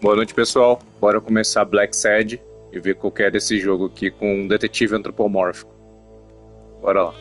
Boa noite, pessoal. Bora começar Blacksad e ver qual que é desse jogo aqui com um detetive antropomórfico. Bora lá.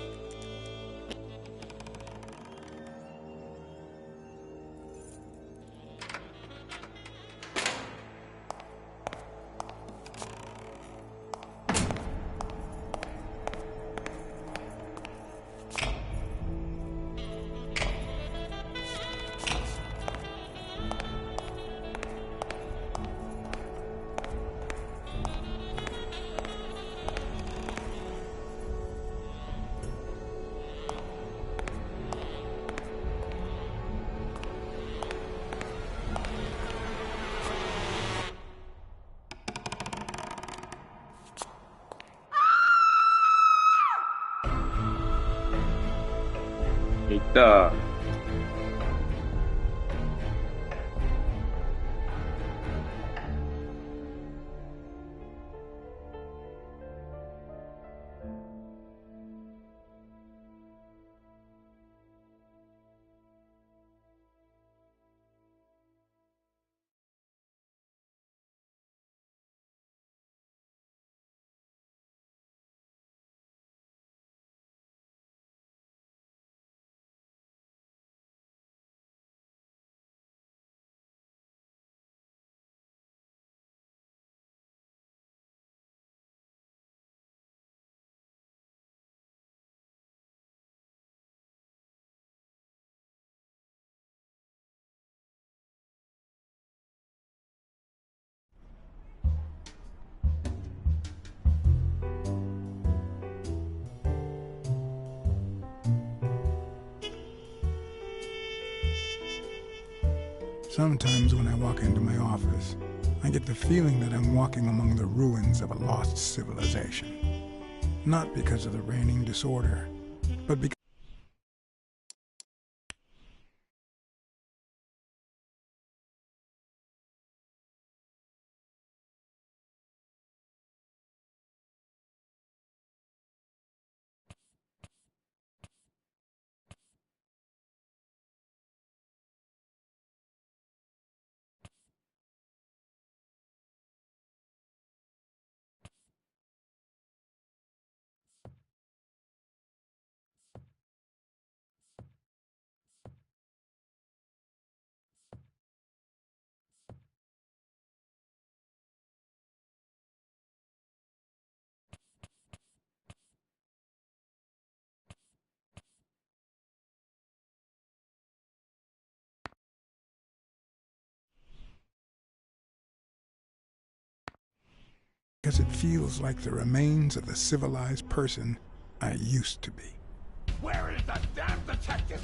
Eita. Sometimes when I walk into my office, I get the feeling that I'm walking among the ruins of a lost civilization. Not because of the reigning disorder, but because it feels like the remains of the civilized person I used to be. Where is the damn detective?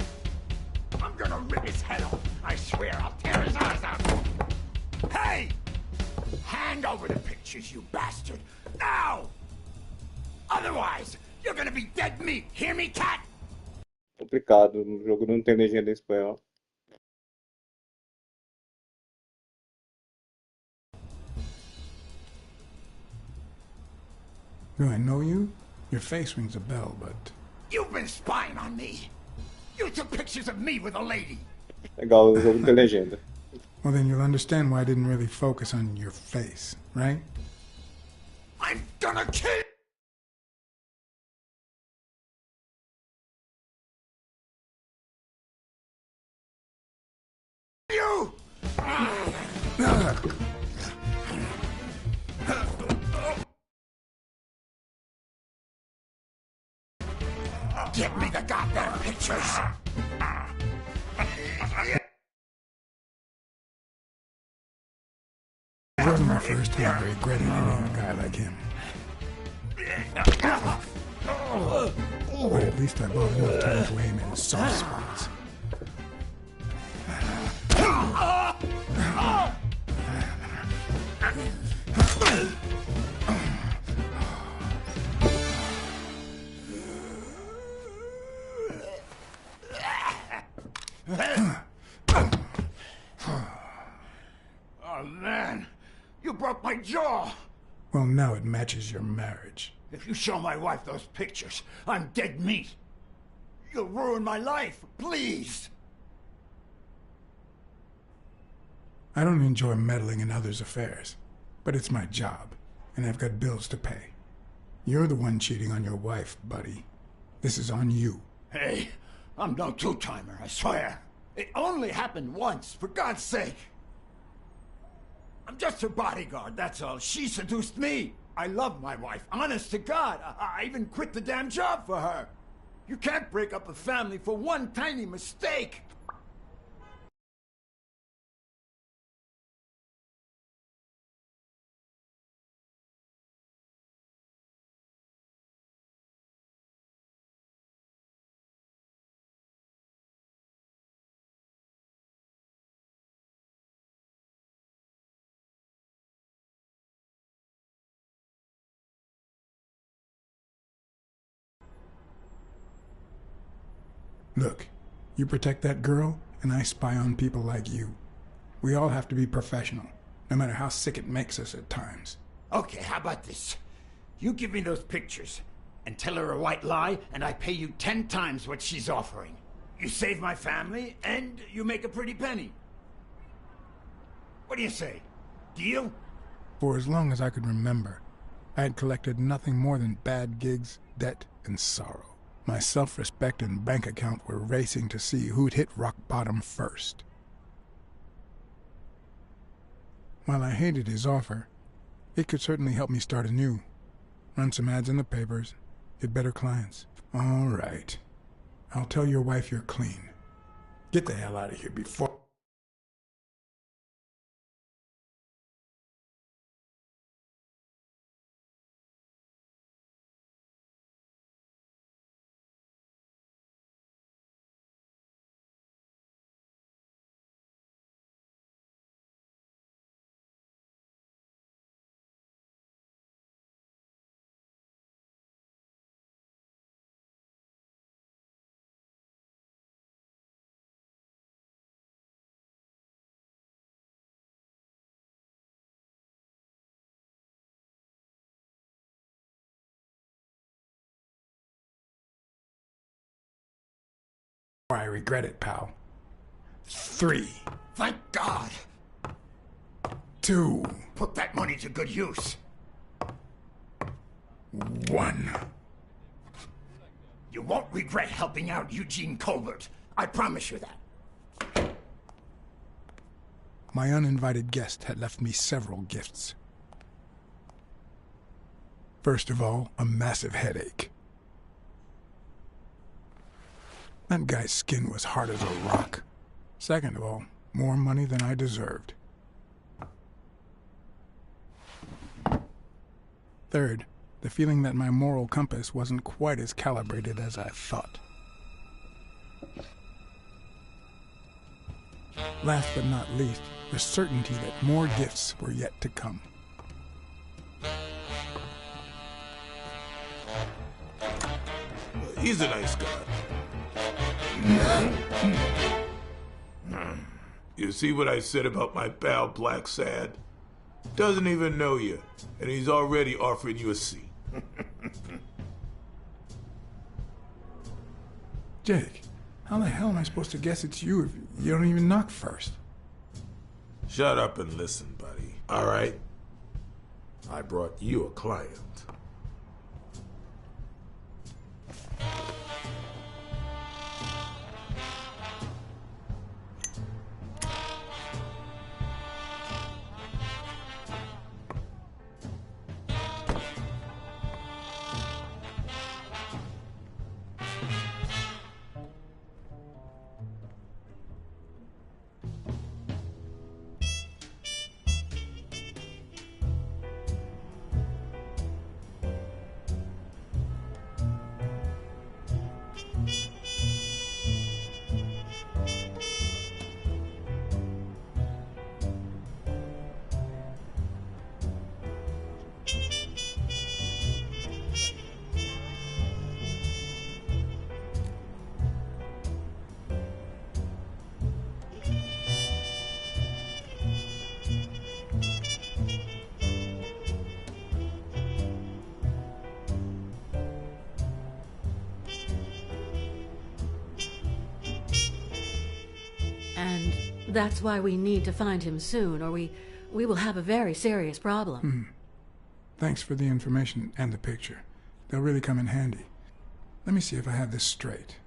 I'm gonna rip his head off. I swear I'll tear his eyes out. Hey! Hand over the pictures, you bastard. Now! Otherwise, you're gonna be dead meat. Hear me, cat? Complicado, no jogo não tem legenda em espanhol. Do I know you? Your face rings a bell, but... You've been spying on me. You took pictures of me with a lady. Legal, o jogo não tem legenda. Well, then you'll understand why I didn't really focus on your face, right? I'm gonna kill you! Get me the goddamn pictures! It wasn't my first time I regretted hitting a guy like him. But at least I bought enough time to aim in soft spots. Oh, man. You broke my jaw. Well, now it matches your marriage. If you show my wife those pictures, I'm dead meat. You'll ruin my life, please. I don't enjoy meddling in others' affairs, but it's my job, and I've got bills to pay. You're the one cheating on your wife, buddy. This is on you. Hey, I'm no two-timer, I swear. It only happened once, for God's sake. I'm just her bodyguard, that's all. She seduced me. I love my wife, honest to God. I even quit the damn job for her. You can't break up a family for one tiny mistake. Look, you protect that girl, and I spy on people like you. We all have to be professional, no matter how sick it makes us at times. Okay, how about this? You give me those pictures, and tell her a white lie, and I pay you 10 times what she's offering. You save my family, and you make a pretty penny. What do you say? Deal? For as long as I could remember, I had collected nothing more than bad gigs, debt, and sorrow. My self-respect and bank account were racing to see who'd hit rock bottom first. While I hated his offer, it could certainly help me start anew. Run some ads in the papers, get better clients. All right. I'll tell your wife you're clean. Get the hell out of here before... I regret it, pal. 3. Thank God! 2. Put that money to good use. 1. You won't regret helping out Eugene Colbert. I promise you that. My uninvited guest had left me several gifts. First of all, a massive headache. That guy's skin was hard as a rock. Second of all, more money than I deserved. Third, the feeling that my moral compass wasn't quite as calibrated as I thought. Last but not least, the certainty that more gifts were yet to come. He's a nice guy. You see what I said about my pal Blacksad? Doesn't even know you, and he's already offering you a seat. Jake, how the hell am I supposed to guess it's you if you don't even knock first? Shut up and listen, buddy. All right? I brought you a client. And That's why we need to find him soon, or we will have a very serious problem. Thanks for the information and the picture. They'll really come in handy. Let me see if I have this straight.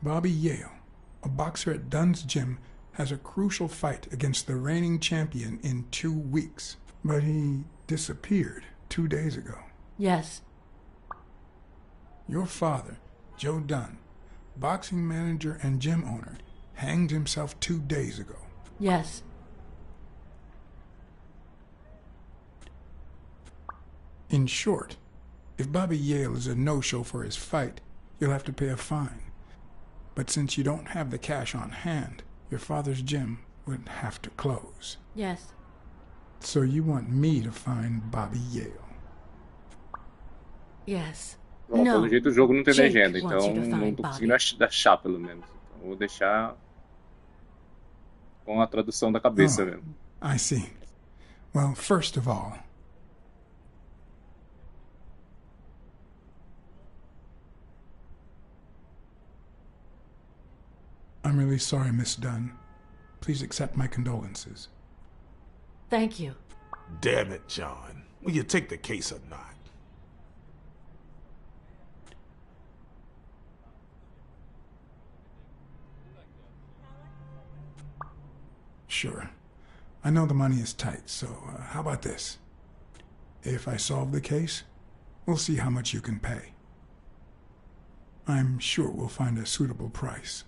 Bobby Yale, a boxer at Dunn's gym, has a crucial fight against the reigning champion in 2 weeks. But he disappeared 2 days ago. Yes. Your father, Joe Dunn, boxing manager and gym owner, hanged himself 2 days ago. Yes. In short, if Bobby Yale is a no-show for his fight, you'll have to pay a fine. But since you don't have the cash on hand, your father's gym would have to close. Yes. So you want me to find Bobby Yale? Yes. Bom, No. pelo jeito o jogo não tem Jake legenda, wants então you to não find tô Bobby. conseguindo achar pelo menos. Então vou deixar com a tradução da cabeça mesmo. I see. Well, first of all, I'm really sorry, Miss Dunn. Please accept my condolences. Thank you. Damn it, John. Will you take the case or not? Sure. I know the money is tight, so how about this? If I solve the case, we'll see how much you can pay. I'm sure we'll find a suitable price.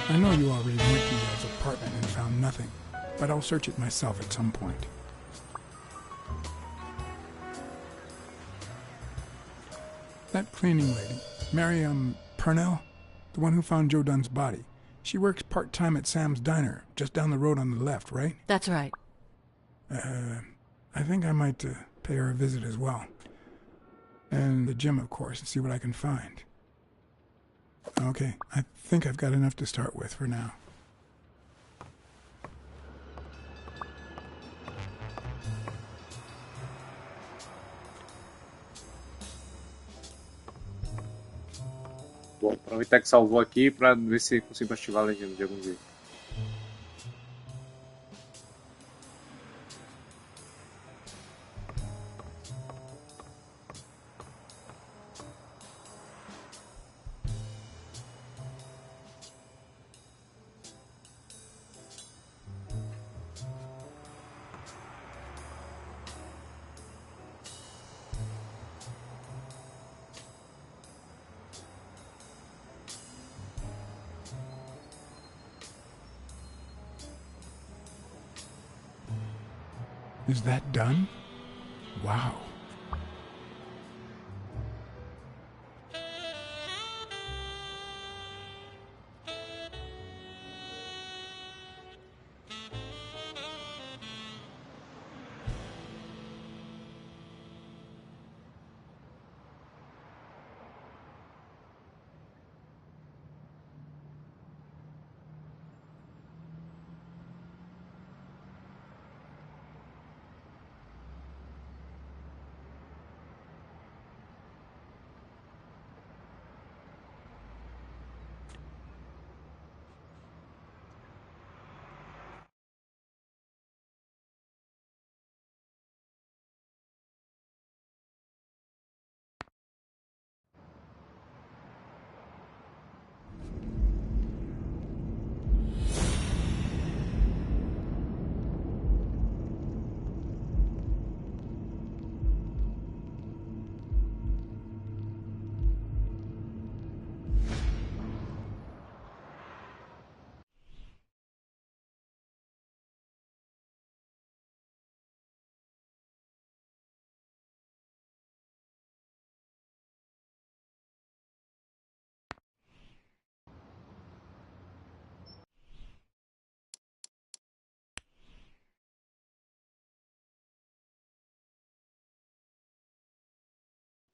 I know you already went to Yale's apartment and found nothing, but I'll search it myself at some point. That cleaning lady, Mary, Purnell, the one who found Joe Dunn's body, she works part-time at Sam's Diner, just down the road on the left, right? That's right. I think I might pay her a visit as well. And the gym, of course, and see what I can find. Okay, I think I've got enough to start with for now. Bom, aproveitar que salvou aqui pra ver se consigo ativar a legenda de algum jeito. Is that done? Wow.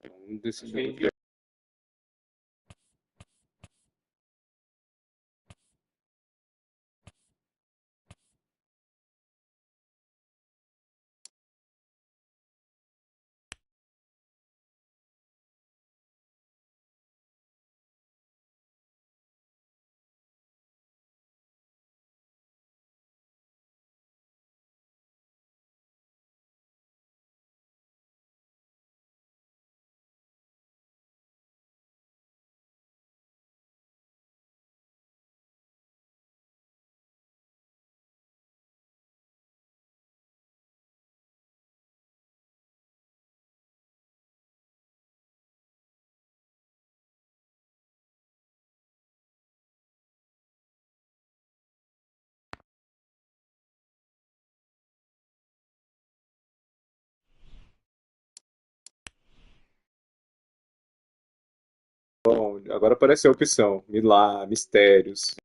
Um desses jogos. Bom, agora apareceu a opção. Milá, mistérios.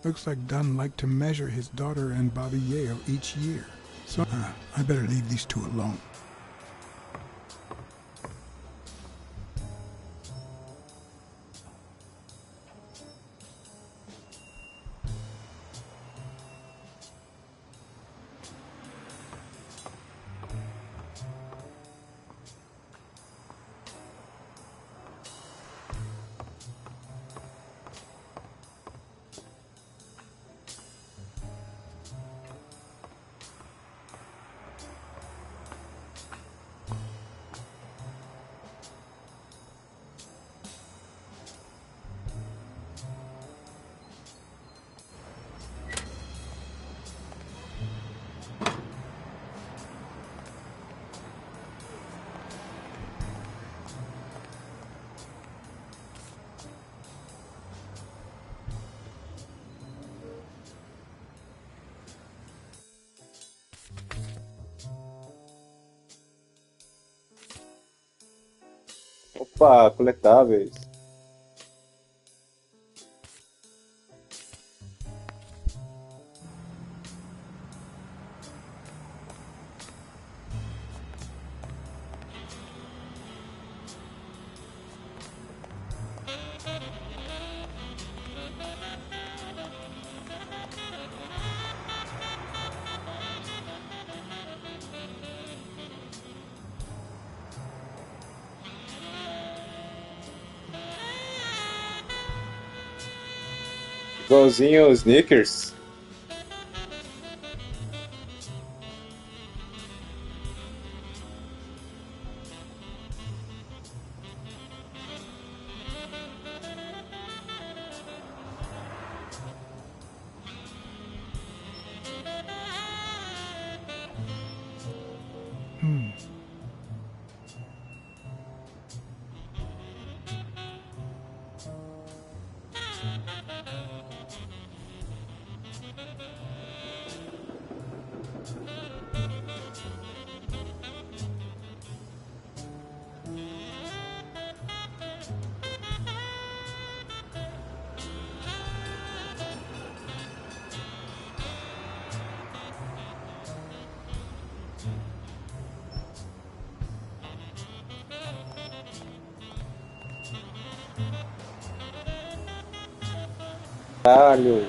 Looks like Dunn liked to measure his daughter and Bobby Yale each year. So, I better leave these two alone. Opa, coletáveis. Igualzinho os Snickers. Caralho.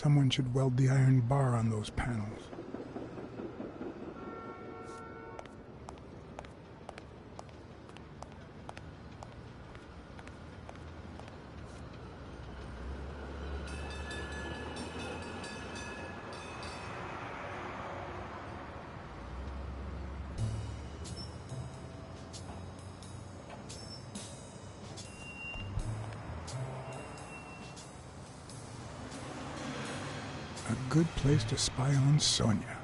Someone should weld the iron bar on those panels. A good place to spy on Sonia.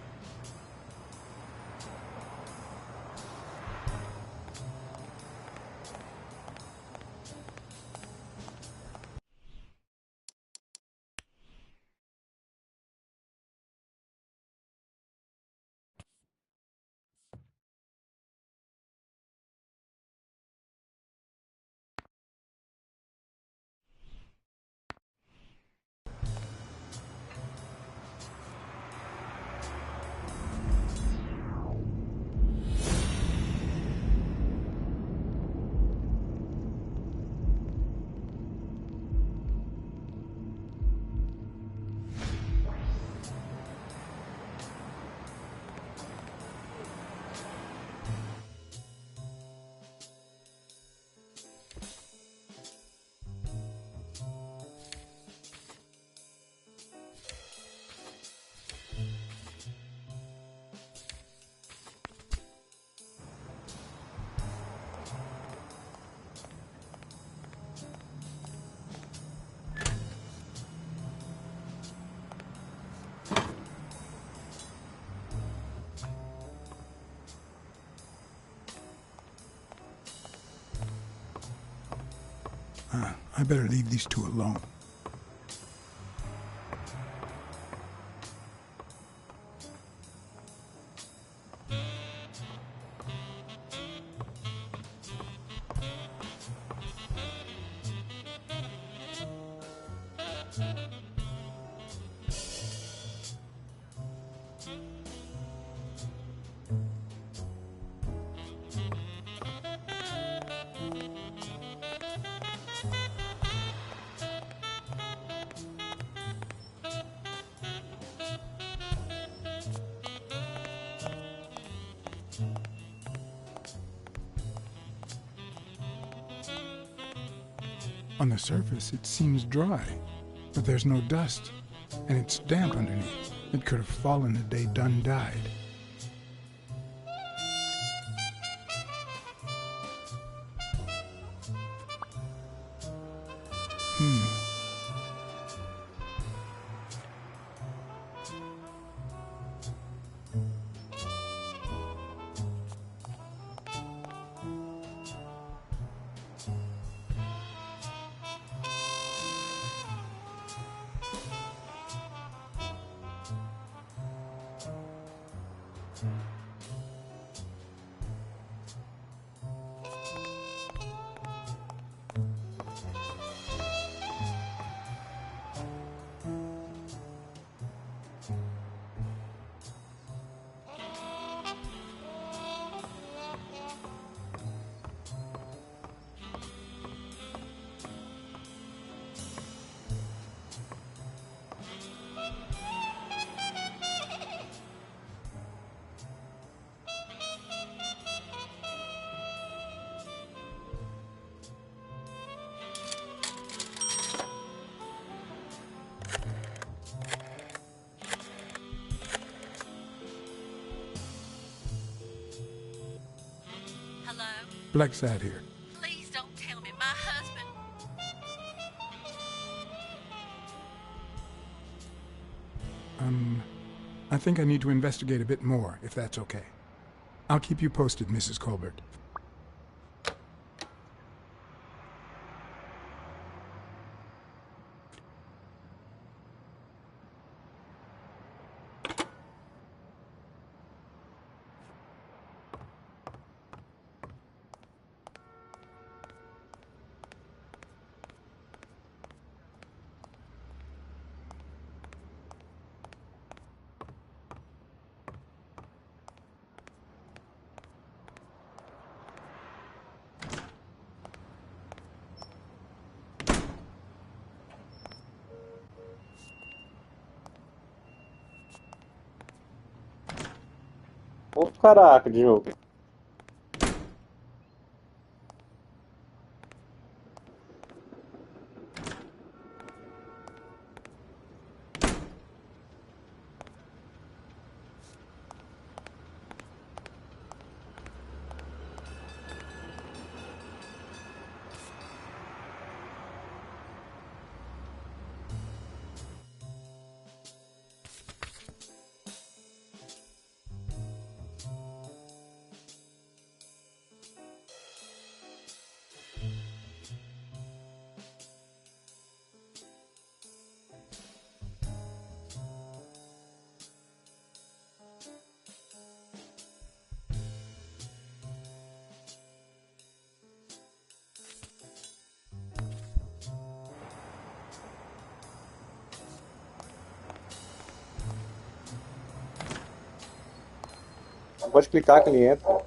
I better leave these two alone. On the surface, it seems dry, but there's no dust, and it's damp underneath. It could have fallen the day Dunn died. Hello? Blacksad here. Please don't tell me my husband... I think I need to investigate a bit more, if that's okay. I'll keep you posted, Mrs. Colbert. Ô caraca de jogo. Pode clicar que ele entra.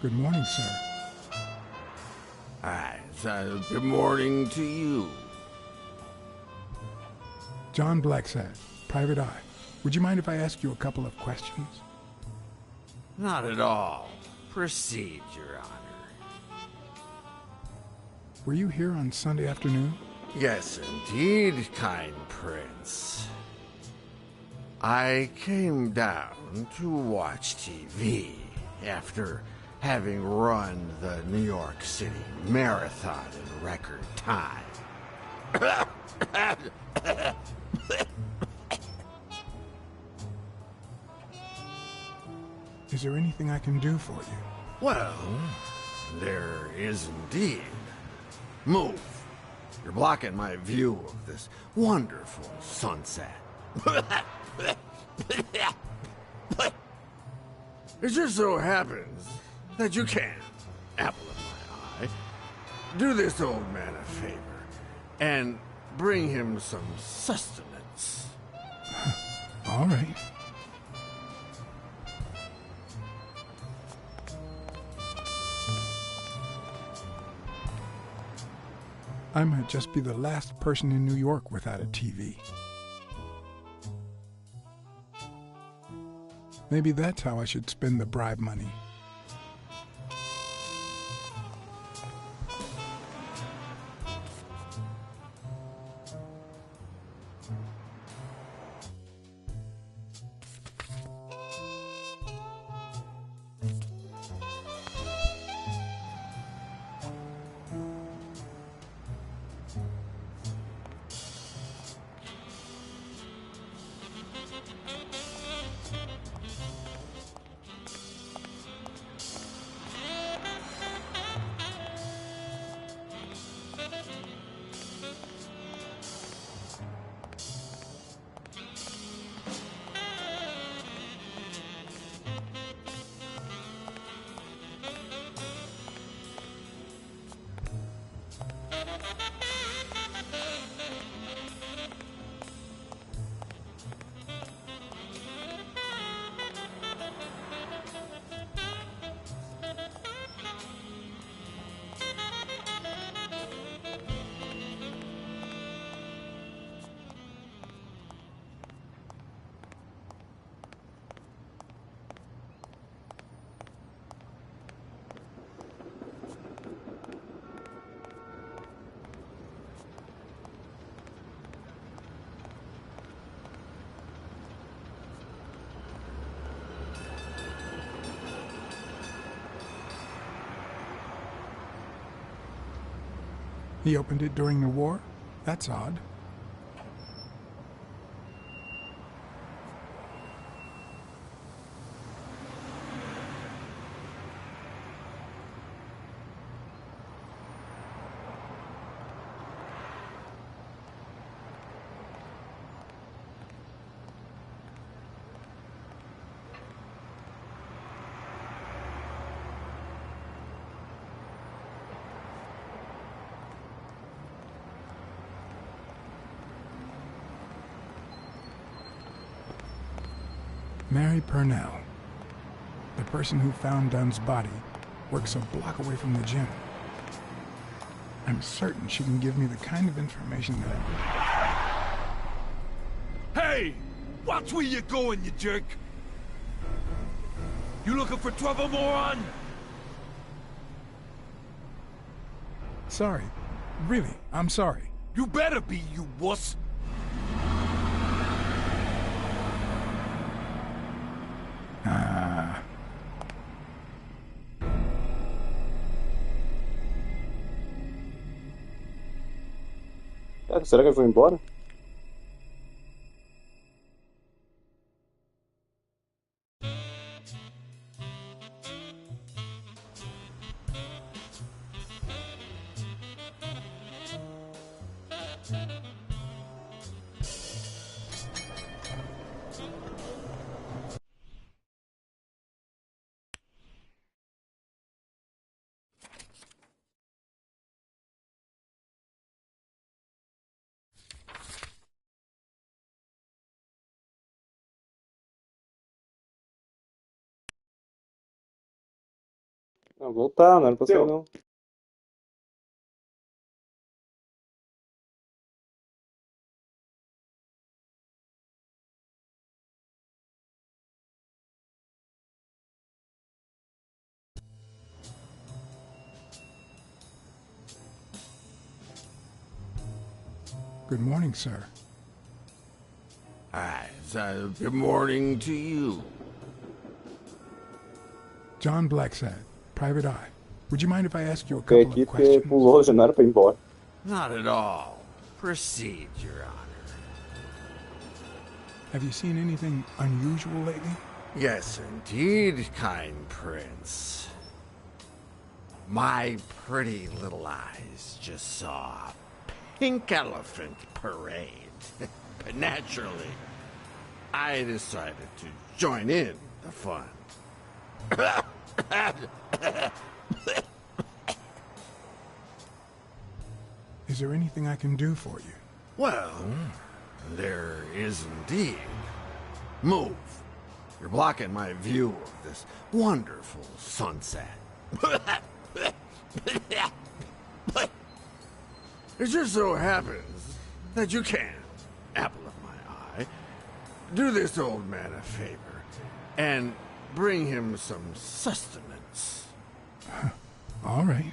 Good morning, sir. Hi, good morning to you. John Blacksad, Private Eye. Would you mind if I ask you a couple of questions? Not at all. Proceed, Your Honor. Were you here on Sunday afternoon? Yes, indeed, kind prince. I came down to watch TV after having run the New York City Marathon in record time. Is there anything I can do for you? Well, there is indeed. Move. You're blocking my view of this wonderful sunset. It just so happens that you can, apple of my eye, do this old man a favor and bring him some sustenance. All right. I might just be the last person in New York without a TV. Maybe that's how I should spend the bribe money. He opened it during the war? That's odd. Mary Purnell, the person who found Dunn's body, works a block away from the gym. I'm certain she can give me the kind of information that I need. Hey! Watch where you're going, you jerk! You looking for trouble, moron? Sorry. Really, I'm sorry. You better be, you wuss! Será que ele foi embora? Não, voltar, não era pra sair não. Good morning, sir. Hi, good morning to you. John Blacksad, Private Eye. Would you mind if I ask you a Veio couple aqui of porque questions? pulou, já não era pra ir embora. Not at all. Proceed, Your Honor. Have you seen anything unusual lately? Yes, indeed, kind prince. My pretty little eyes just saw a pink elephant parade. But naturally, I decided to join in the fun. Is there anything I can do for you? Well, there is indeed. Move. You're blocking my view of this wonderful sunset. It just so happens that you can, apple of my eye, do this old man a favor and bring him some sustenance. All right.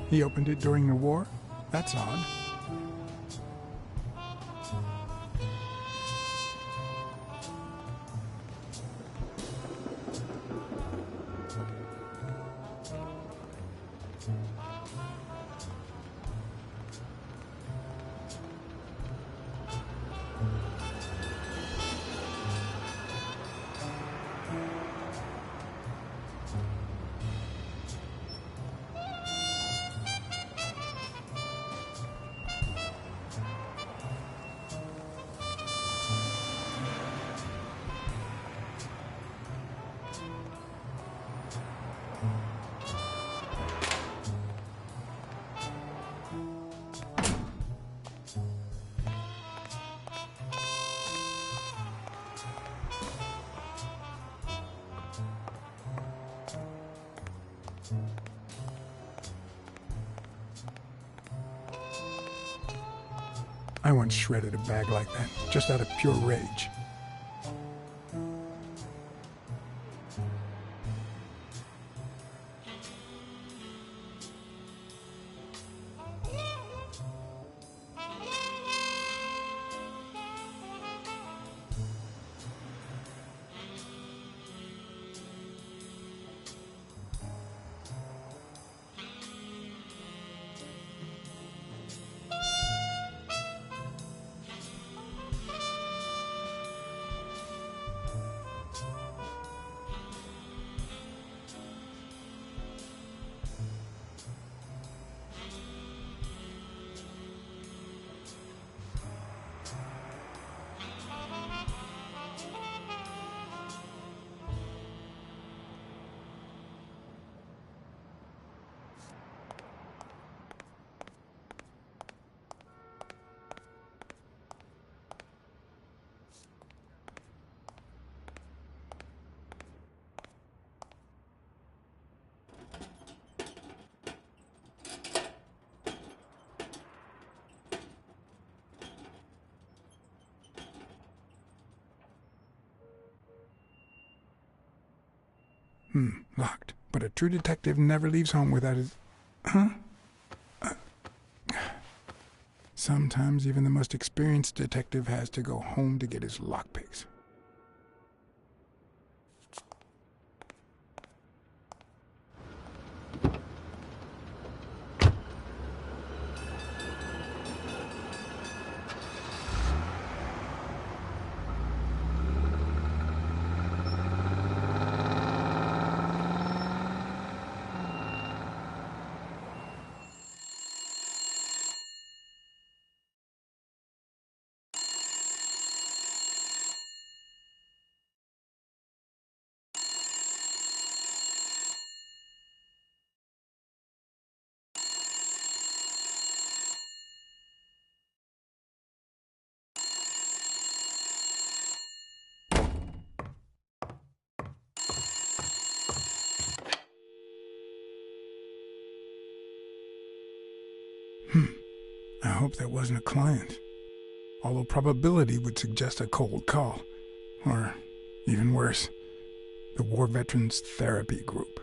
He opened it during the war? That's odd. I once shredded a bag like that, just out of pure rage. Locked. But a true detective never leaves home without his... Huh? Sometimes even the most experienced detective has to go home to get his lockpicks. I hope that wasn't a client. Although probability would suggest a cold call. Or, even worse, the War Veterans Therapy Group.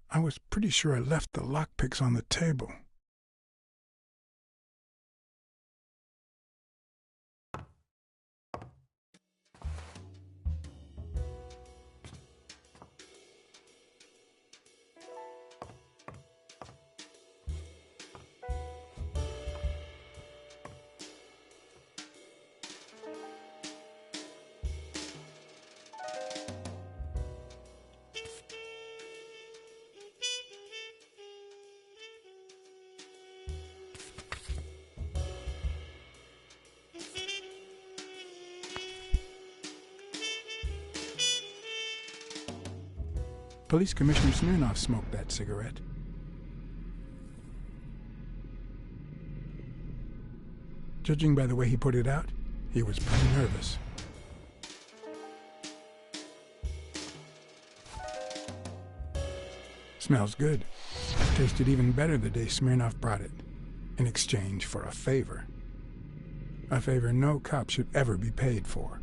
I was pretty sure I left the lockpicks on the table. Police Commissioner Smirnoff smoked that cigarette. Judging by the way he put it out, he was pretty nervous. Smells good. Tasted even better the day Smirnoff brought it, in exchange for a favor. A favor no cop should ever be paid for.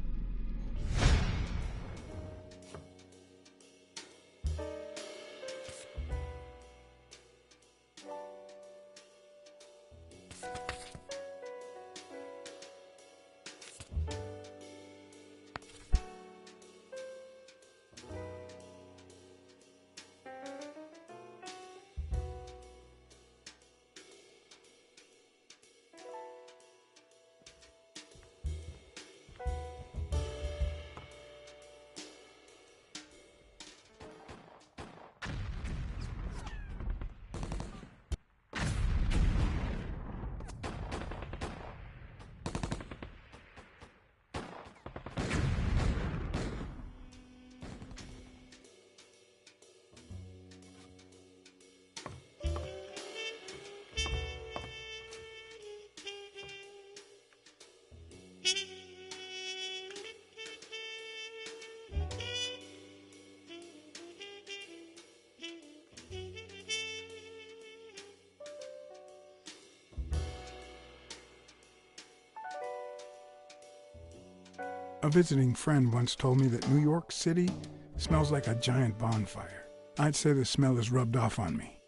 A visiting friend once told me that New York City smells like a giant bonfire. I'd say the smell is rubbed off on me.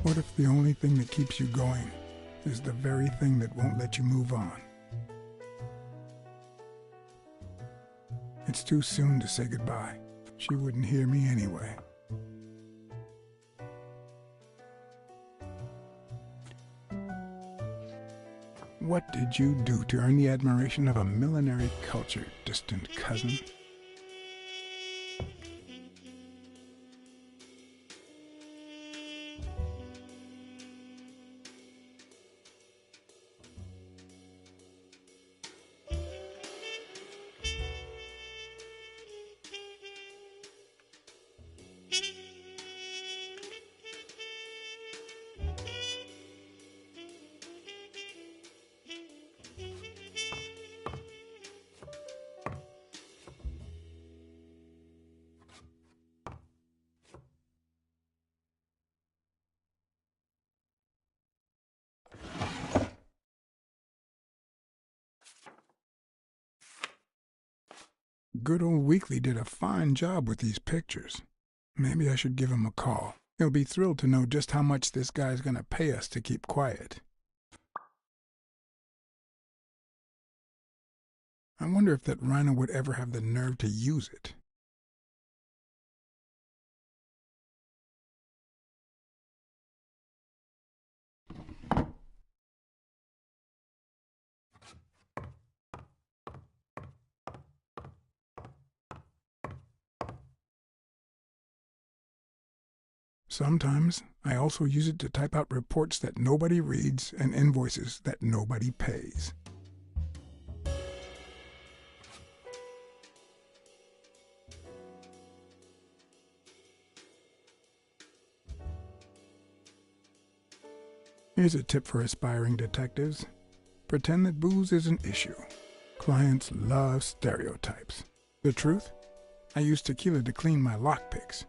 What if the only thing that keeps you going is the very thing that won't let you move on? It's too soon to say goodbye. She wouldn't hear me anyway. What did you do to earn the admiration of a millinery culture, distant cousin? Good old Weekly did a fine job with these pictures. Maybe I should give him a call. He'll be thrilled to know just how much this guy's gonna pay us to keep quiet. I wonder if that rhino would ever have the nerve to use it. Sometimes I also use it to type out reports that nobody reads and invoices that nobody pays. Here's a tip for aspiring detectives. Pretend that booze is an issue. Clients love stereotypes. The truth? I use tequila to clean my lockpicks.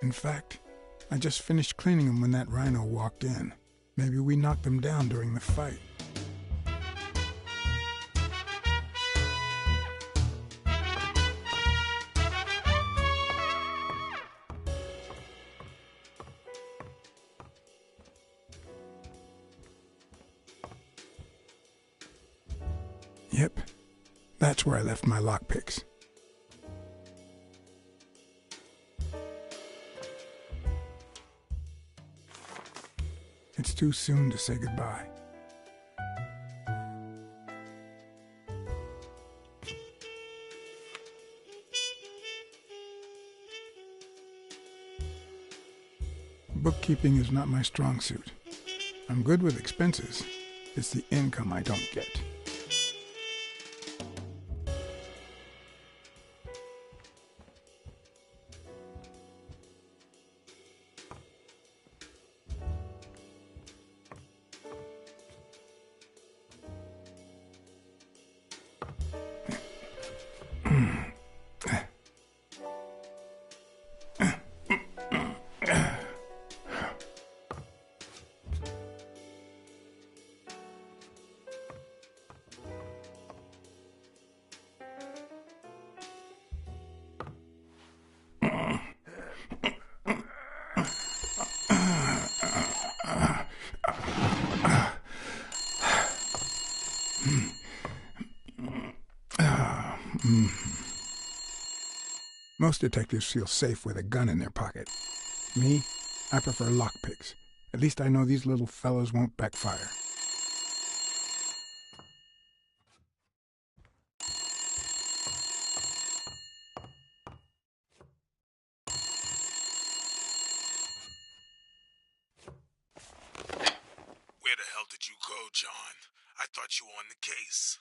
In fact, I just finished cleaning them when that rhino walked in. Maybe we knocked them down during the fight. Yep, that's where I left my lockpicks. It's too soon to say goodbye. Bookkeeping is not my strong suit. I'm good with expenses. It's the income I don't get. Most detectives feel safe with a gun in their pocket. Me, I prefer lockpicks. At least I know these little fellows won't backfire. Where the hell did you go, John? I thought you were on the case.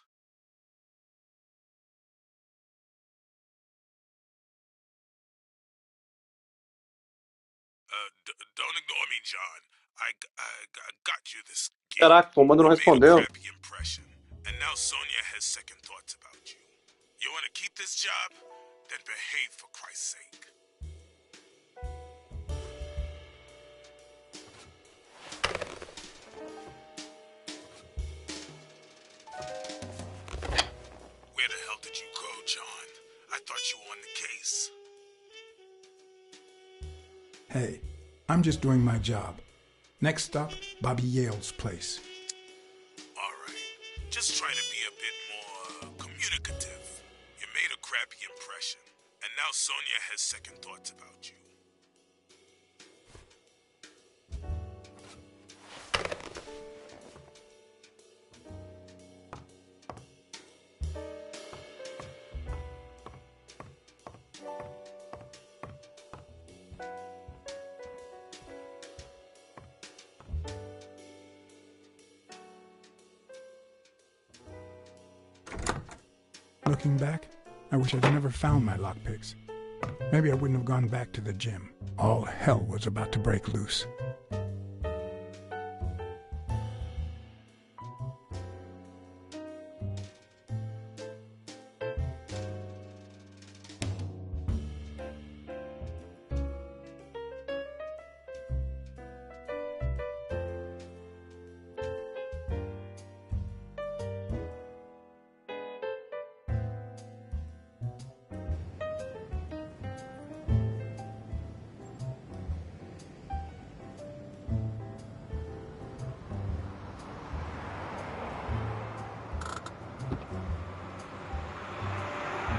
Don't ignore me, John. I got you this gig. Caraca, o comando não You made a respondeu. crappy impression. And now Sonia has second thoughts about you. You want to keep this job? Then behave for Christ's sake. Where the hell did you go, John? I thought you were on the case. Hey, I'm just doing my job. Next stop, Bobby Yale's place. All right. Just try to be a bit more communicative. You made a crappy impression, and now Sonia has second thoughts about you. Looking back, I wish I'd never found my lockpicks. Maybe I wouldn't have gone back to the gym. All hell was about to break loose.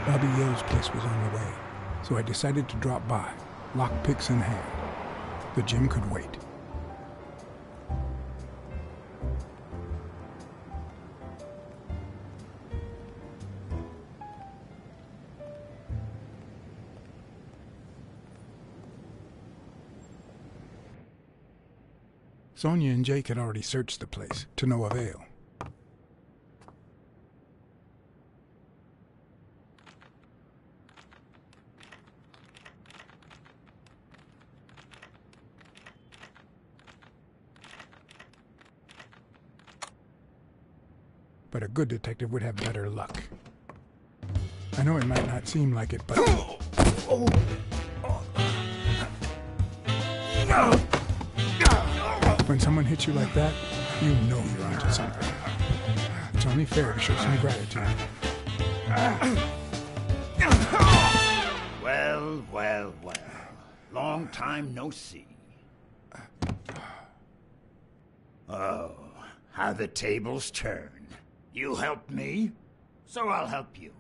Bobby Yale's place was on the way, so I decided to drop by, lockpicks in hand. The gym could wait. Sonia and Jake had already searched the place, to no avail. But a good detective would have better luck. I know it might not seem like it, but... When someone hits you like that, you know you're onto something. It's only fair to show some gratitude. Well, well, well. Long time no see. Oh, how the tables turn. You helped me, so I'll help you.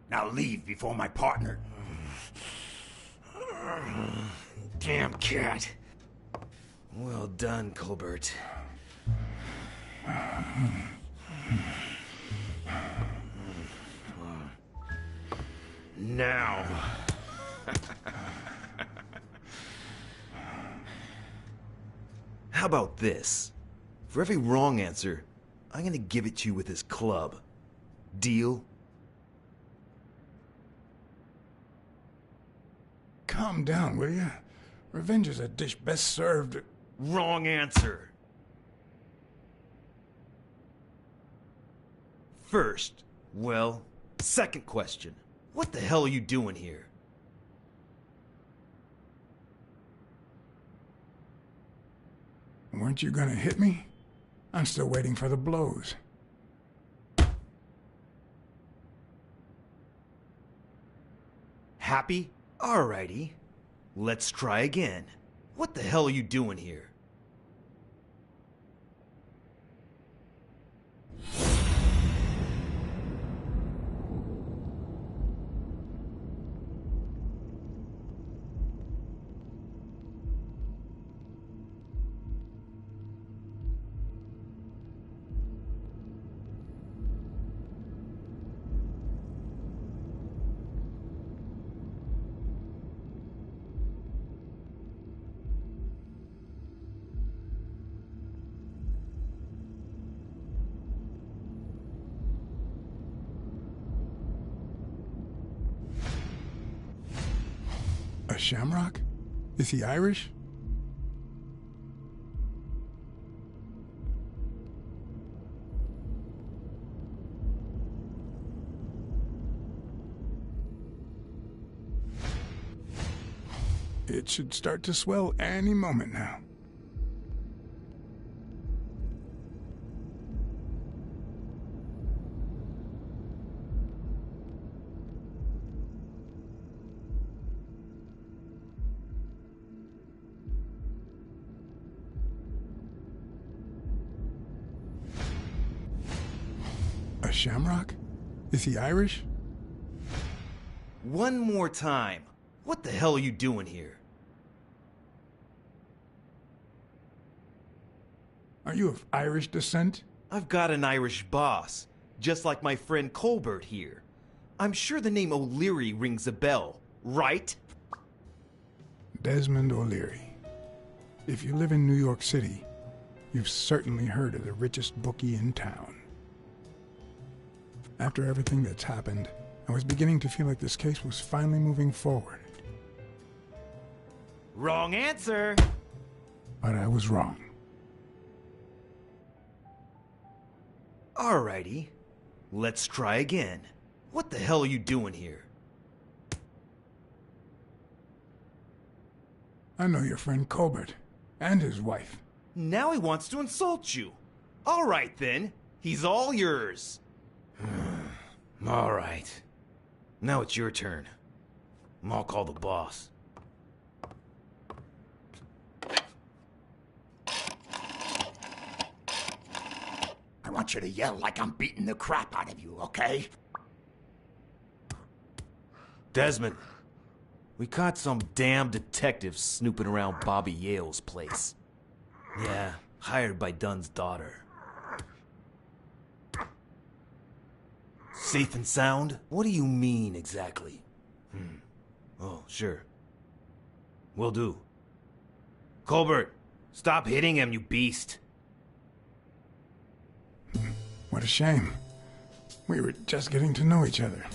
Now leave before my partner... Damn cat. Well done, Colbert. Now. How about this? For every wrong answer, I'm gonna give it to you with this club. Deal? Calm down, will you? Revenge is a dish best served... Wrong answer. First, well, second question. What the hell are you doing here? Weren't you gonna hit me? I'm still waiting for the blows. Happy? Alrighty. Let's try again. What the hell are you doing here? A shamrock? Is he Irish? It should start to swell any moment now. A shamrock? Is he Irish? One more time. What the hell are you doing here? Are you of Irish descent? I've got an Irish boss, just like my friend Colbert here. I'm sure the name O'Leary rings a bell, right? Desmond O'Leary. If you live in New York City, you've certainly heard of the richest bookie in town. After everything that's happened, I was beginning to feel like this case was finally moving forward. Wrong answer! But I was wrong. Alrighty. Let's try again. What the hell are you doing here? I know your friend Colbert, and his wife. Now he wants to insult you. Alright then. He's all yours. Alright. Now it's your turn. I'll call the boss. I want you to yell like I'm beating the crap out of you, okay? Desmond, we caught some damn detective snooping around Bobby Yale's place. Yeah, hired by Dunn's daughter. Safe and sound? What do you mean, exactly? Oh, sure. Will do. Colbert, stop hitting him, you beast. What a shame. We were just getting to know each other.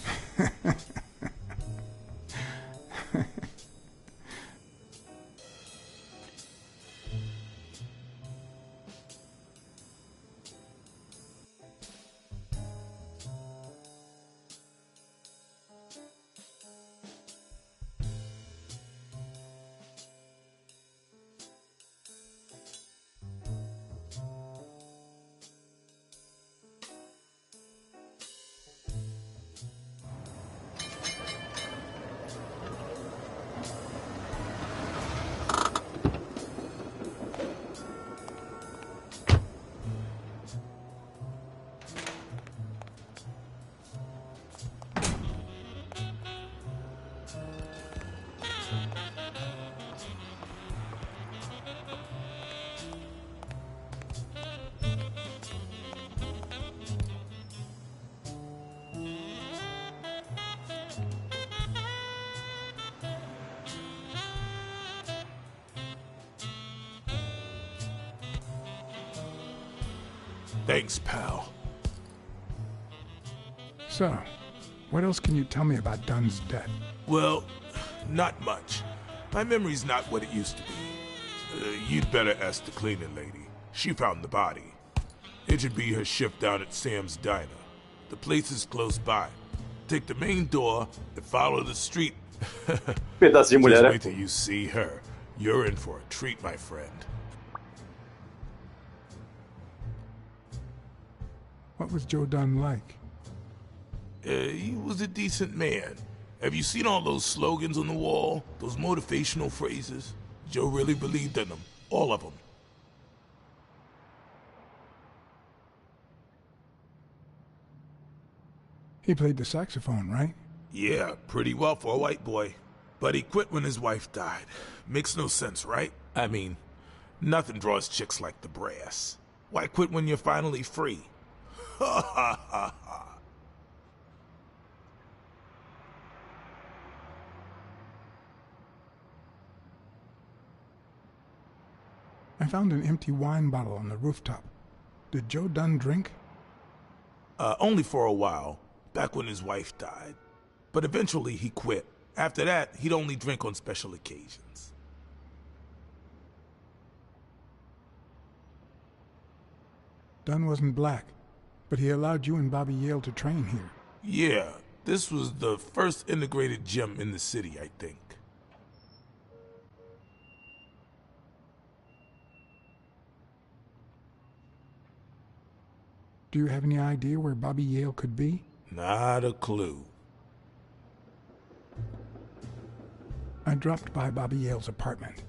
Thanks, pal. So, what else can you tell me about Dunn's death? Well, not much. My memory's not what it used to be. You'd better ask the cleaning lady. She found the body. It should be her shift down at Sam's Diner. The place is close by. Take the main door and follow the street. Pedaço de Just mulher, wait till you see her. You're in for a treat, my friend. What was Joe Dunn like? He was a decent man. Have you seen all those slogans on the wall? Those motivational phrases? Joe really believed in them. All of them. He played the saxophone, right? Yeah, pretty well for a white boy. But he quit when his wife died. Makes no sense, right? I mean, nothing draws chicks like the brass. Why quit when you're finally free? Ha ha ha ha. I found an empty wine bottle on the rooftop. Did Joe Dunn drink? Only for a while, back when his wife died. But eventually he quit. After that, he'd only drink on special occasions. Dunn wasn't black, but he allowed you and Bobby Yale to train here. Yeah, this was the first integrated gym in the city, I think. Do you have any idea where Bobby Yale could be? Not a clue. I dropped by Bobby Yale's apartment.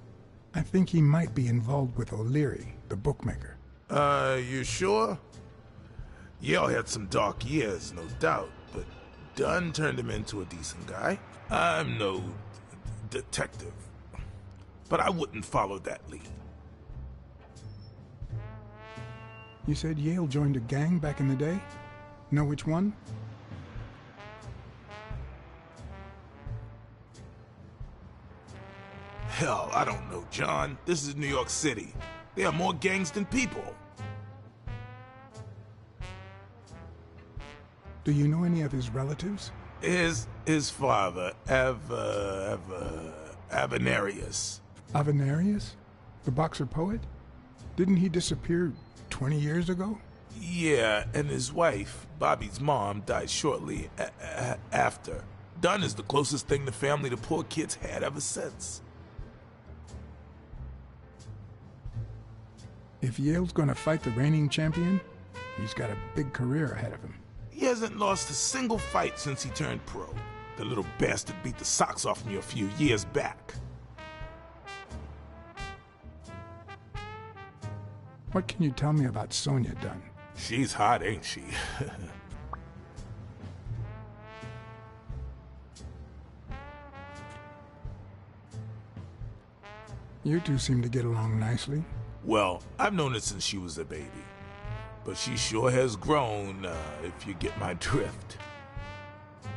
I think he might be involved with O'Leary, the bookmaker. You sure? Yale had some dark years, no doubt, but Dunn turned him into a decent guy. I'm no detective, but I wouldn't follow that lead. You said Yale joined a gang back in the day? Know which one? Hell, I don't know, John. This is New York City. There are more gangs than people. Do you know any of his relatives? His father, Avenarius. Avenarius? The boxer poet? Didn't he disappear 20 years ago? Yeah, and his wife, Bobby's mom, died shortly after. Dunn is the closest thing the family the poor kids had ever since. If Yale's gonna fight the reigning champion, he's got a big career ahead of him. He hasn't lost a single fight since he turned pro. The little bastard beat the socks off me a few years back. What can you tell me about Sonia Dunn? She's hot, ain't she? You two seem to get along nicely. Well, I've known her since she was a baby. But she sure has grown, if you get my drift.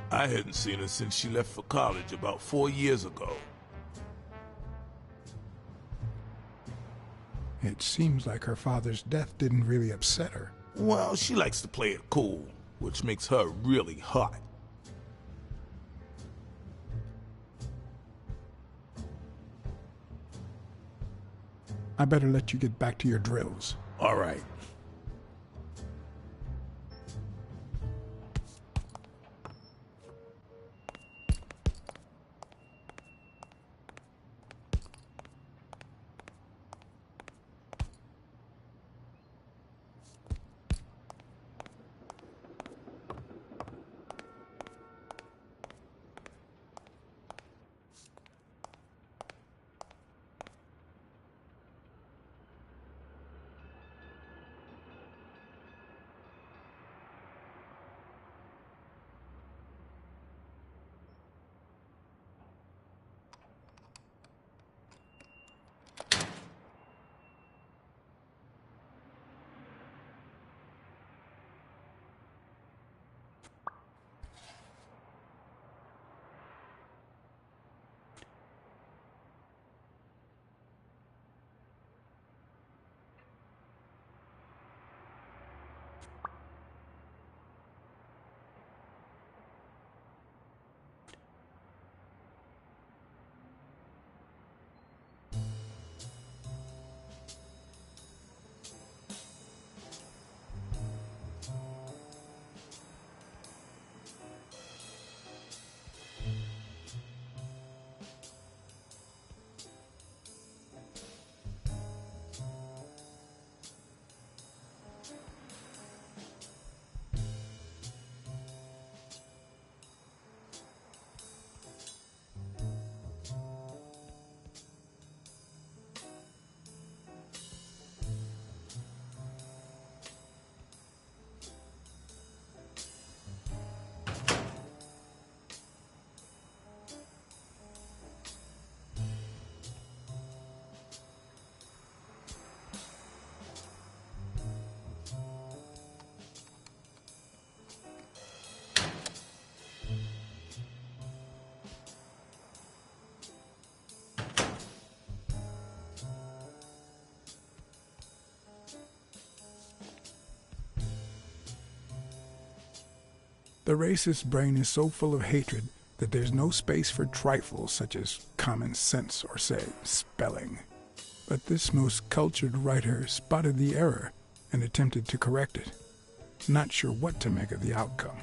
I hadn't seen her since she left for college about 4 years ago. It seems like her father's death didn't really upset her. Well, she likes to play it cool, which makes her really hot. I better let you get back to your drills. All right. The racist brain is so full of hatred that there's no space for trifles such as common sense or, say, spelling. But this most cultured writer spotted the error and attempted to correct it. Not sure what to make of the outcome.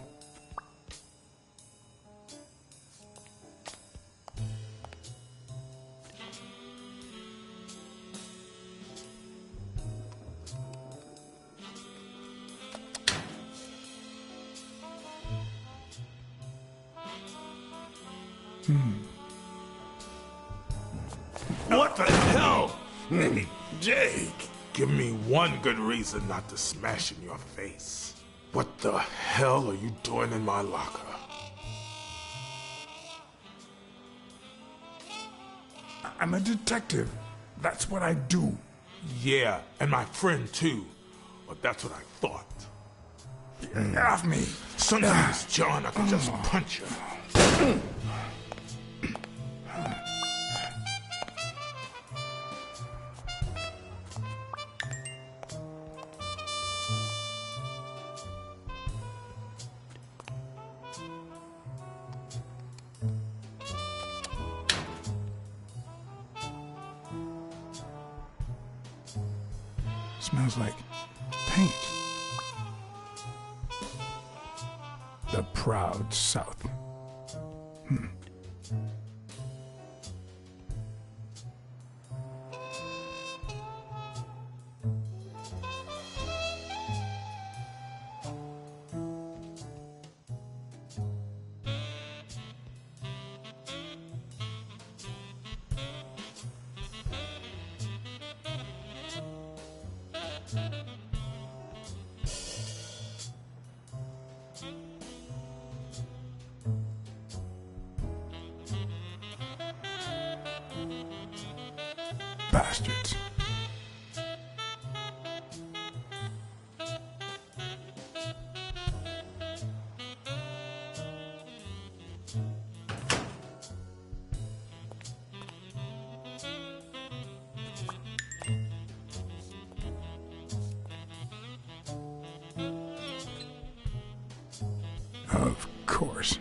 What the hell? Hey, Jake, give me one good reason not to smash in your face. What the hell are you doing in my locker? I'm a detective. That's what I do. Yeah, and my friend too. But that's what I thought. Get off me. Sometimes, John, I can just punch you. Smells like paint. The proud South. Bastards. Of course.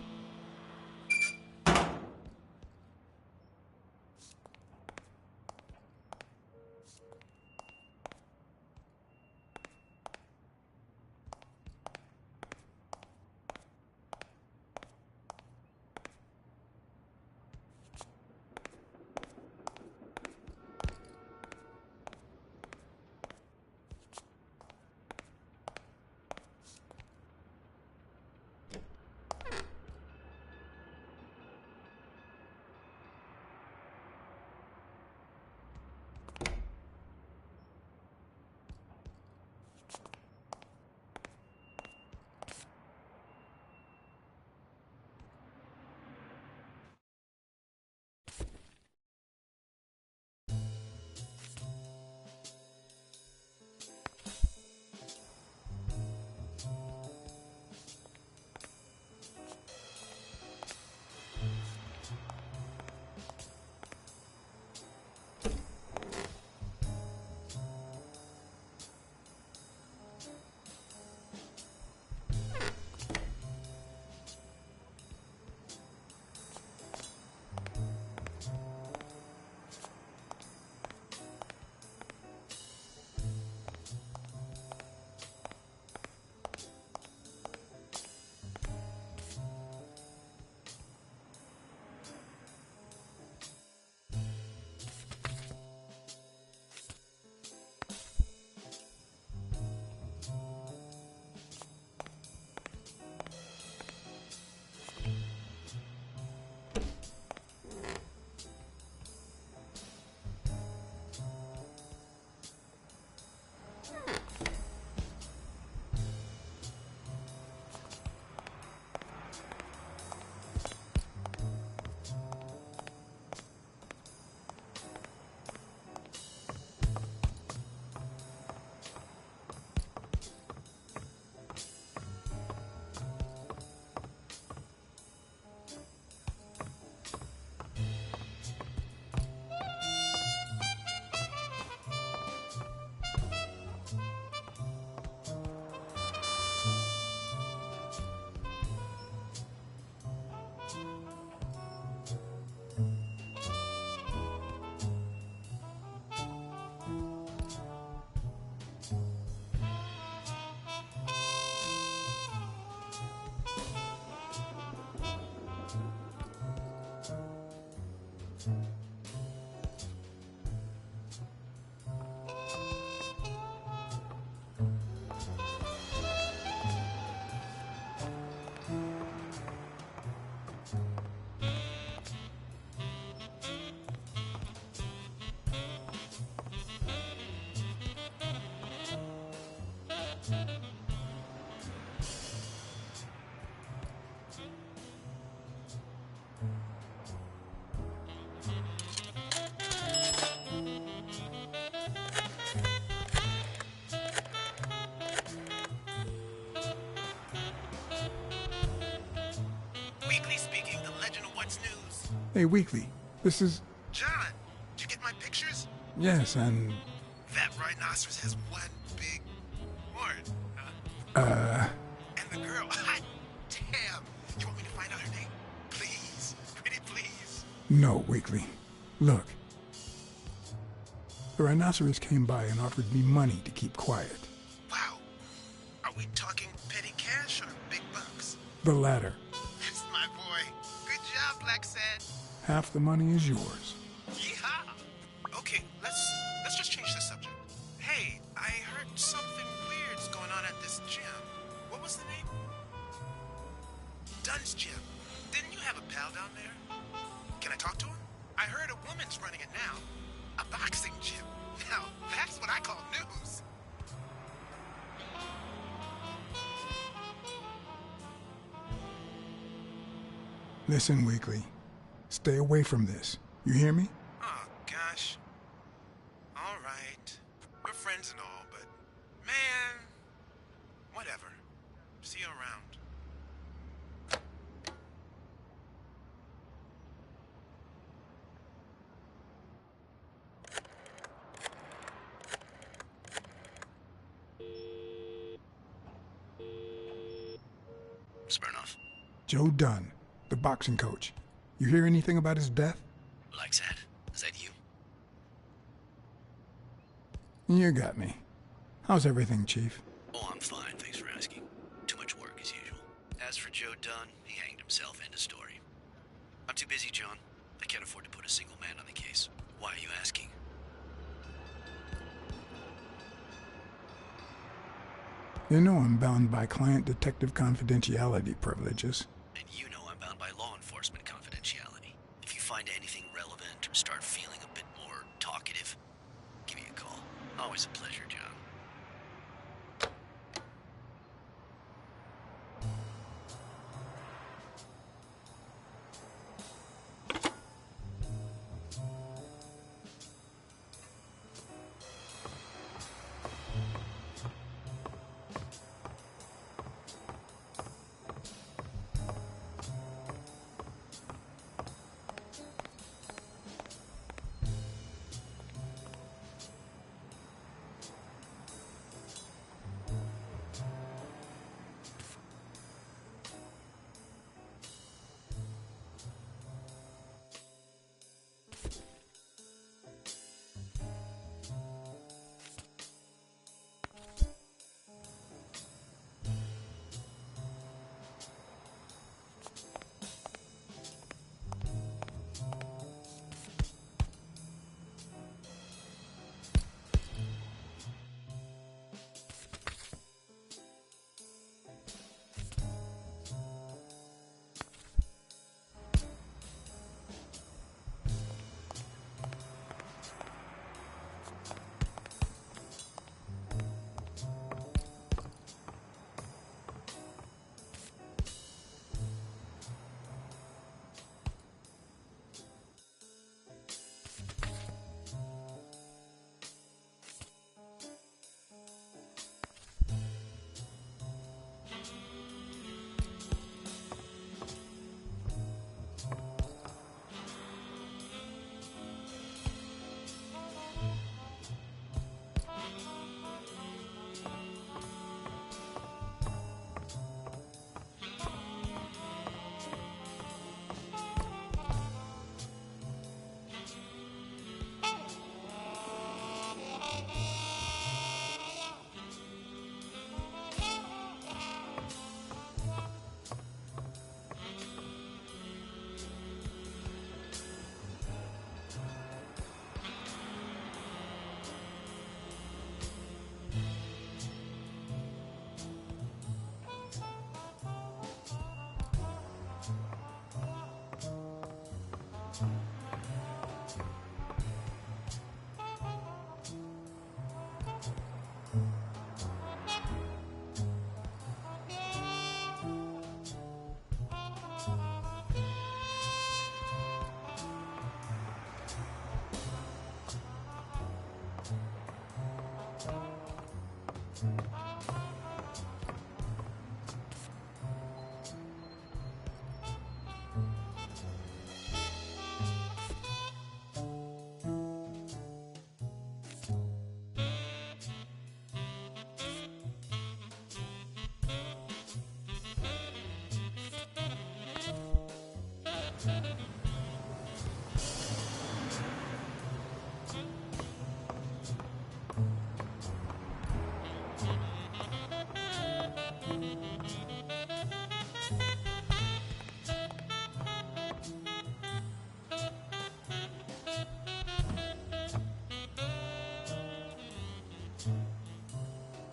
Hey, Weekly, this is... John, did you get my pictures? Yes, and... That rhinoceros has one big horn. And the girl, hot damn. You want me to find out her name? Please, pretty please. No, Weekly. Look. The rhinoceros came by and offered me money to keep quiet. Wow. Are we talking petty cash or big bucks? The latter. That's my boy. Good job, Blacksad. Half the money is yours. Yeehaw! Okay, let's just change the subject. Hey, I heard something weird's going on at this gym. What was the name? Dunn's Gym. Didn't you have a pal down there? Can I talk to him? I heard a woman's running it now. A boxing gym. Now, that's what I call news. Listen, Weekly. Stay away from this. You hear me? Oh, gosh. All right. We're friends and all, but... Man... Whatever. See you around. Smirnoff. Joe Dunn, the boxing coach. You hear anything about his death? Blacksad. Is that you? You got me. How's everything, Chief? Oh, I'm fine, thanks for asking. Too much work as usual. As for Joe Dunn, he hanged himself. End of story. I'm too busy, John. I can't afford to put a single man on the case. Why are you asking? You know I'm bound by client detective confidentiality privileges. And you know I'm bound by law enforcement confidentiality. If you find anything relevant or start feeling a bit more talkative, give me a call. Always a pleasure, John.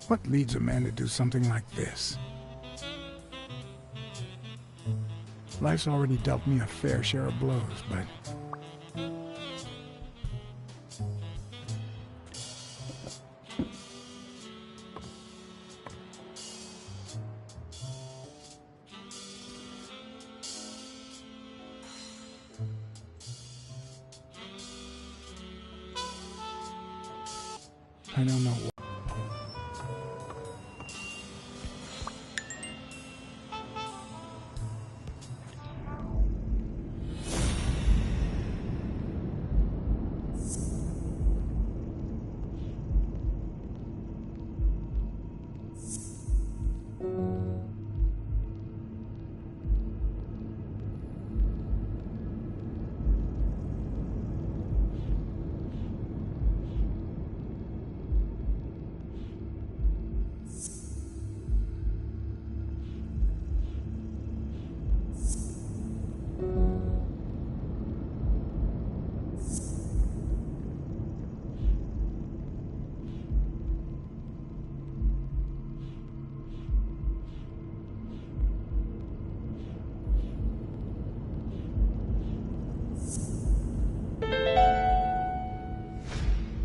What leads a man to do something like this? Life's already dealt me a fair share of blows, but... I don't know what.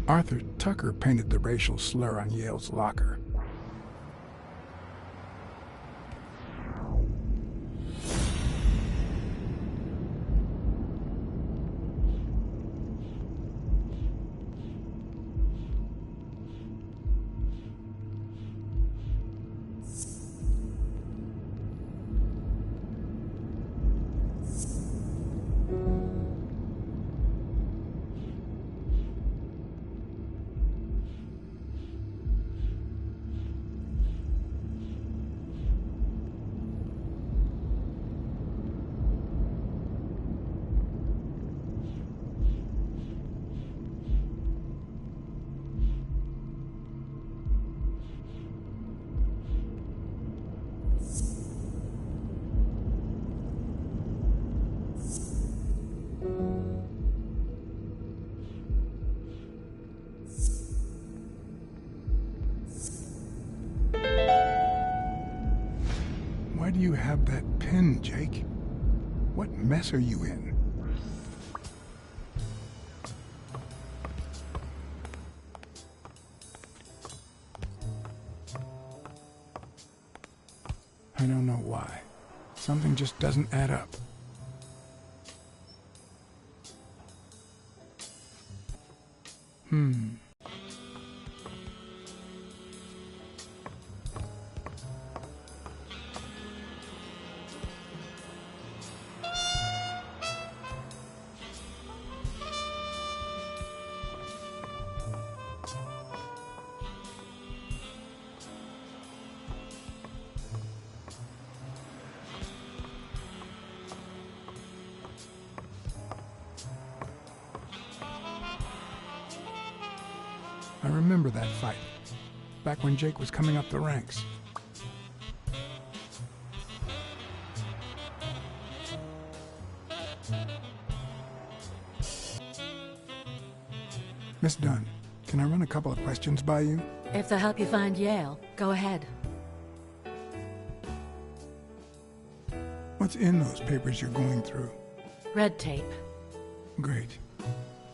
Arthur Tucker painted the racial slur on Yale's locker. Why do you have that pen, Jake? What mess are you in? I don't know why. Something just doesn't add up. I remember that fight, back when Jake was coming up the ranks. Miss Dunn, can I run a couple of questions by you? If they'll help you find Yale, go ahead. What's in those papers you're going through? Red tape. Great.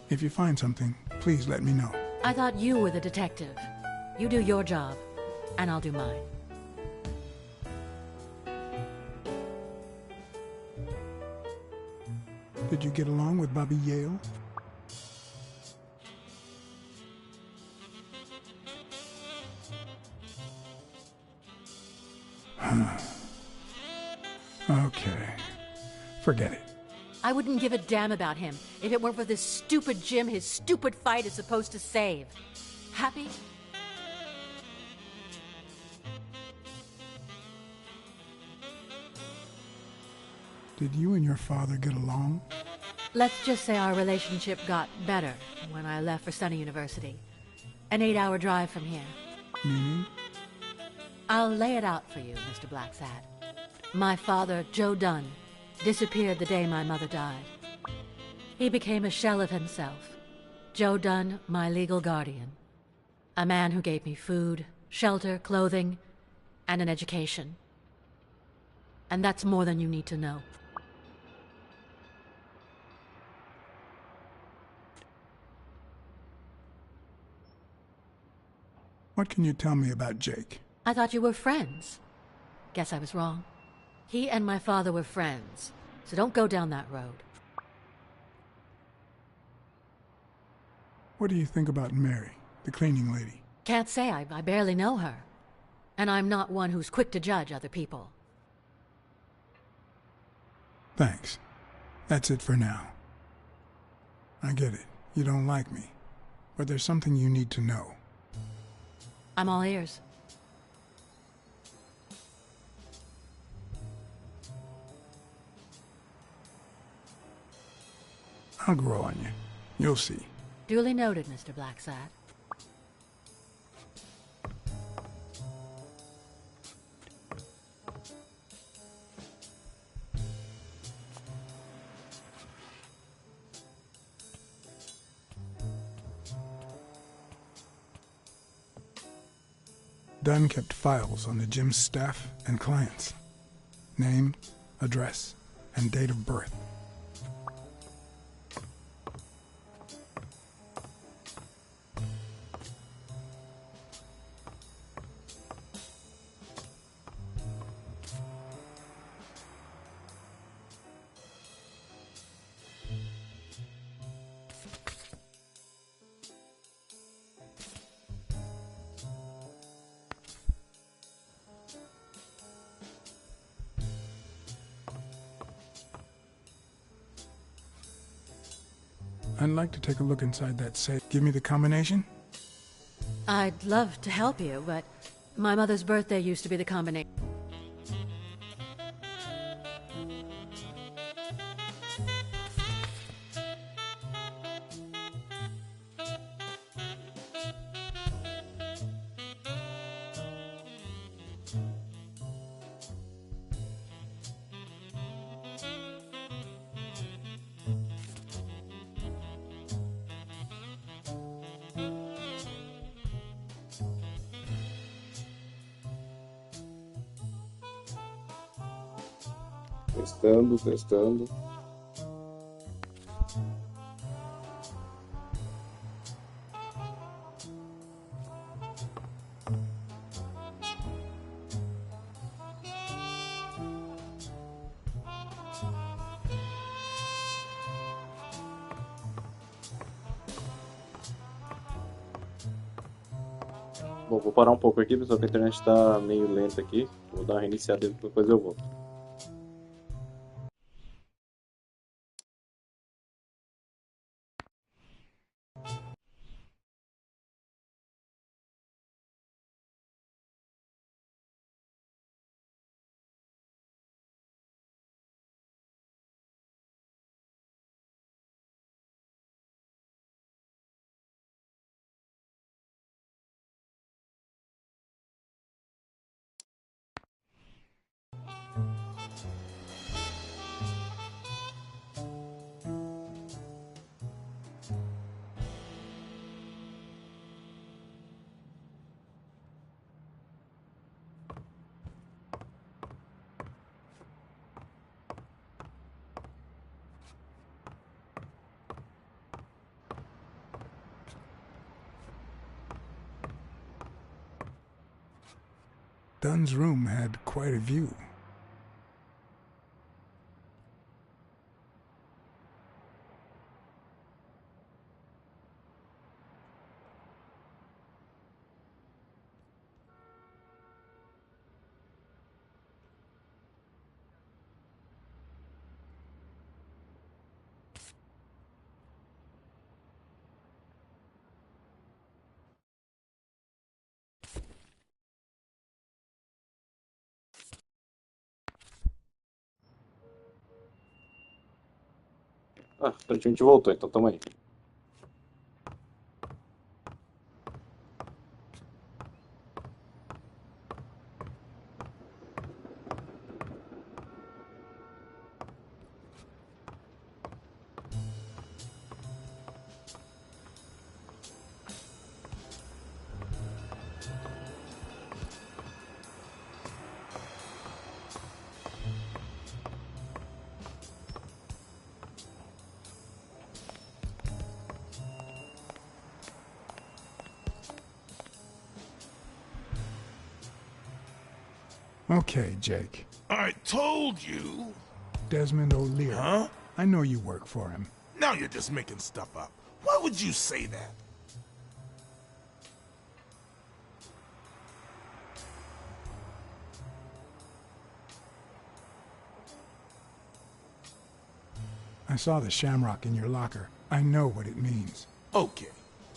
If you find something, please let me know. I thought you were the detective. You do your job, and I'll do mine. Did you get along with Bobby Yale? Okay. Forget it. I wouldn't give a damn about him if it weren't for this stupid Jim his stupid fight is supposed to save. Happy? Did you and your father get along? Let's just say our relationship got better when I left for Sunny University. An 8-hour drive from here. Meaning? I'll lay it out for you, Mr. Blacksad. My father, Joe Dunn, disappeared the day my mother died. He became a shell of himself. Joe Dunn, my legal guardian. A man who gave me food, shelter, clothing, and an education. And that's more than you need to know. What can you tell me about Jake? I thought you were friends. Guess I was wrong. He and my father were friends, so don't go down that road. What do you think about Mary, the cleaning lady? Can't say. I barely know her. And I'm not one who's quick to judge other people. Thanks. That's it for now. I get it. You don't like me. But there's something you need to know. I'm all ears. I'll grow on you. You'll see. Duly noted, Mr. Blacksad. Dunn kept files on the gym's staff and clients. Name, address, and date of birth. I'd like to take a look inside that safe. Give me the combination? I'd love to help you, but my mother's birthday used to be the combination. Testando. Bom, vou parar um pouco aqui, pessoal, que a internet está meio lenta aqui. Vou dar uma reiniciada e depois eu volto. Dunn's room had quite a view. Ah, a gente voltou, então tamo aí. Okay, Jake. I told you. Desmond O'Leary. Huh? I know you work for him. Now you're just making stuff up. Why would you say that? I saw the shamrock in your locker. I know what it means. Okay,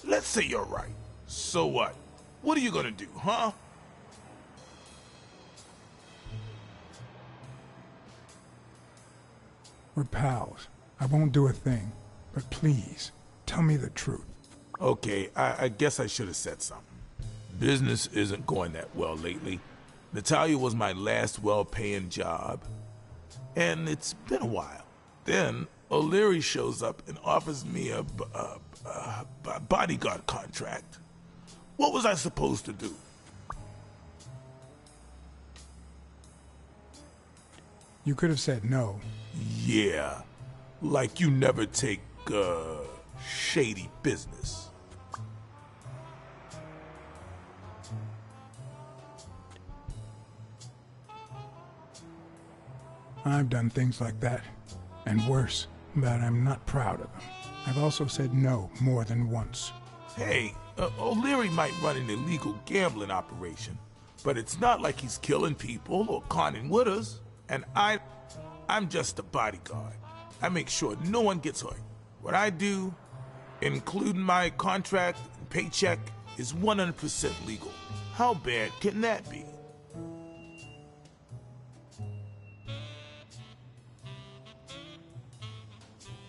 let's say you're right. So what? What are you gonna do, huh? We're pals. I won't do a thing. But please, tell me the truth. Okay, I guess I should have said something. Business isn't going that well lately. Natalia was my last well-paying job, and it's been a while. Then O'Leary shows up and offers me a bodyguard contract. What was I supposed to do? You could have said no. Yeah, like you never take, shady business. I've done things like that, and worse, but I'm not proud of them. I've also said no more than once. Hey, O'Leary might run an illegal gambling operation, but it's not like he's killing people or conning widows. And I'm just a bodyguard. I make sure no one gets hurt. What I do, including my contract and paycheck, is 100% legal. How bad can that be?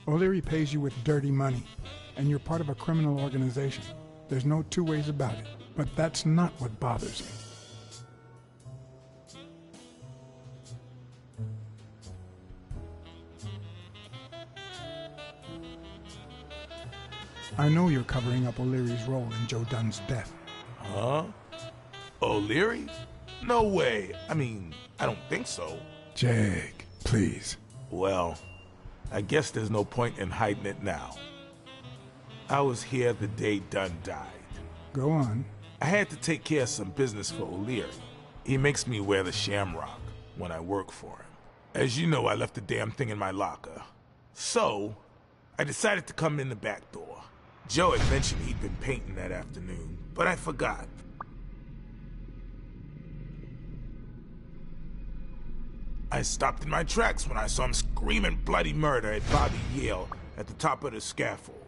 O'Leary pays you with dirty money, and you're part of a criminal organization. There's no two ways about it, but that's not what bothers me. I know you're covering up O'Leary's role in Joe Dunn's death. Huh? O'Leary? No way. I mean, I don't think so. Jake, please. Well, I guess there's no point in hiding it now. I was here the day Dunn died. Go on. I had to take care of some business for O'Leary. He makes me wear the shamrock when I work for him. As you know, I left the damn thing in my locker. So, I decided to come in the back door. Joe had mentioned he'd been painting that afternoon, but I forgot. I stopped in my tracks when I saw him screaming bloody murder at Bobby Yale at the top of the scaffold.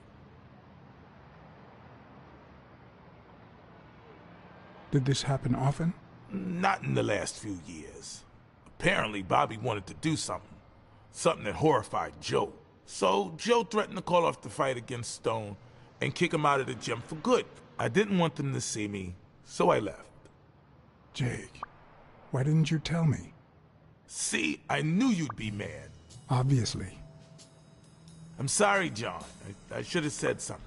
Did this happen often? Not in the last few years. Apparently, Bobby wanted to do something that horrified Joe. So, Joe threatened to call off the fight against Stone and kick him out of the gym for good. I didn't want them to see me, so I left. Jake, why didn't you tell me? See, I knew you'd be mad. Obviously. I'm sorry, John. I should have said something.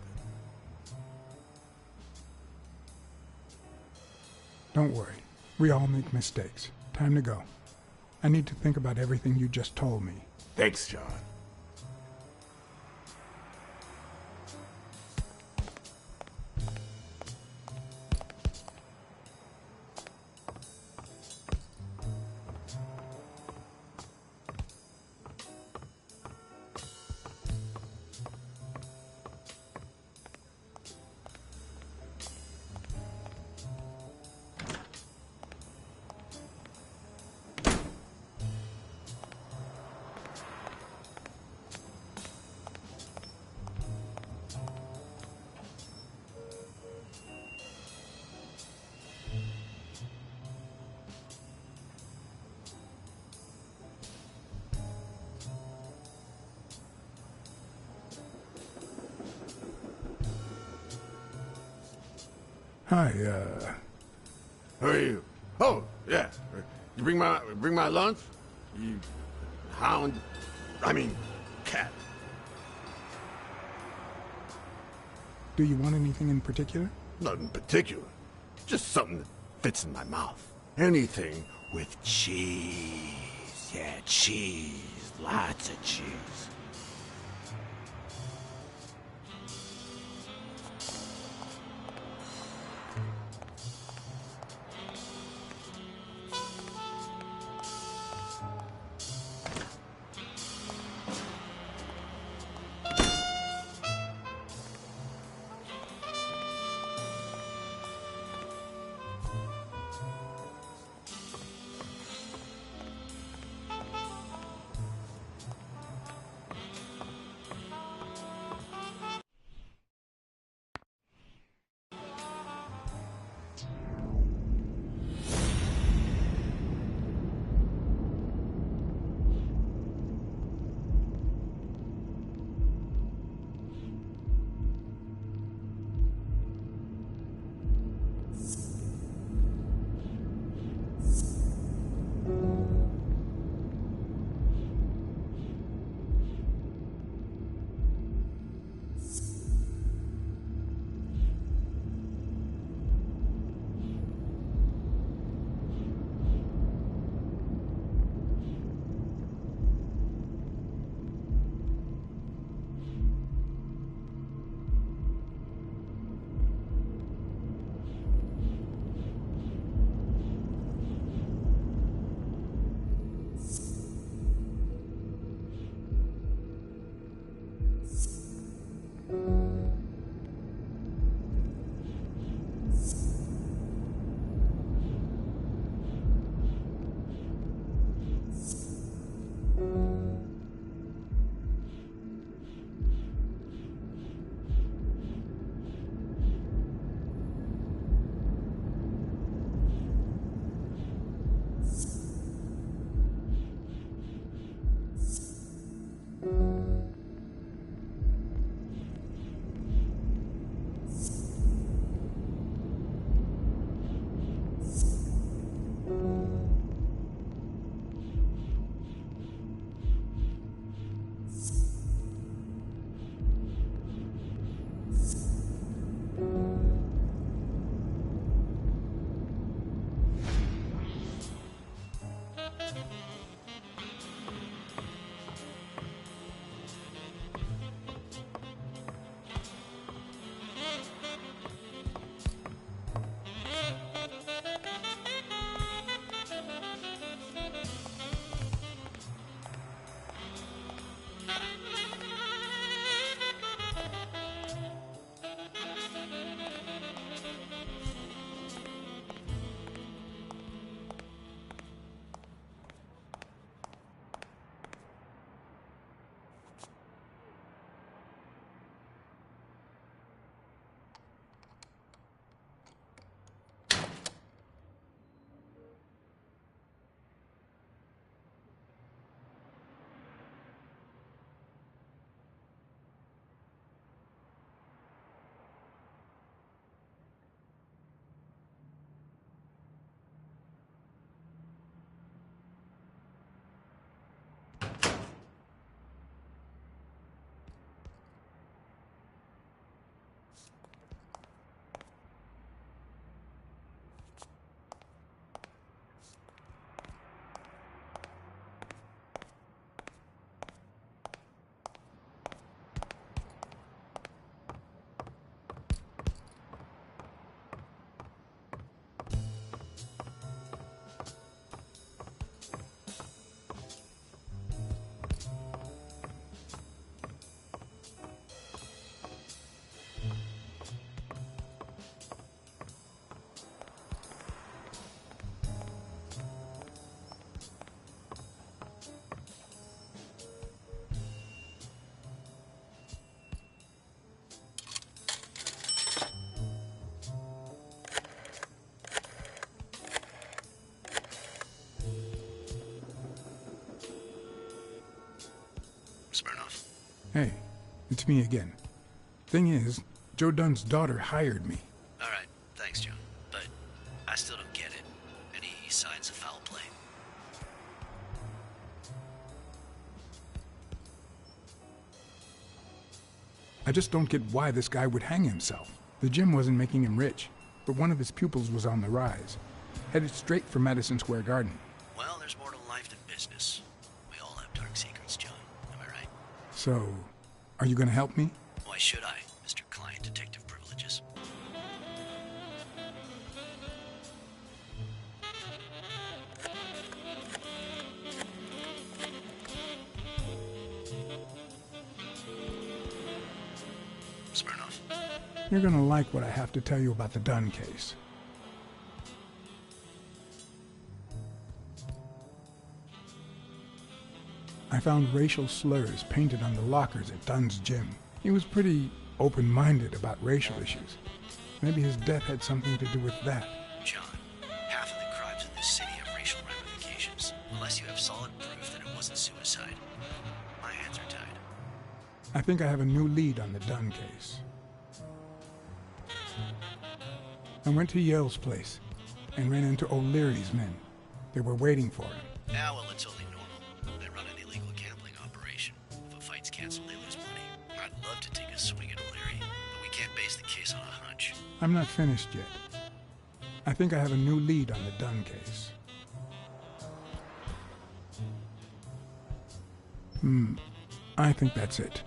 Don't worry. We all make mistakes. Time to go. I need to think about everything you just told me. Thanks, John. Hi, Who are you? Oh, yeah. You bring my lunch? You hound... I mean, cat. Do you want anything in particular? Not in particular. Just something that fits in my mouth. Anything with cheese. Yeah, cheese. Lots of cheese. Hey, it's me again. Thing is, Joe Dunn's daughter hired me. Alright, thanks, John. But I still don't get it. Any signs of foul play? I just don't get why this guy would hang himself. The gym wasn't making him rich, but one of his pupils was on the rise. Headed straight for Madison Square Garden. Well, there's more to life than business. We all have dark secrets, John. Am I right? So, are you gonna help me? Why should I, Mr. Client Detective Privileges? Smirnoff. You're gonna like what I have to tell you about the Dunn case. I found racial slurs painted on the lockers at Dunn's gym. He was pretty open-minded about racial issues. Maybe his death had something to do with that. John, half of the crimes in this city have racial ramifications. Unless you have solid proof that it wasn't suicide, my hands are tied. I think I have a new lead on the Dunn case. I went to Yale's place and ran into O'Leary's men. They were waiting for him. Now, well, it's only normal. They run an illegal gambling operation. If a fight's canceled, they lose money. I'd love to take a swing at O'Leary, but we can't base the case on a hunch. I'm not finished yet. I think I have a new lead on the Dunn case. I think that's it.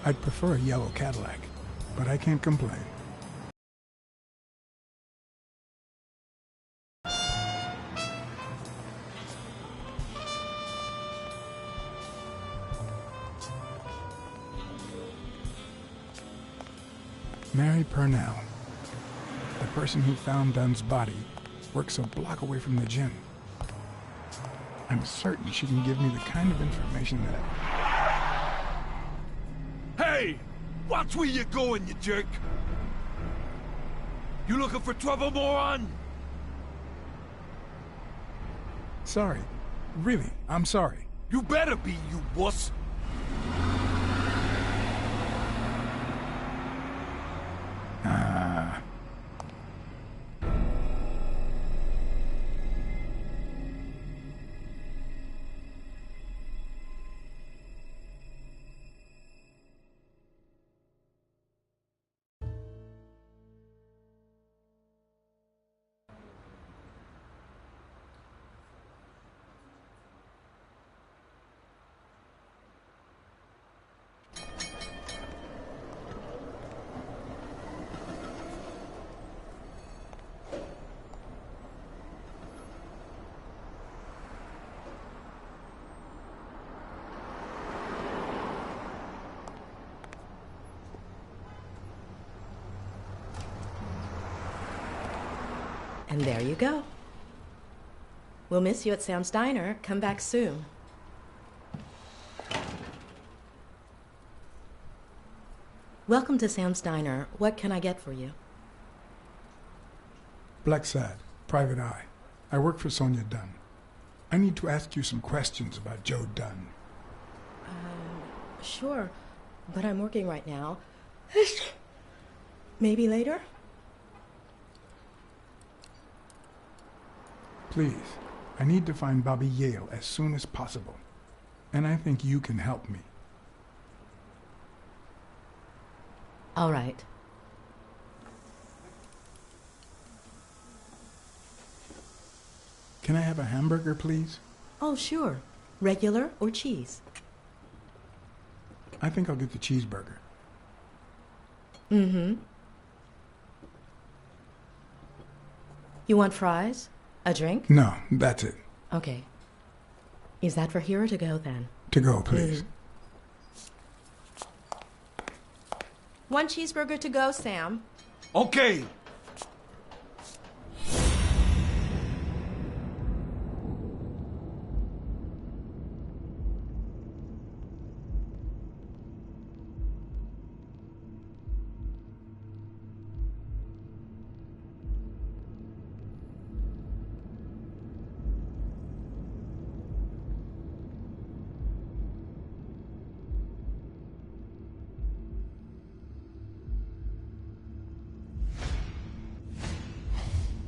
I'd prefer a yellow Cadillac, but I can't complain. Mary Purnell, the person who found Dunn's body, works a block away from the gym. I'm certain she can give me the kind of information that Hey! Watch where you're going, you jerk! You looking for trouble, moron? Sorry. Really, I'm sorry. You better be, you wuss! And there you go. We'll miss you at Sam's Diner. Come back soon. Welcome to Sam's Diner. What can I get for you? Blacksad, Private Eye. I work for Sonia Dunn. I need to ask you some questions about Joe Dunn. Sure, but I'm working right now. Maybe later? Please, I need to find Bobby Yale as soon as possible. And I think you can help me. All right. Can I have a hamburger, please? Oh, sure. Regular or cheese? I think I'll get the cheeseburger. Mm-hmm. You want fries? A drink? No, that's it. Okay. Is that for here or to go, then? To go, please. One cheeseburger to go, Sam. Okay.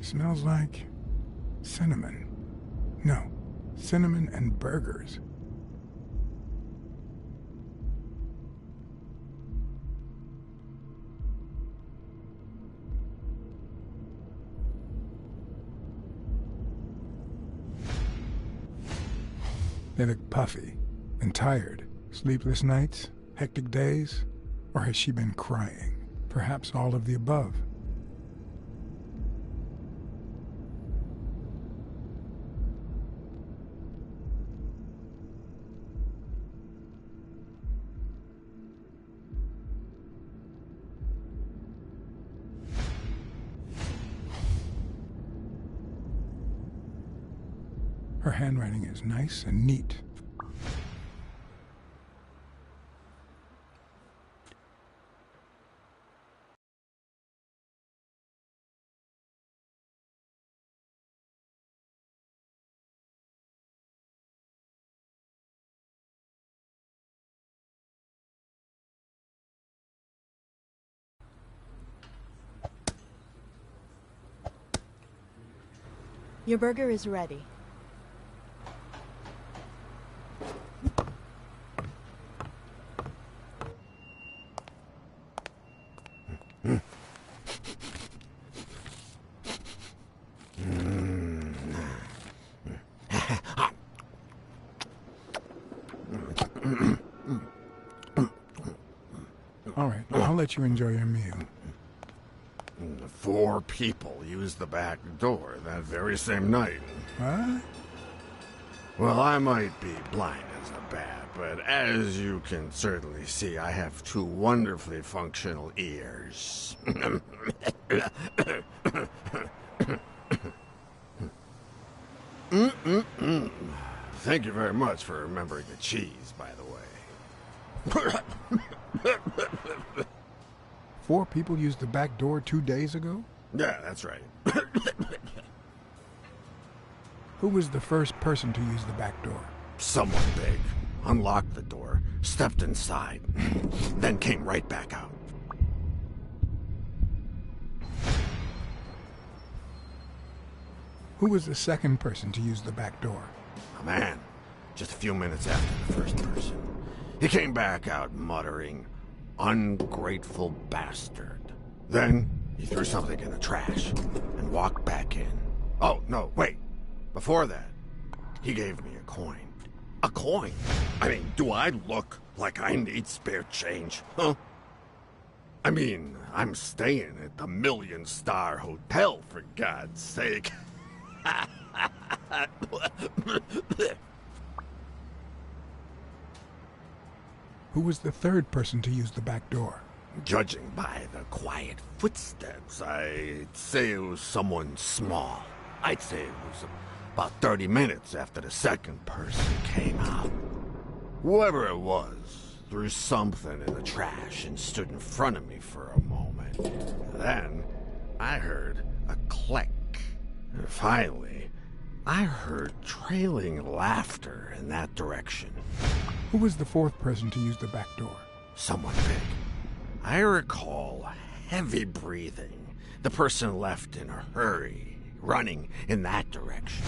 Smells like cinnamon. No, cinnamon and burgers. They look puffy and tired. Sleepless nights? Hectic days? Or has she been crying? Perhaps all of the above. Her handwriting is nice and neat. Your burger is ready. All right, I'll let you enjoy your meal. 4 people used the back door that very same night. What? Well, I might be blind as a bat, but as you can certainly see, I have 2 wonderfully functional ears. Thank you very much for remembering the cheese, by the way. 4 people used the back door 2 days ago? Yeah, that's right. Who was the first person to use the back door? Someone big. Unlocked the door, stepped inside, then came right back out. Who was the second person to use the back door? A man, just a few minutes after the first person. He came back out muttering, "Ungrateful bastard." Then he threw something in the trash and walked back in. Oh, no, wait. Before that, he gave me a coin. A coin? I mean, do I look like I need spare change, huh? I mean, I'm staying at the Million-Star Hotel, for God's sake. Who was the third person to use the back door? Judging by the quiet footsteps, I'd say it was someone small. I'd say it was about 30 minutes after the second person came out. Whoever it was threw something in the trash and stood in front of me for a moment. Then I heard a click. And finally, I heard trailing laughter in that direction. Who was the fourth person to use the back door? Someone big. I recall heavy breathing. The person left in a hurry, running in that direction.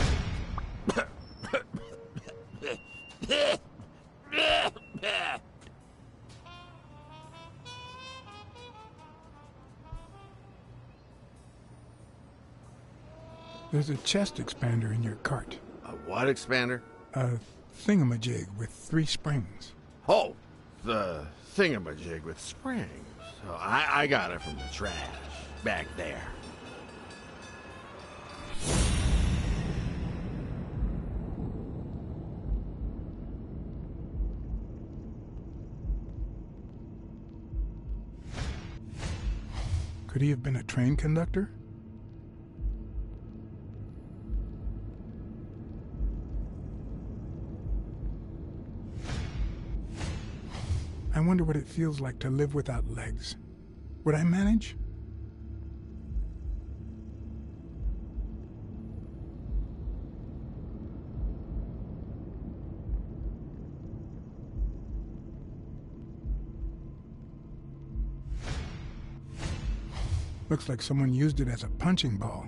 There's a chest expander in your cart. A what expander? A thingamajig with 3 springs. Oh, the thingamajig with springs. Oh, I got it from the trash back there. Could he have been a train conductor? I wonder what it feels like to live without legs. Would I manage? Looks like someone used it as a punching ball.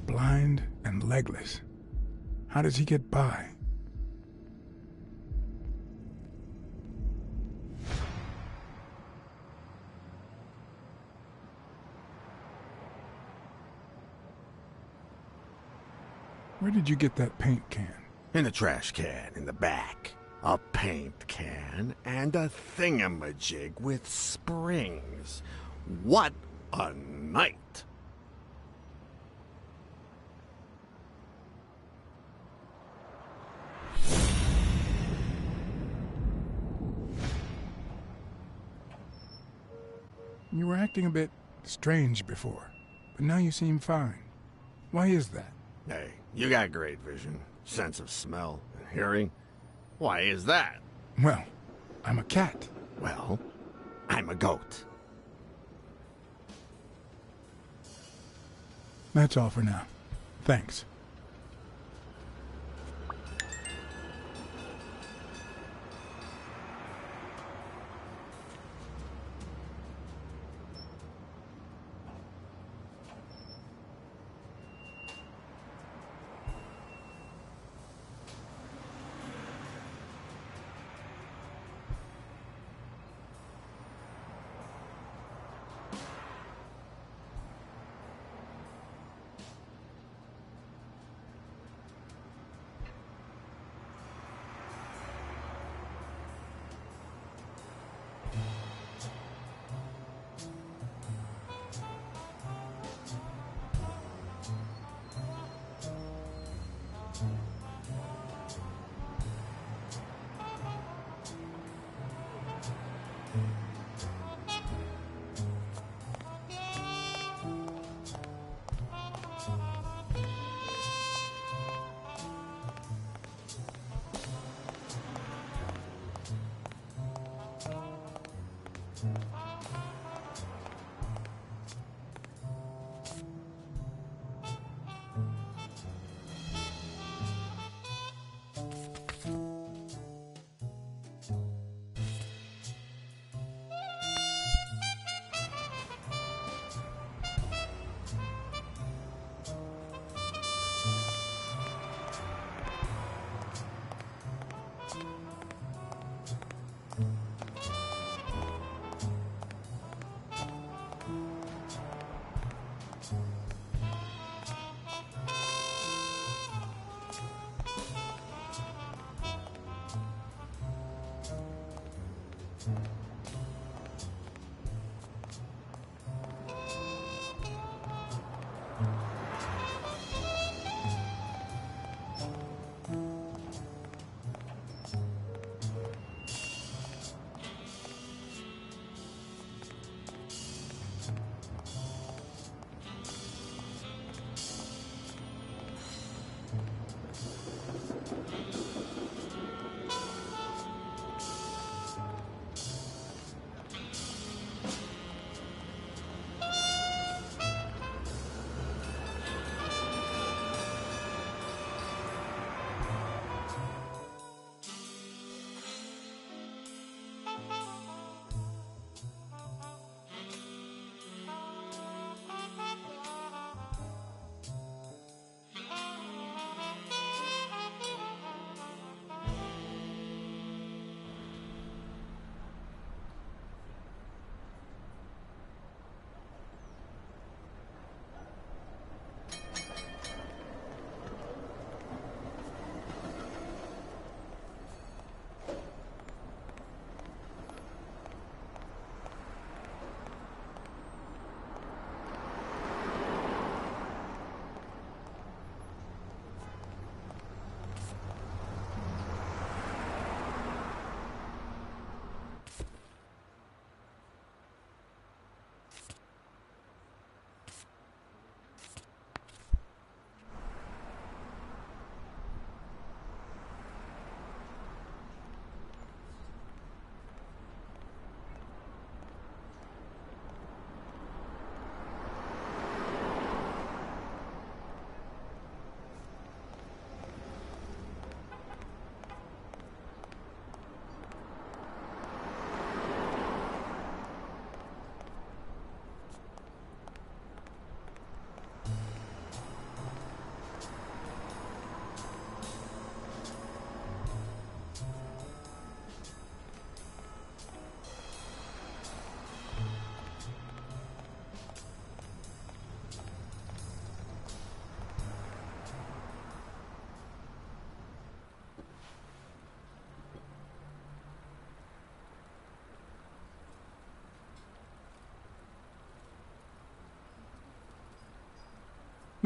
Blind and legless. How does he get by? Where did you get that paint can? In the trash can in the back. A paint can and a thingamajig with springs. What a night! You were acting a bit strange before, but now you seem fine. Why is that? Hey, you got great vision, sense of smell, and hearing. Why is that? Well, I'm a cat. Well, I'm a goat. That's all for now. Thanks.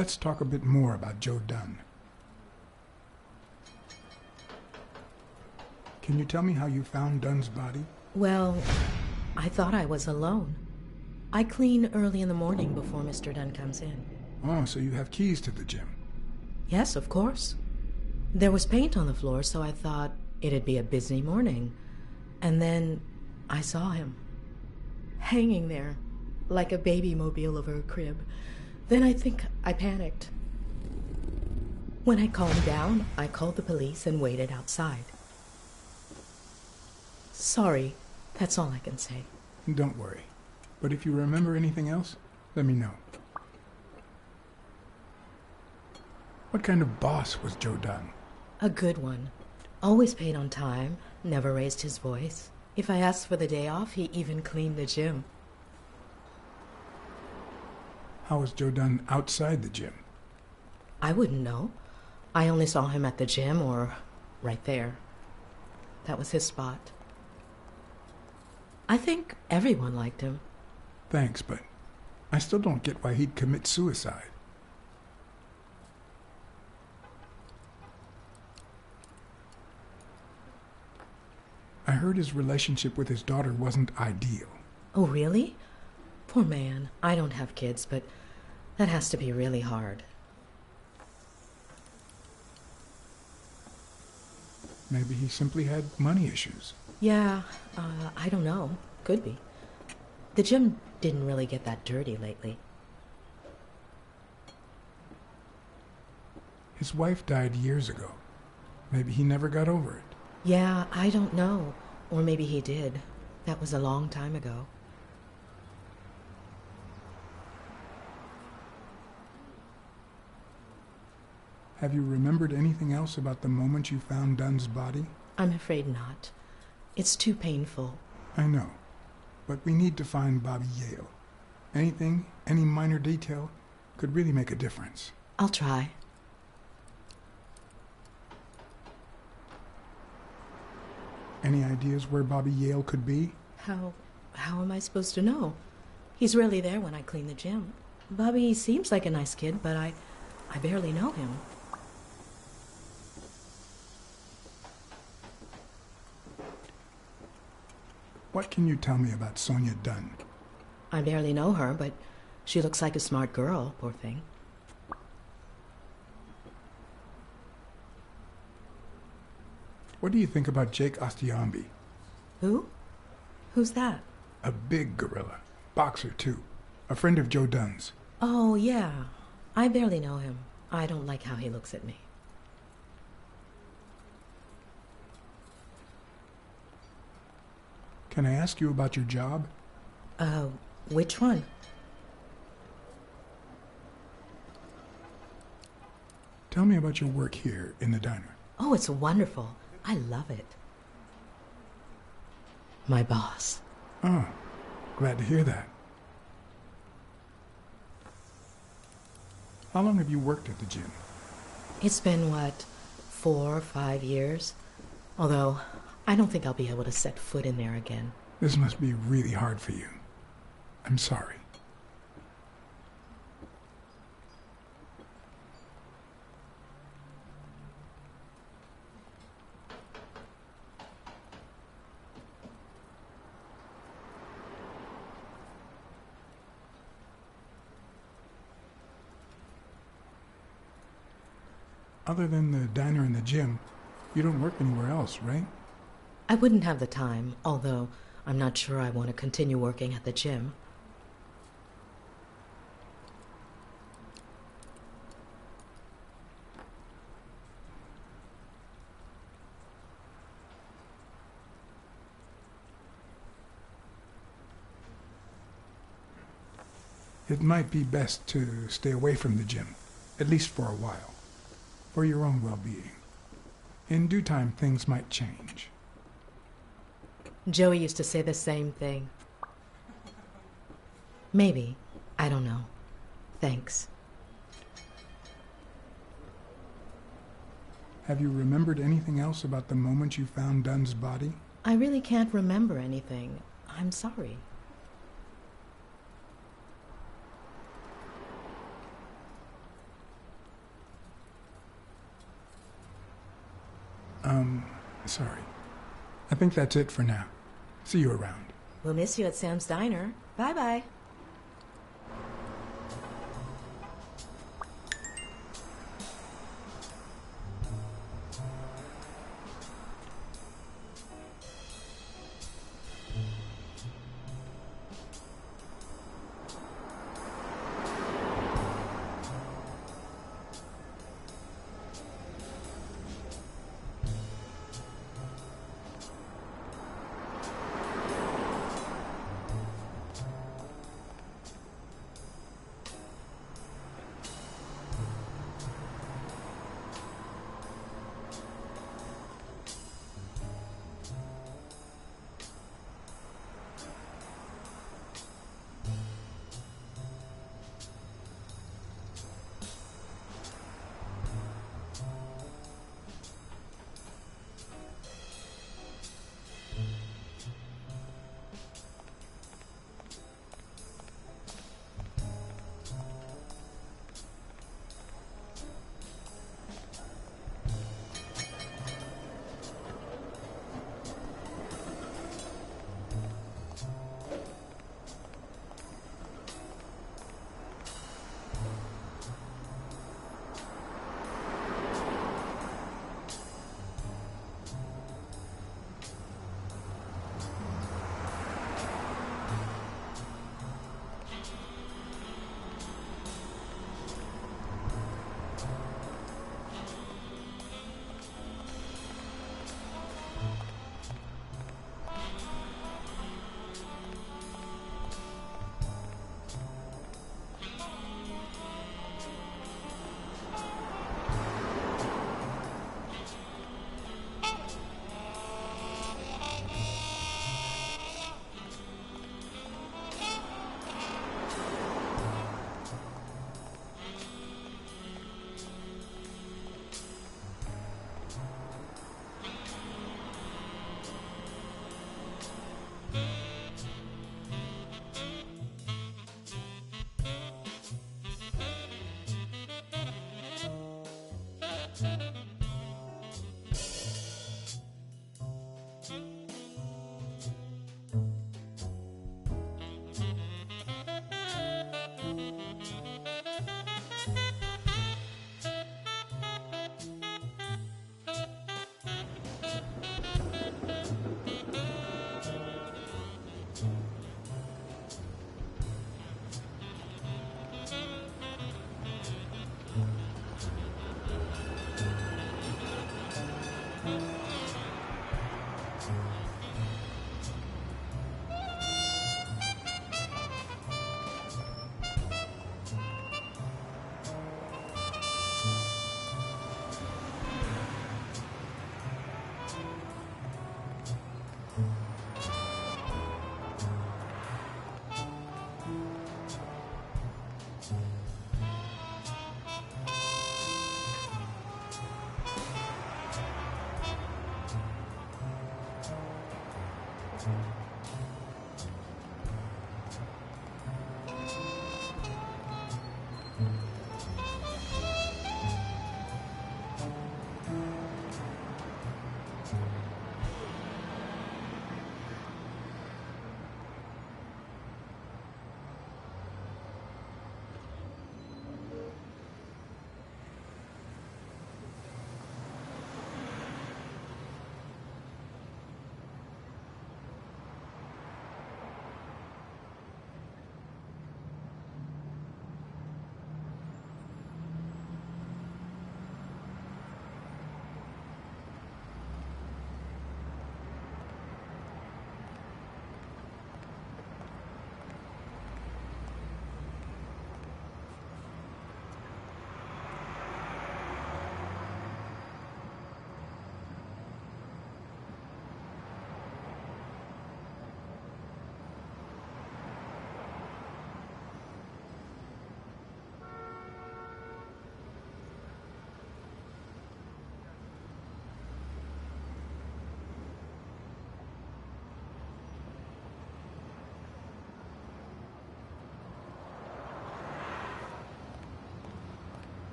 Let's talk a bit more about Joe Dunn. Can you tell me how you found Dunn's body? Well, I thought I was alone. I clean early in the morning before Mr. Dunn comes in. Oh, so you have keys to the gym. Yes, of course. There was paint on the floor, so I thought it'd be a busy morning. And then I saw him, hanging there, like a baby mobile over a crib. Then I think I panicked. When I calmed down, I called the police and waited outside. Sorry, that's all I can say. Don't worry. But if you remember anything else, let me know. What kind of boss was Joe Dunn? A good one. Always paid on time, never raised his voice. If I asked for the day off, he even cleaned the gym. How was Joe Dunn outside the gym? I wouldn't know. I only saw him at the gym or right there. That was his spot. I think everyone liked him. Thanks, but I still don't get why he'd commit suicide. I heard his relationship with his daughter wasn't ideal. Oh, really? Poor man. I don't have kids, but that has to be really hard. Maybe he simply had money issues. Yeah, I don't know. Could be. The gym didn't really get that dirty lately. His wife died years ago. Maybe he never got over it. Yeah, I don't know. Or maybe he did. That was a long time ago. Have you remembered anything else about the moment you found Dunn's body? I'm afraid not. It's too painful. I know. But we need to find Bobby Yale. Anything, any minor detail, could really make a difference. I'll try. Any ideas where Bobby Yale could be? How am I supposed to know? He's rarely there when I clean the gym. Bobby seems like a nice kid, but I barely know him. What can you tell me about Sonia Dunn? I barely know her, but she looks like a smart girl, poor thing. What do you think about Jake Ostiambi? Who? Who's that? A big gorilla. Boxer, too. A friend of Joe Dunn's. Oh, yeah. I barely know him. I don't like how he looks at me. Can I ask you about your job? Which one? Tell me about your work here in the diner. Oh, it's wonderful. I love it. My boss. Oh, glad to hear that. How long have you worked at the gym? It's been, 4 or 5 years? Although, I don't think I'll be able to set foot in there again. This must be really hard for you. I'm sorry. Other than the diner and the gym, you don't work anywhere else, right? I wouldn't have the time, although I'm not sure I want to continue working at the gym. It might be best to stay away from the gym, at least for a while, for your own well-being. In due time, things might change. Joey used to say the same thing. Maybe. I don't know. Thanks. Have you remembered anything else about the moment you found Dunn's body? I really can't remember anything. I'm sorry. Sorry. I think that's it for now. See you around. We'll miss you at Sam's Diner. Bye-bye.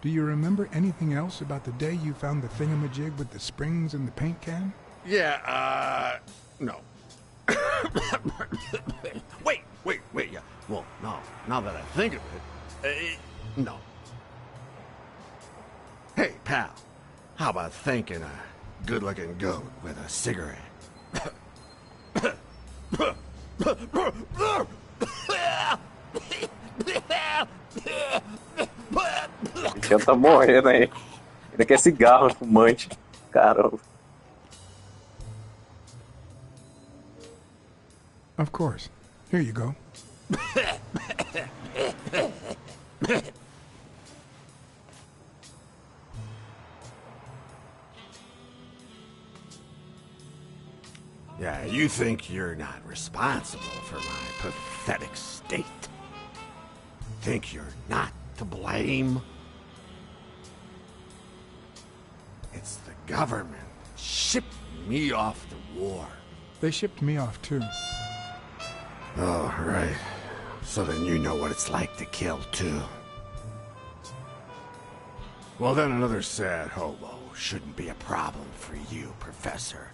Do you remember anything else about the day you found the thingamajig with the springs and the paint can? Yeah, no. Wait, yeah. Well, no, now that I think of it, no. Hey, pal, how about thanking a good-looking goat with a cigarette? O Jean tá morrendo aí. Ele quer cigarro, fumante. Caramba. Of course. Here you go. Yeah, you think you're not responsible for my pathetic state? Think you're not to blame? It's the government that shipped me off to war. They shipped me off too. Oh, right. So then you know what it's like to kill too. Well, then another sad hobo shouldn't be a problem for you, Professor.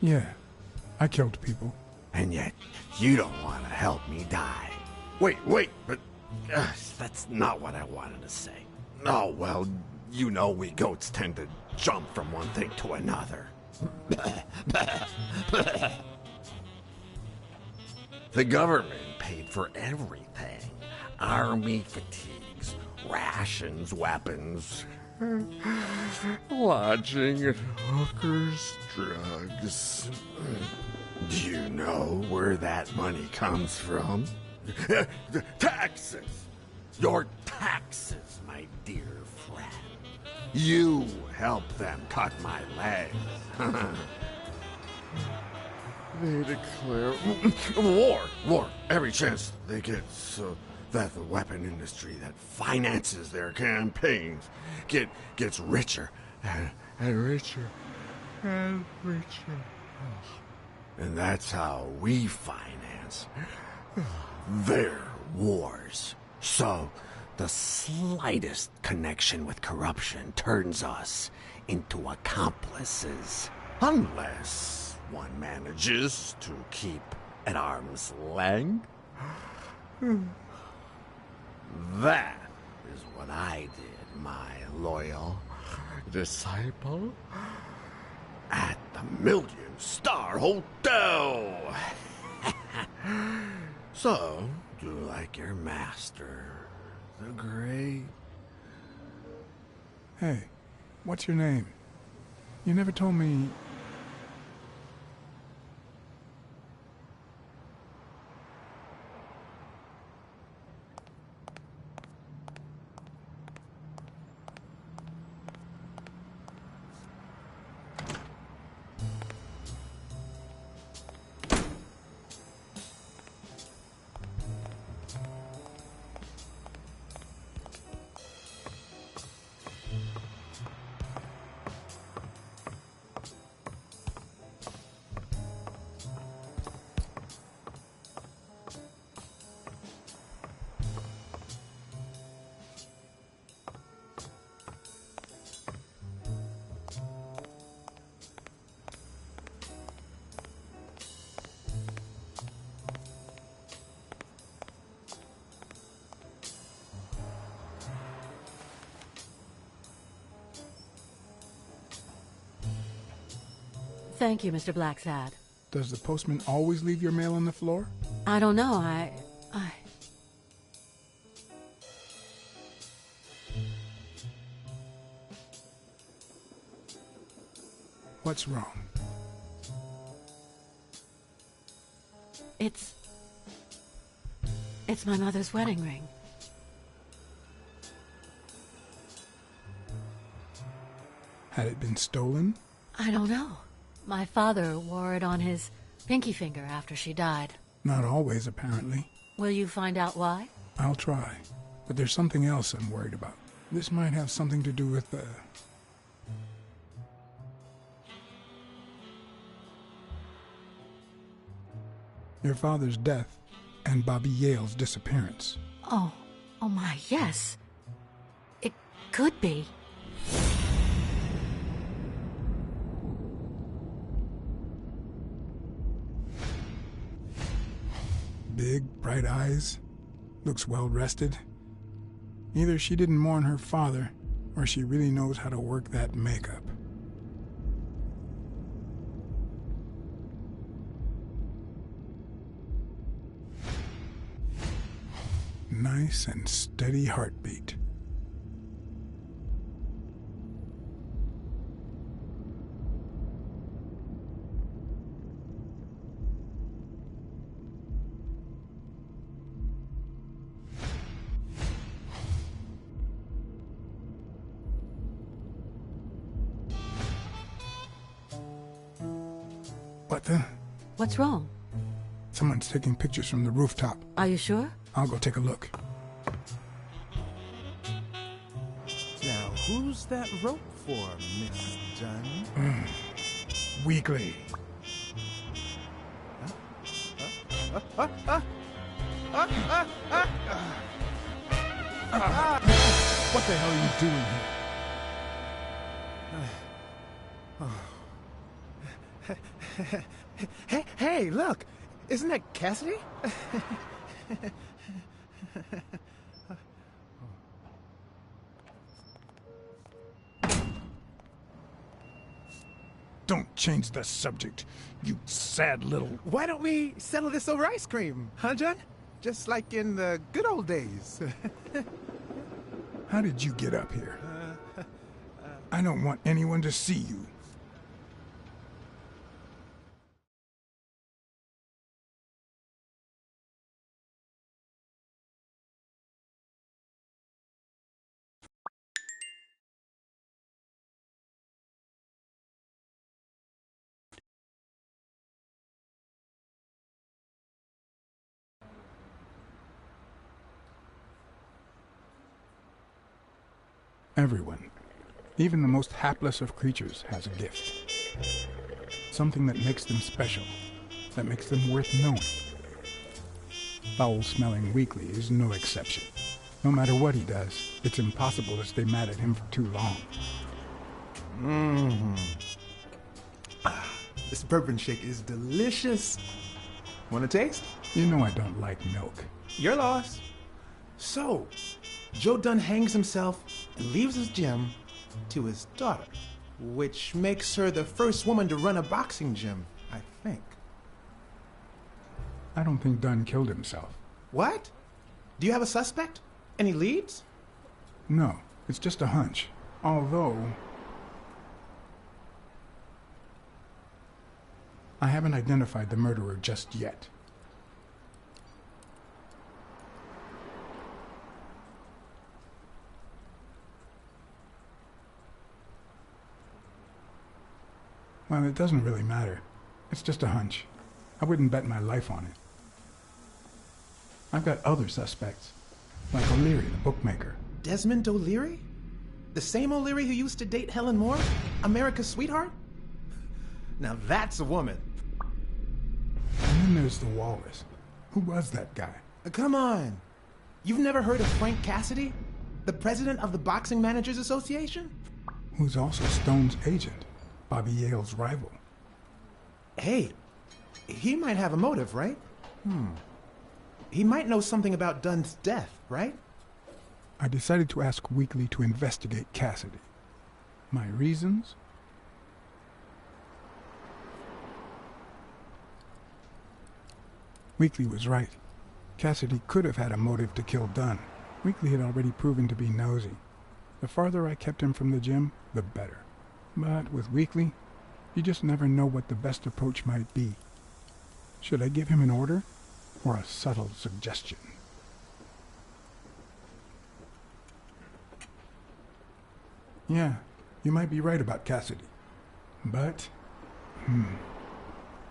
Yeah, I killed people. And yet, you don't want to help me die. Wait, but that's not what I wanted to say. Oh, well, you know we goats tend to jump from one thing to another. The government paid for everything. Army fatigues, rations, weapons, lodging at hookers, drugs. Do you know where that money comes from? Taxes! Your taxes, my dear friend. You helped them cut my legs. They declare war every chance they get, so that the weapon industry that finances their campaigns gets richer and richer and richer. And that's how we finance their wars. So the slightest connection with corruption turns us into accomplices. Unless one manages to keep at arm's length. That is what I did, my loyal disciple, at the Million-Star Hotel. So, do like your master, the great... Hey, what's your name? You never told me... Thank you, Mr. Blacksad. Does the postman always leave your mail on the floor? I don't know, I... What's wrong? It's my mother's wedding ring. Had it been stolen? I don't know. My father wore it on his pinky finger after she died. Not always, apparently. Will you find out why? I'll try. But there's something else I'm worried about. This might have something to do with your father's death and Bobby Yale's disappearance. Oh, Oh my, yes. It could be. Big, bright eyes. Looks well rested. Either she didn't mourn her father, or she really knows how to work that makeup. Nice and steady heartbeat. What the? What's wrong? Someone's taking pictures from the rooftop. Are you sure? I'll go take a look. Now, who's that rope for, Miss Dunn? Weekly. What the hell are you doing here? Hey, look! Isn't that Cassidy? Don't change the subject, you sad little... Why don't we settle this over ice cream, huh, John? Just like in the good old days. How did you get up here? I don't want anyone to see you. Everyone, even the most hapless of creatures, has a gift. Something that makes them special, that makes them worth knowing. Foul-smelling Weekly is no exception. No matter what he does, it's impossible to stay mad at him for too long. This bourbon shake is delicious. Want a taste? You know I don't like milk. Your loss. So, Joe Dunn hangs himself and leaves his gym to his daughter, which makes her the first woman to run a boxing gym, I think. I don't think Dunn killed himself. What? Do you have a suspect? Any leads? No, it's just a hunch. Although... I haven't identified the murderer just yet. Well, it doesn't really matter. It's just a hunch. I wouldn't bet my life on it. I've got other suspects, like O'Leary, the bookmaker. Desmond O'Leary? The same O'Leary who used to date Helen Moore? America's sweetheart? Now that's a woman. And then there's the Walrus. Who was that guy? Come on. You've never heard of Frank Cassidy? The president of the Boxing Managers Association? Who's also Stone's agent, Bobby Yale's rival. Hey, he might have a motive, right? He might know something about Dunn's death, right? I decided to ask Weekly to investigate Cassidy. My reasons? Weekly was right. Cassidy could have had a motive to kill Dunn. Weekly had already proven to be nosy. The farther I kept him from the gym, the better. But with Weekly, you just never know what the best approach might be. Should I give him an order, or a subtle suggestion? Yeah, you might be right about Cassidy. But,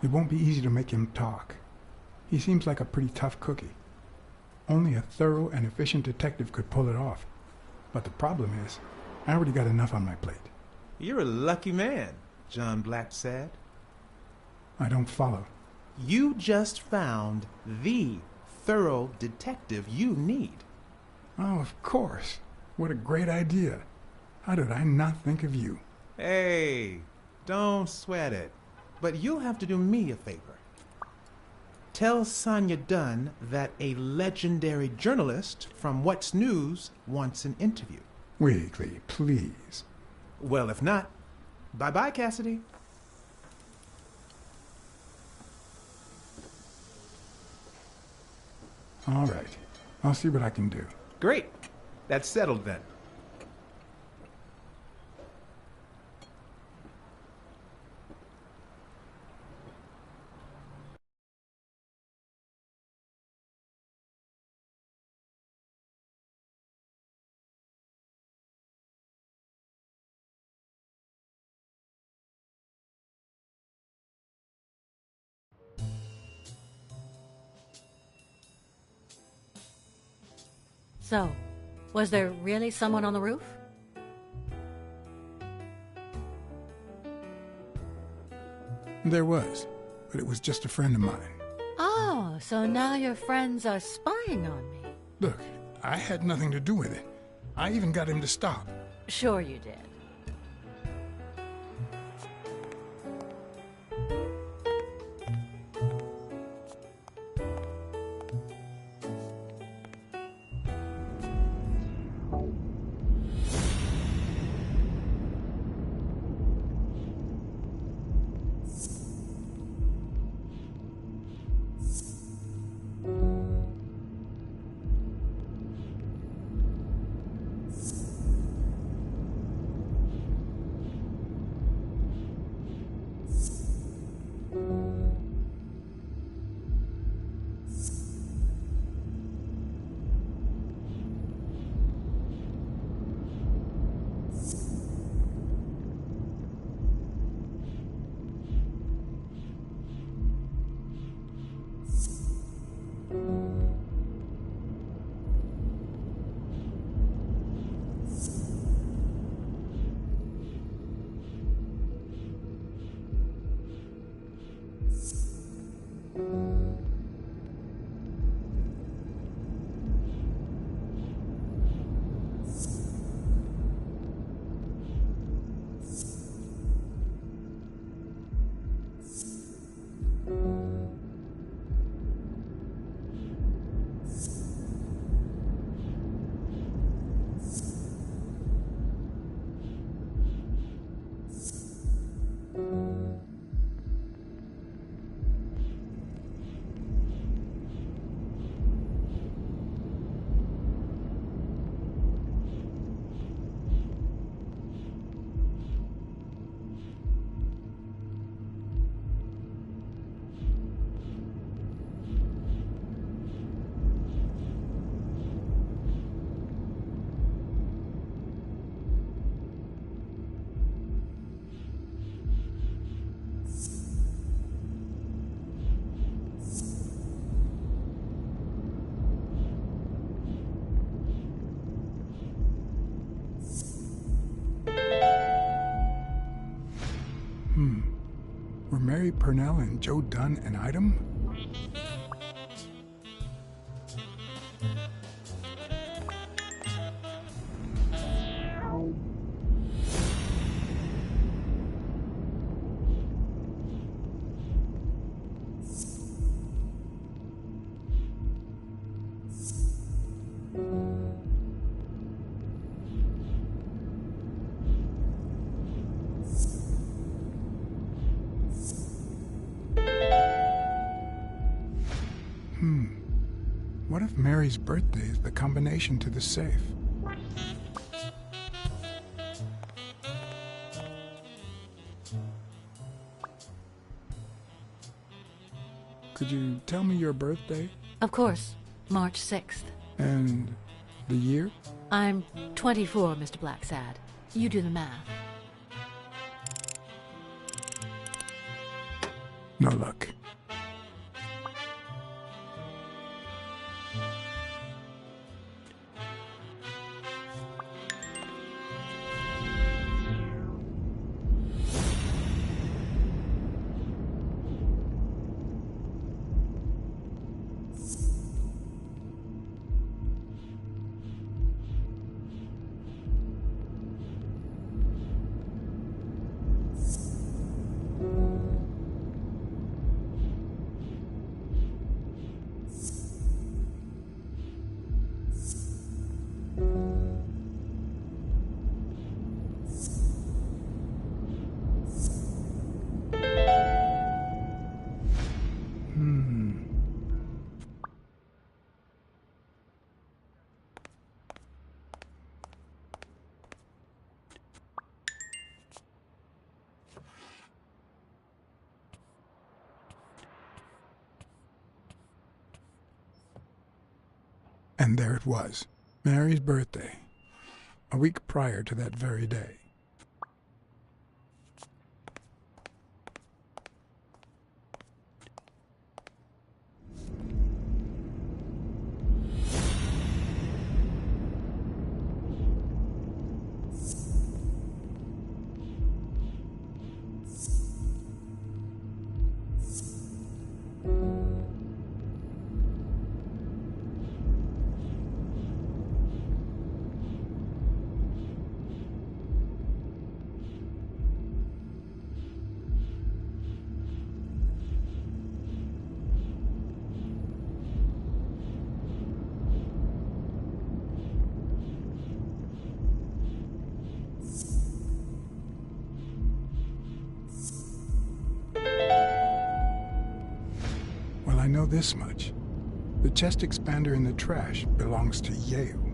it won't be easy to make him talk. He seems like a pretty tough cookie. Only a thorough and efficient detective could pull it off. But the problem is, I already got enough on my plate. You're a lucky man, John Blacksad. I don't follow. You just found the thorough detective you need. Oh, of course. What a great idea. How did I not think of you? Hey, don't sweat it. But you'll have to do me a favor. Tell Sonia Dunn that a legendary journalist from What's News wants an interview. Weekly, please. Well, if not, bye-bye, Cassidy. All right. I'll see what I can do. Great. That's settled then. So, was there really someone on the roof? There was, but it was just a friend of mine. Oh, so now your friends are spying on me. Look, I had nothing to do with it. I even got him to stop. Sure you did. Were Mary Purnell and Joe Dunn an item? What if Mary's birthday is the combination to the safe? Could you tell me your birthday? Of course, March 6th. And the year? I'm 24, Mr. Blacksad. You do the math. No luck. And there it was, Mary's birthday, a week prior to that very day. Well, I know this much. The chest expander in the trash belongs to Yale.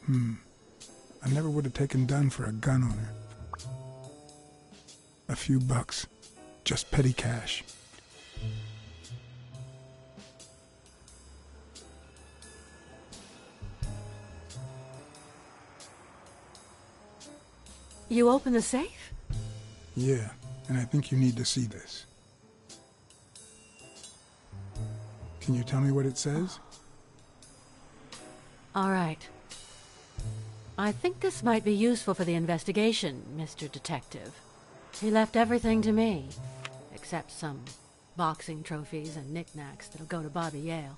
I never would have taken Dunn for a gun owner. A few bucks. Just petty cash. You open the safe? Yeah, and I think you need to see this. Can you tell me what it says? All right. I think this might be useful for the investigation, Mr. Detective. He left everything to me, except some boxing trophies and knickknacks that'll go to Bobby Yale.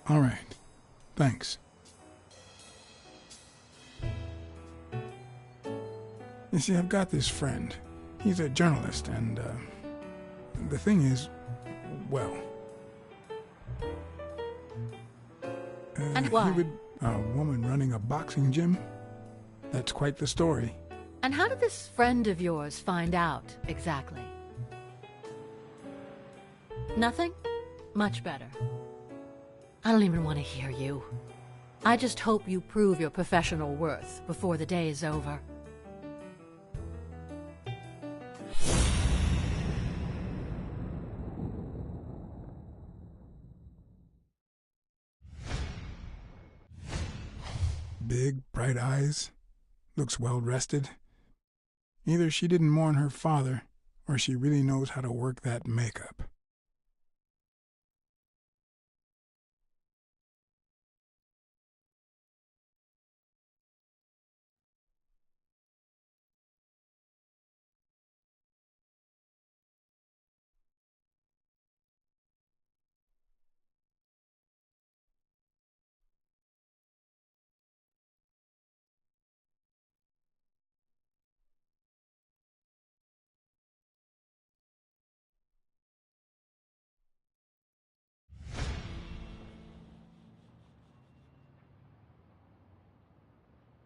All right. Thanks. You see, I've got this friend. He's a journalist, and, the thing is, well... And why? A woman running a boxing gym? That's quite the story. And how did this friend of yours find out, exactly? Nothing? Much better. I don't even want to hear you. I just hope you prove your professional worth before the day is over. Big, bright eyes. Looks well rested. Either she didn't mourn her father, or she really knows how to work that makeup.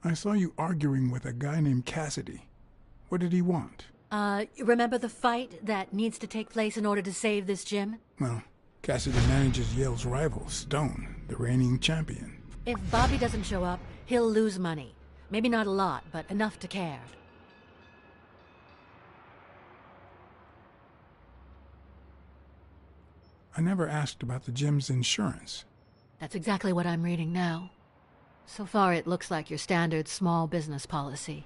I saw you arguing with a guy named Cassidy. What did he want? Remember the fight that needs to take place in order to save this gym? Well, Cassidy manages Yale's rival, Stone, the reigning champion. If Bobby doesn't show up, he'll lose money. Maybe not a lot, but enough to care. I never asked about the gym's insurance. That's exactly what I'm reading now. So far, it looks like your standard small business policy.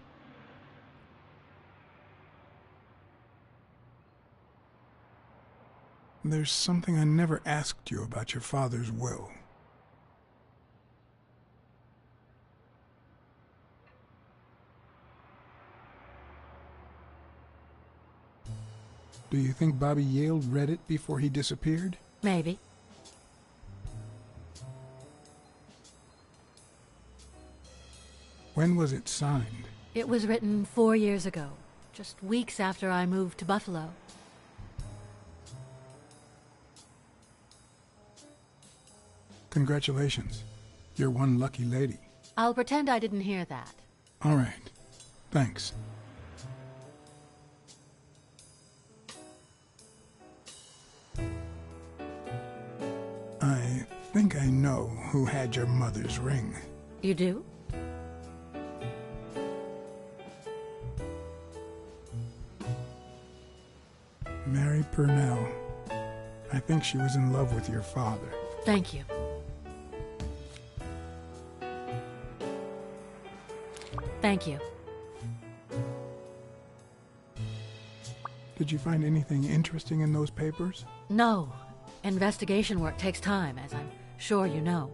There's something I never asked you about your father's will. Do you think Bobby Yale read it before he disappeared? Maybe. When was it signed? It was written 4 years ago, just weeks after I moved to Buffalo. Congratulations. You're one lucky lady. I'll pretend I didn't hear that. All right. Thanks. I think I know who had your mother's ring. You do? Mary Purnell. I think she was in love with your father. Thank you. Thank you. Did you find anything interesting in those papers? No. Investigation work takes time, as I'm sure you know.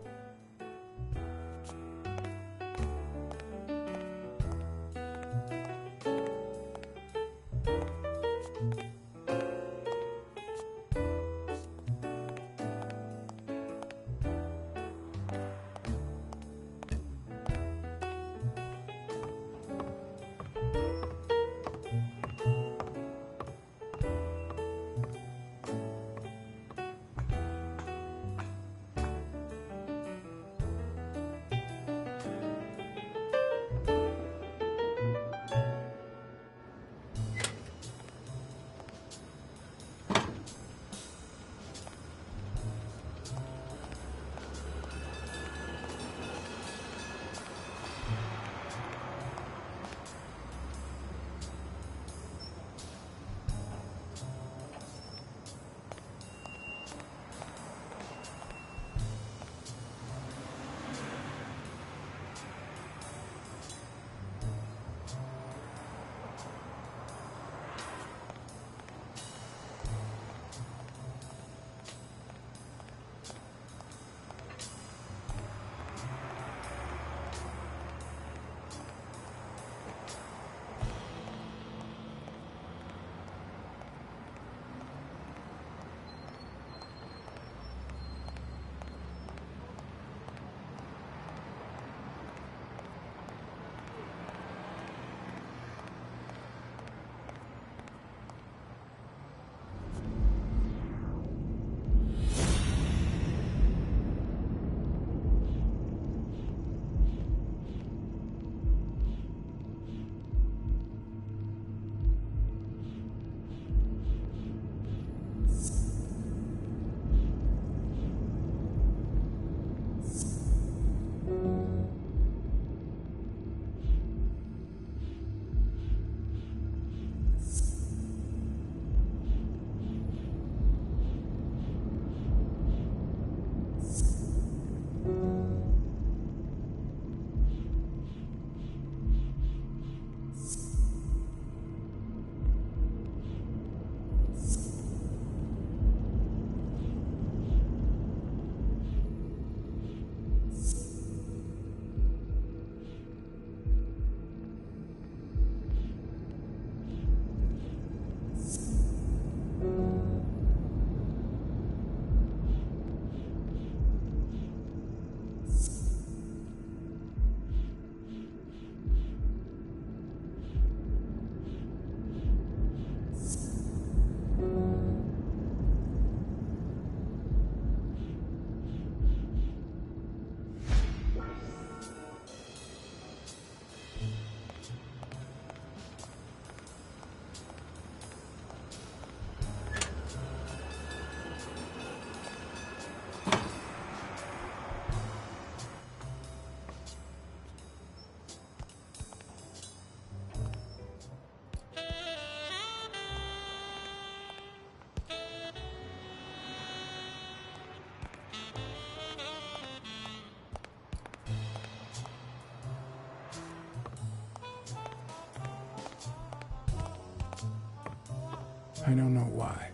I don't know why.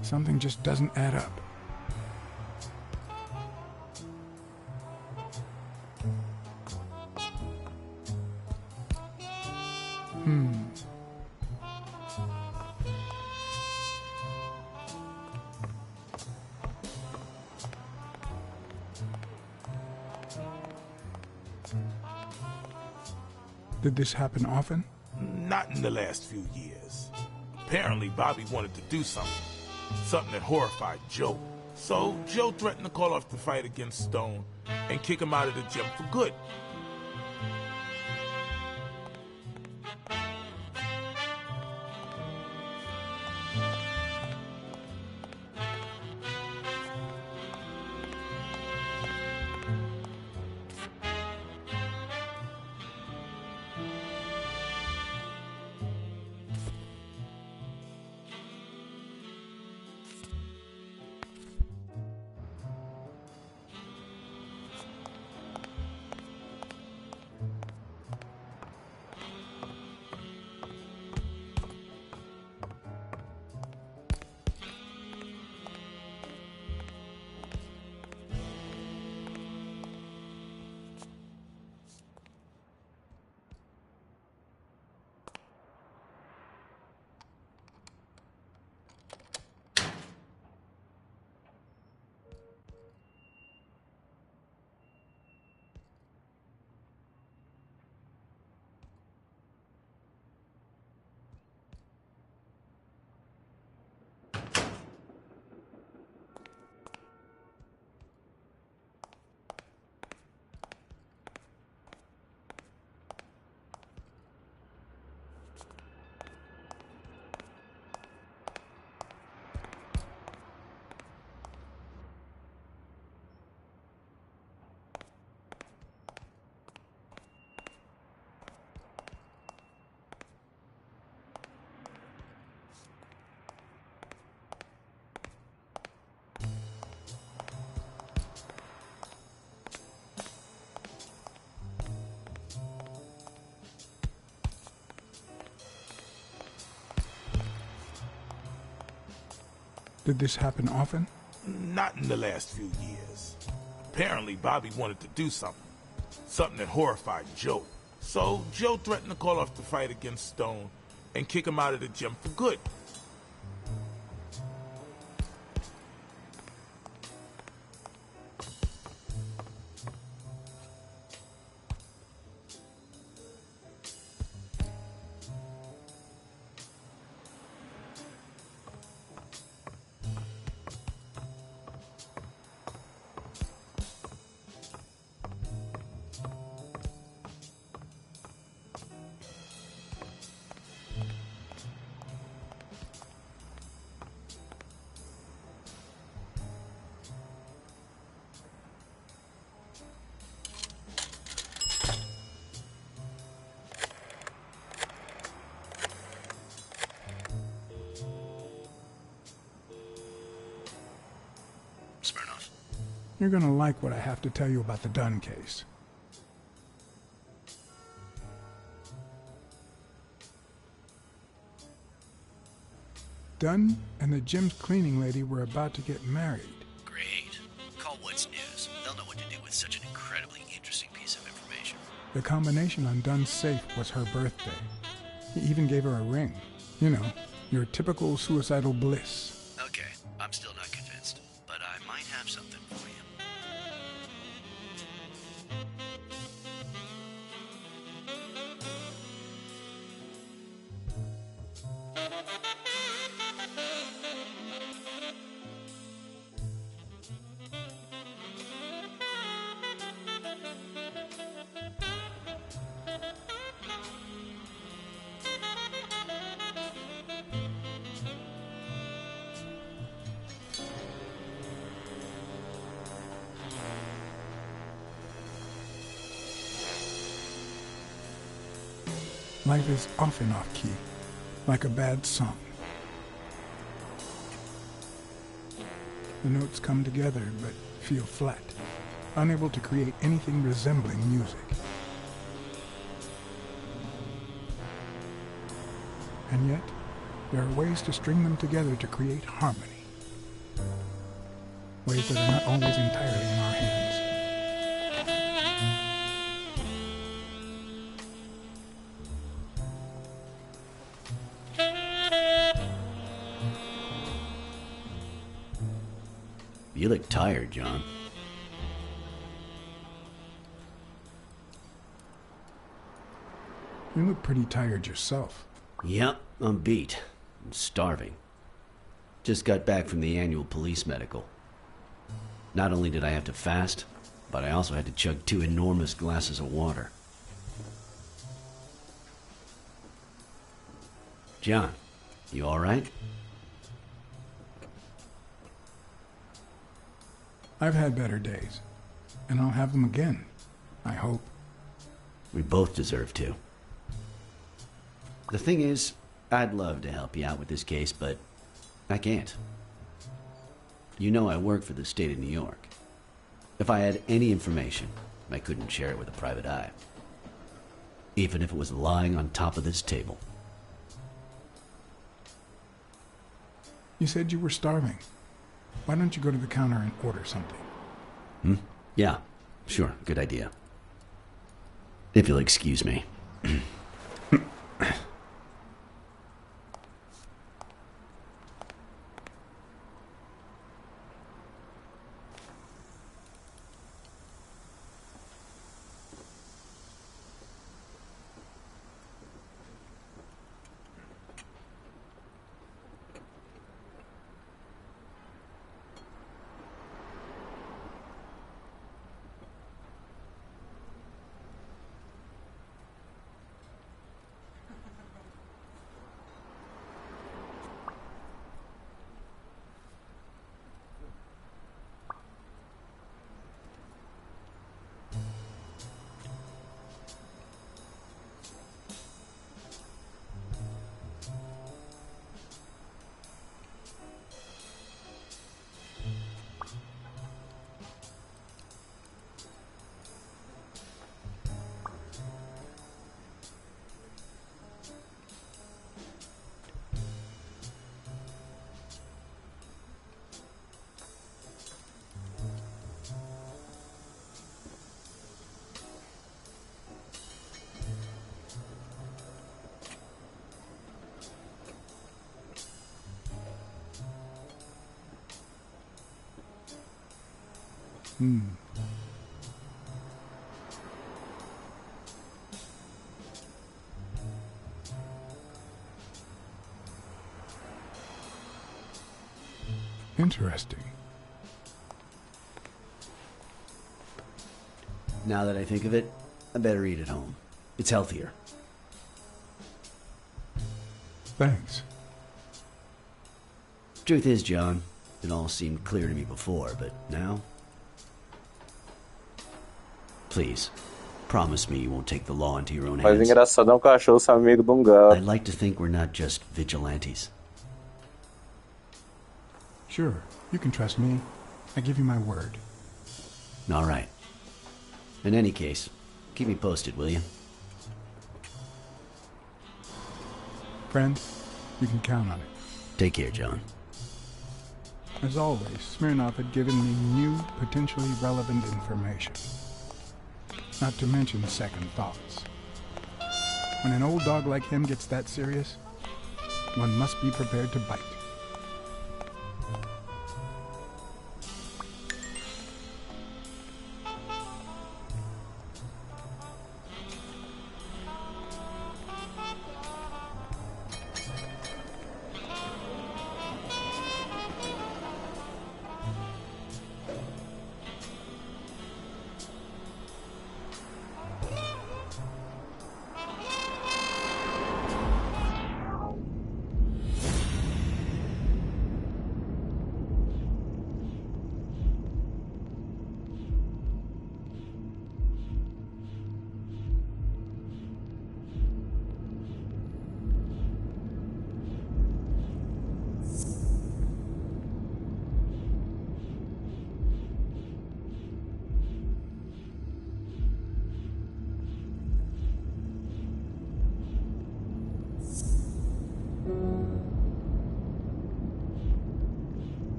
Something just doesn't add up. Did this happen often? Not in the last few years. Apparently, Bobby wanted to do something. Something that horrified Joe. So, Joe threatened to call off the fight against Stone and kick him out of the gym for good. Did this happen often? Not in the last few years. Apparently, Bobby wanted to do something. Something that horrified Joe. So, Joe threatened to call off the fight against Stone and kick him out of the gym for good. You're gonna like what I have to tell you about the Dunn case. Dunn and the gym's cleaning lady were about to get married. Great. Call What's News. They'll know what to do with such an incredibly interesting piece of information. The combination on Dunn's safe was her birthday. He even gave her a ring. You know, your typical suicidal bliss. Okay, I'm still not convinced, but I might have something for you. Life is often off-key, like a bad song. The notes come together but feel flat, unable to create anything resembling music. And yet, there are ways to string them together to create harmony. Ways that are not always entirely in our hands. You look tired, John. You look pretty tired yourself. Yep, I'm beat. I'm starving. Just got back from the annual police medical. Not only did I have to fast, but I also had to chug 2 enormous glasses of water. John, you alright? I've had better days, and I'll have them again, I hope. We both deserve to. The thing is, I'd love to help you out with this case, but I can't. You know I work for the state of New York. If I had any information, I couldn't share it with a private eye. Even if it was lying on top of this table. You said you were starving. Why don't you go to the counter and order something? Yeah, sure, good idea. If you'll excuse me. Interesting. Now that I think of it, I better eat at home. It's healthier. Thanks. Truth is, John, it all seemed clear to me before, but now... Please, promise me you won't take the law into your own Mas hands. engraçado é um cachorro ser amigo de gato. I'd like to think we're not just vigilantes. Sure, you can trust me. I give you my word. All right. In any case, keep me posted, will you? Friend, you can count on it. Take care, John. As always, Smirnov had given me new, potentially relevant information. Not to mention second thoughts. When an old dog like him gets that serious, one must be prepared to bite.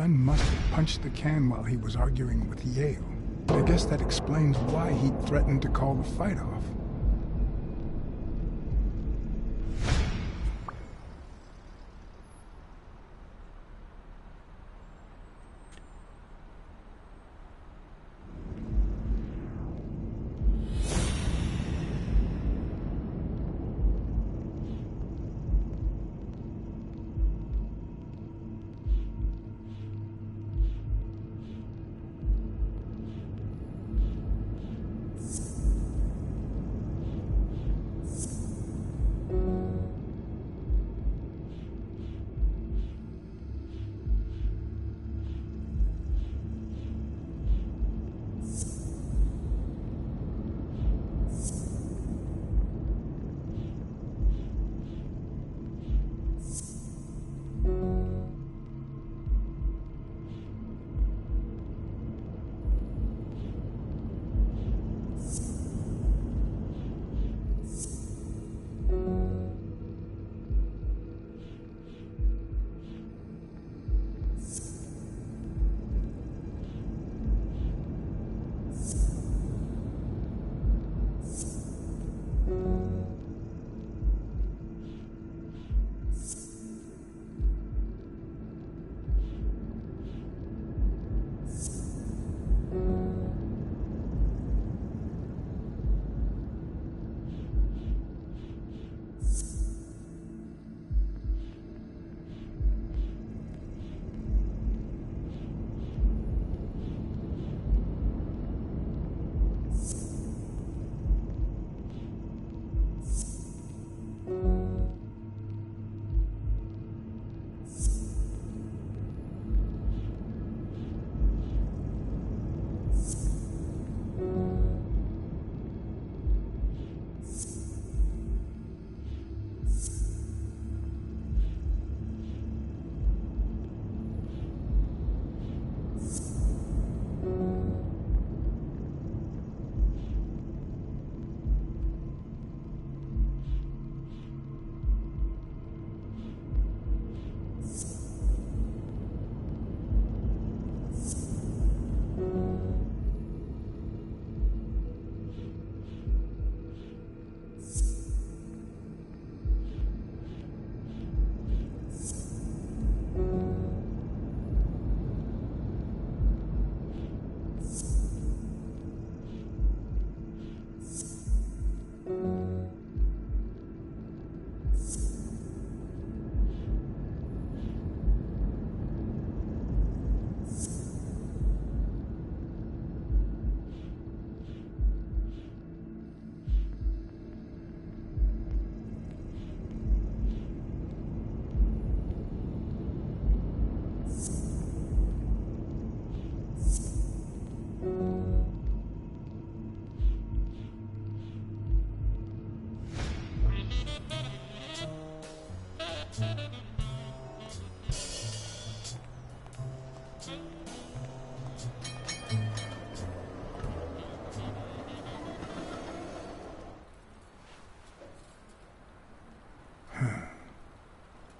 Dunn must have punched the can while he was arguing with Yale. I guess that explains why he threatened to call the fight off.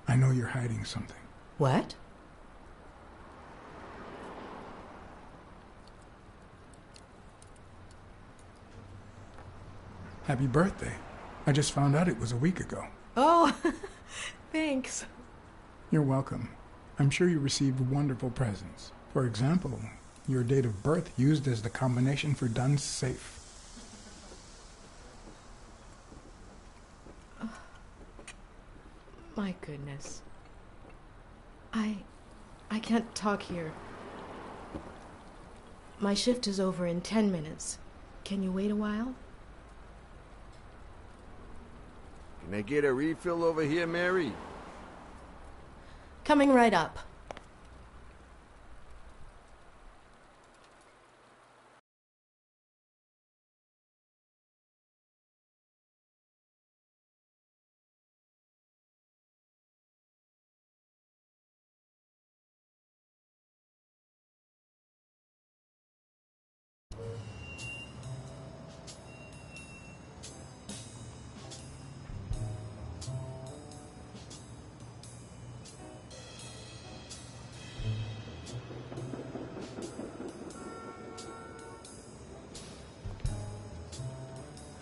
I know you're hiding something. What? Happy birthday. I just found out it was a week ago. Oh, thanks. You're welcome. I'm sure you received wonderful presents. For example, your date of birth used as the combination for Dunn's safe. My goodness. I can't talk here. My shift is over in 10 minutes. Can you wait a while? Can I get a refill over here, Mary? Coming right up.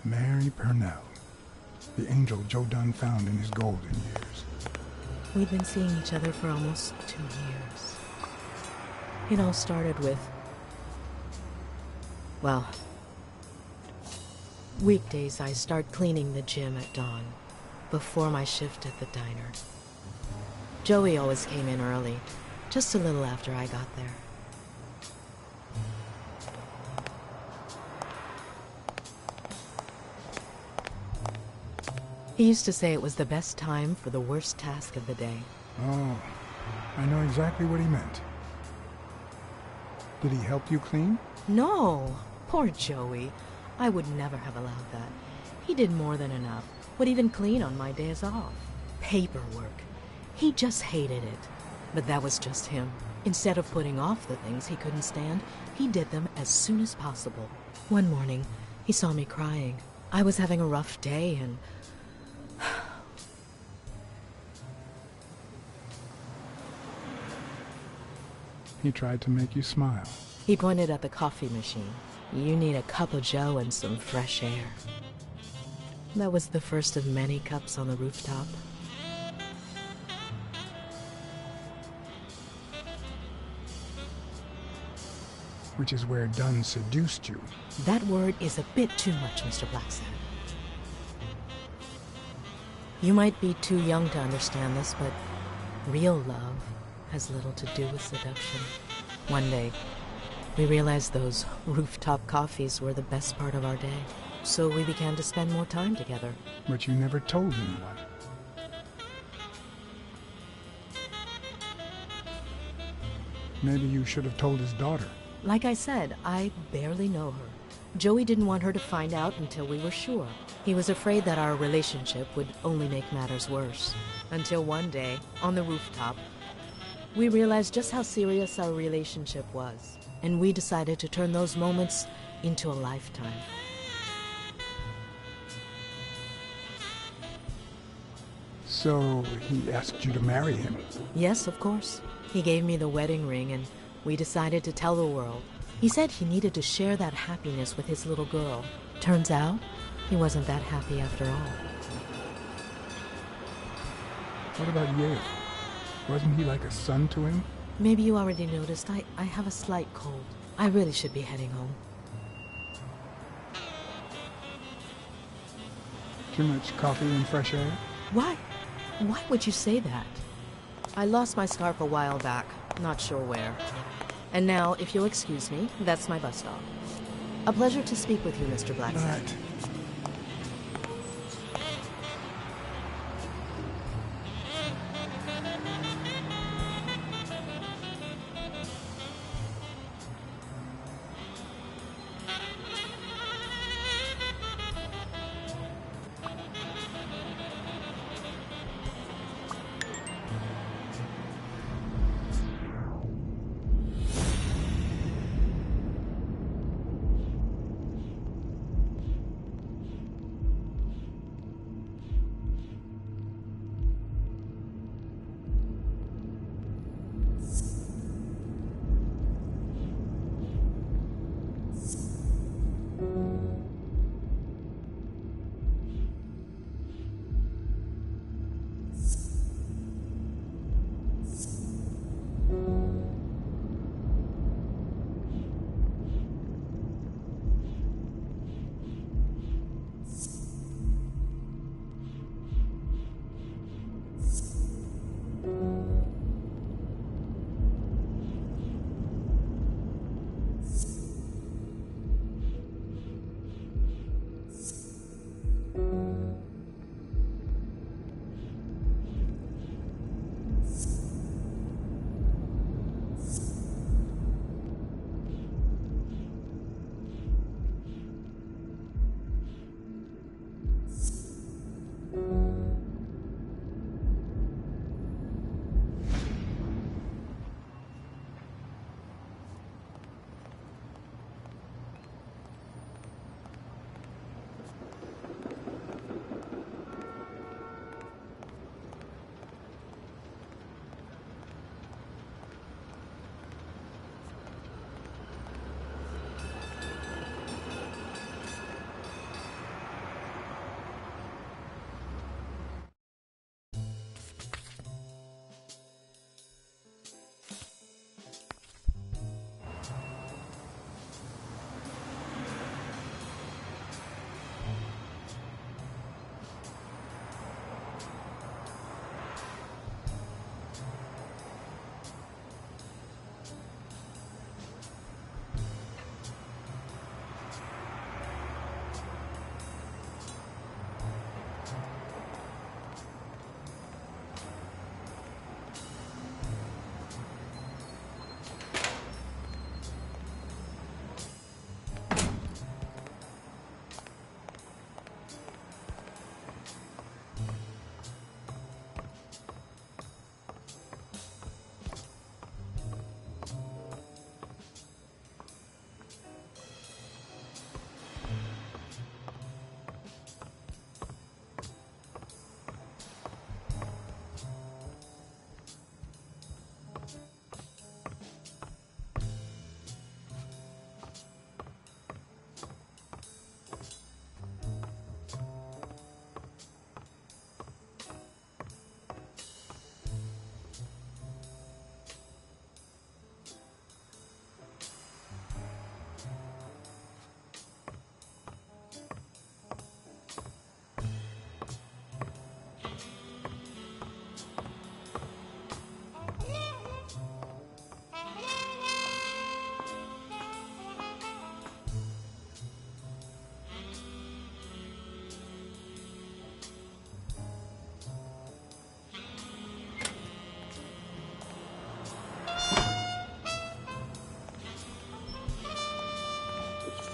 Mary Purnell, the angel Joe Dunn found in his golden years. We'd been seeing each other for almost 2 years. It all started with, well, weekdays I start cleaning the gym at dawn, before my shift at the diner. Joey always came in early, just a little after I got there. He used to say it was the best time for the worst task of the day. Oh, I know exactly what he meant. Did he help you clean? No, poor Joey. I would never have allowed that. He did more than enough. Would even clean on my days off. Paperwork. He just hated it. But that was just him. Instead of putting off the things he couldn't stand, he did them as soon as possible. One morning, he saw me crying. I was having a rough day and... He tried to make you smile. He pointed at the coffee machine. You need a cup of joe and some fresh air. That was the first of many cups on the rooftop. Which is where Dunn seduced you. That word is a bit too much, Mr. Blacksad. You might be too young to understand this, but real love has little to do with seduction. One day, we realized those rooftop coffees were the best part of our day, so we began to spend more time together. But you never told anyone. Maybe you should have told his daughter. Like I said, I barely know her. Joey didn't want her to find out until we were sure. He was afraid that our relationship would only make matters worse. Until one day, on the rooftop, we realized just how serious our relationship was. And we decided to turn those moments into a lifetime. So he asked you to marry him? Yes, of course. He gave me the wedding ring and we decided to tell the world. He said he needed to share that happiness with his little girl. Turns out, he wasn't that happy after all. What about Yale? Wasn't he like a son to him? Maybe you already noticed, I have a slight cold. I really should be heading home. Too much coffee and fresh air? Why? Why would you say that? I lost my scarf a while back, not sure where. And now, if you'll excuse me, that's my bus stop. A pleasure to speak with you, Mr. Blacksad. But...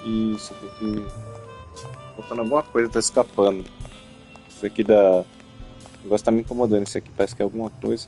Isso, tem que... Faltando alguma coisa, tá escapando. Isso aqui da... O negócio tá me incomodando, isso aqui parece que é alguma coisa.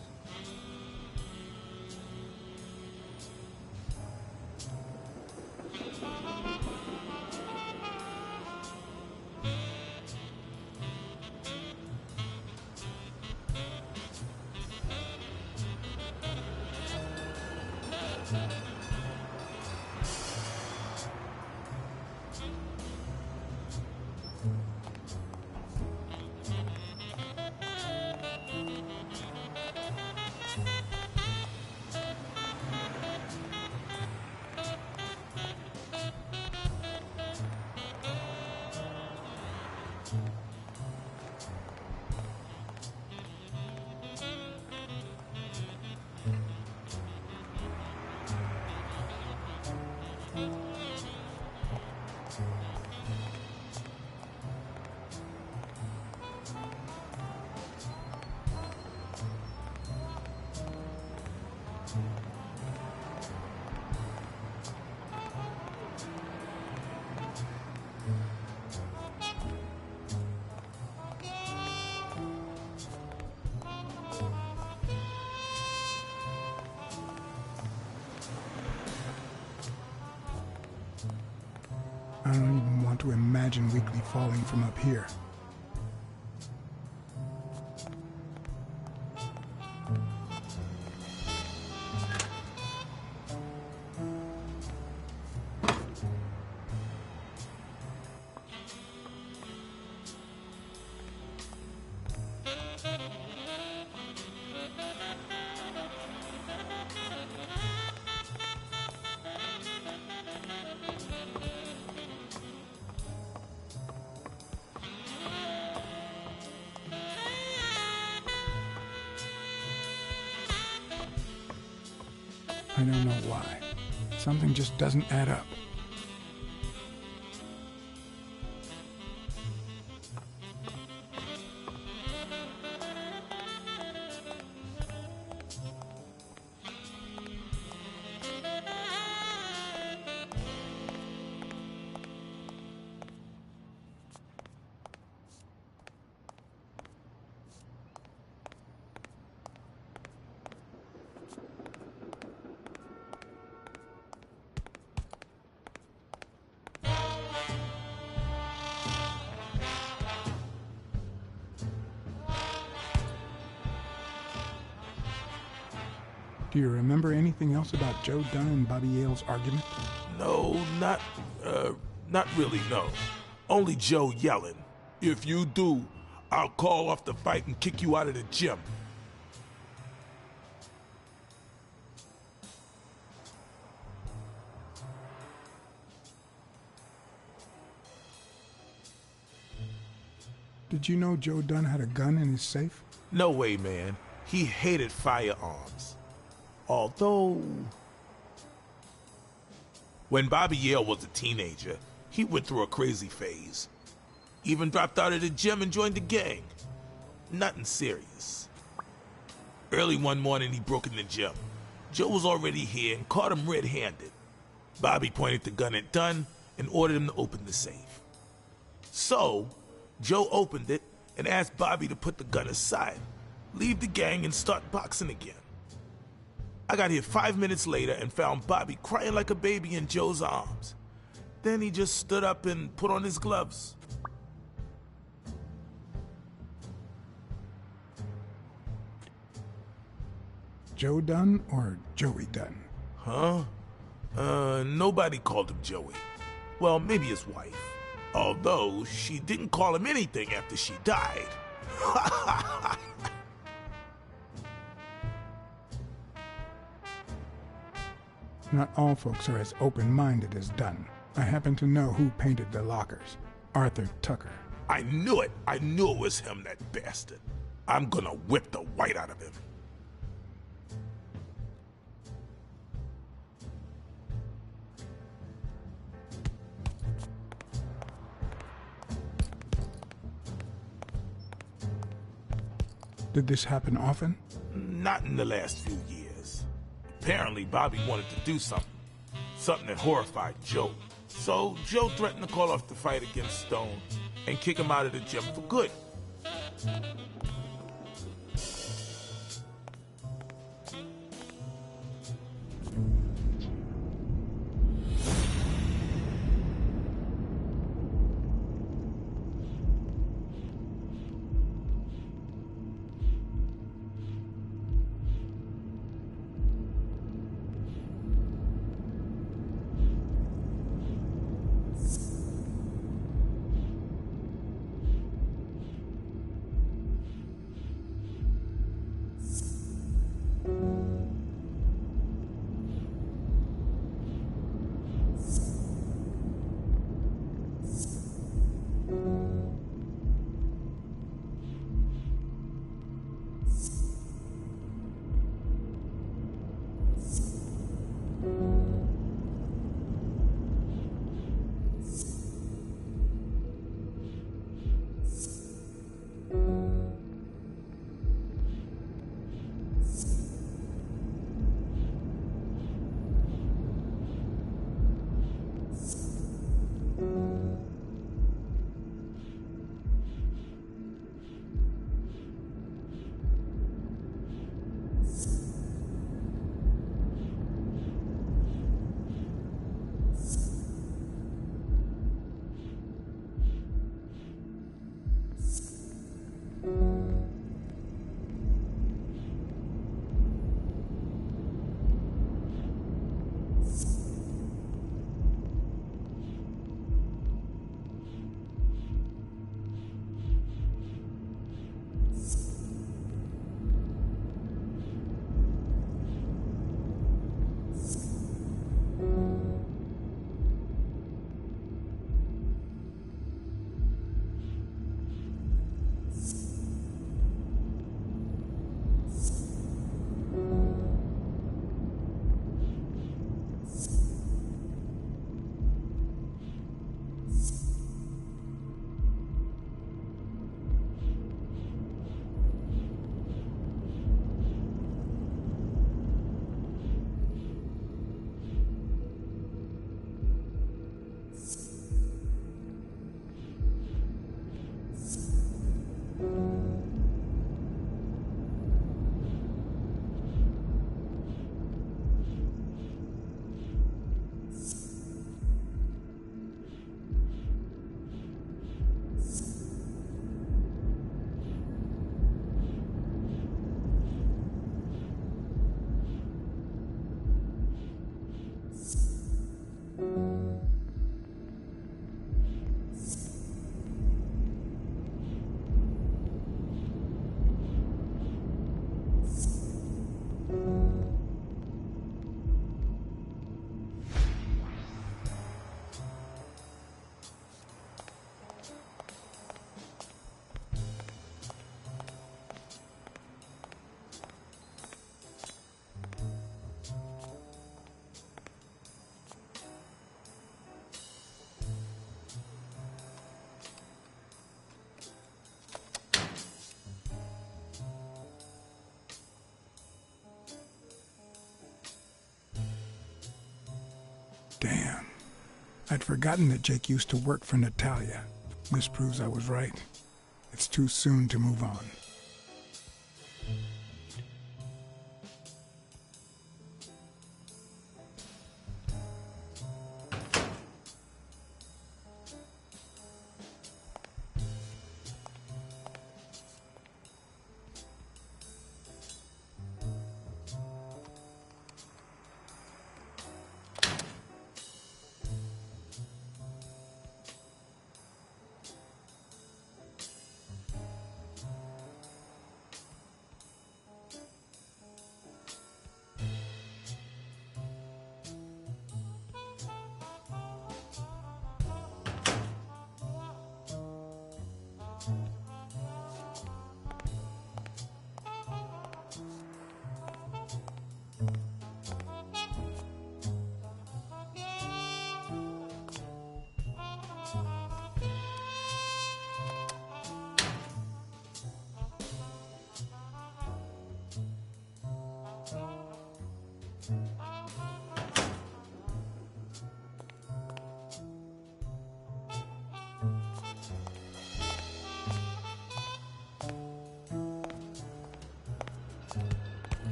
I don't even want to imagine Weekly falling from up here. I don't know why. Something just doesn't add up. Do you remember anything else about Joe Dunn and Bobby Yale's argument? No, not really, no. Only Joe yelling. If you do, I'll call off the fight and kick you out of the gym. Did you know Joe Dunn had a gun in his safe? No way, man. He hated firearms. Although, when Bobby Yale was a teenager, he went through a crazy phase. Even dropped out of the gym and joined the gang. Nothing serious. Early one morning, he broke in the gym. Joe was already here and caught him red-handed. Bobby pointed the gun at Dunn and ordered him to open the safe. So, Joe opened it and asked Bobby to put the gun aside, leave the gang, and start boxing again. I got here 5 minutes later and found Bobby crying like a baby in Joe's arms. Then he just stood up and put on his gloves. Joe Dunn or Joey Dunn? Huh? Nobody called him Joey. Well, maybe his wife. Although, she didn't call him anything after she died. Not all folks are as open-minded as Dunn. I happen to know who painted the lockers. Arthur Tucker. I knew it. I knew it was him, that bastard. I'm gonna whip the white out of him. Did this happen often? Not in the last few years. Apparently, Bobby wanted to do something. Something that horrified Joe. So Joe threatened to call off the fight against Stone and kick him out of the gym for good. Damn. I'd forgotten that Jake used to work for Natalia. This proves I was right. It's too soon to move on.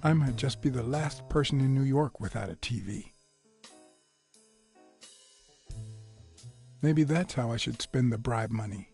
I might just be the last person in New York without a TV. Maybe that's how I should spend the bribe money.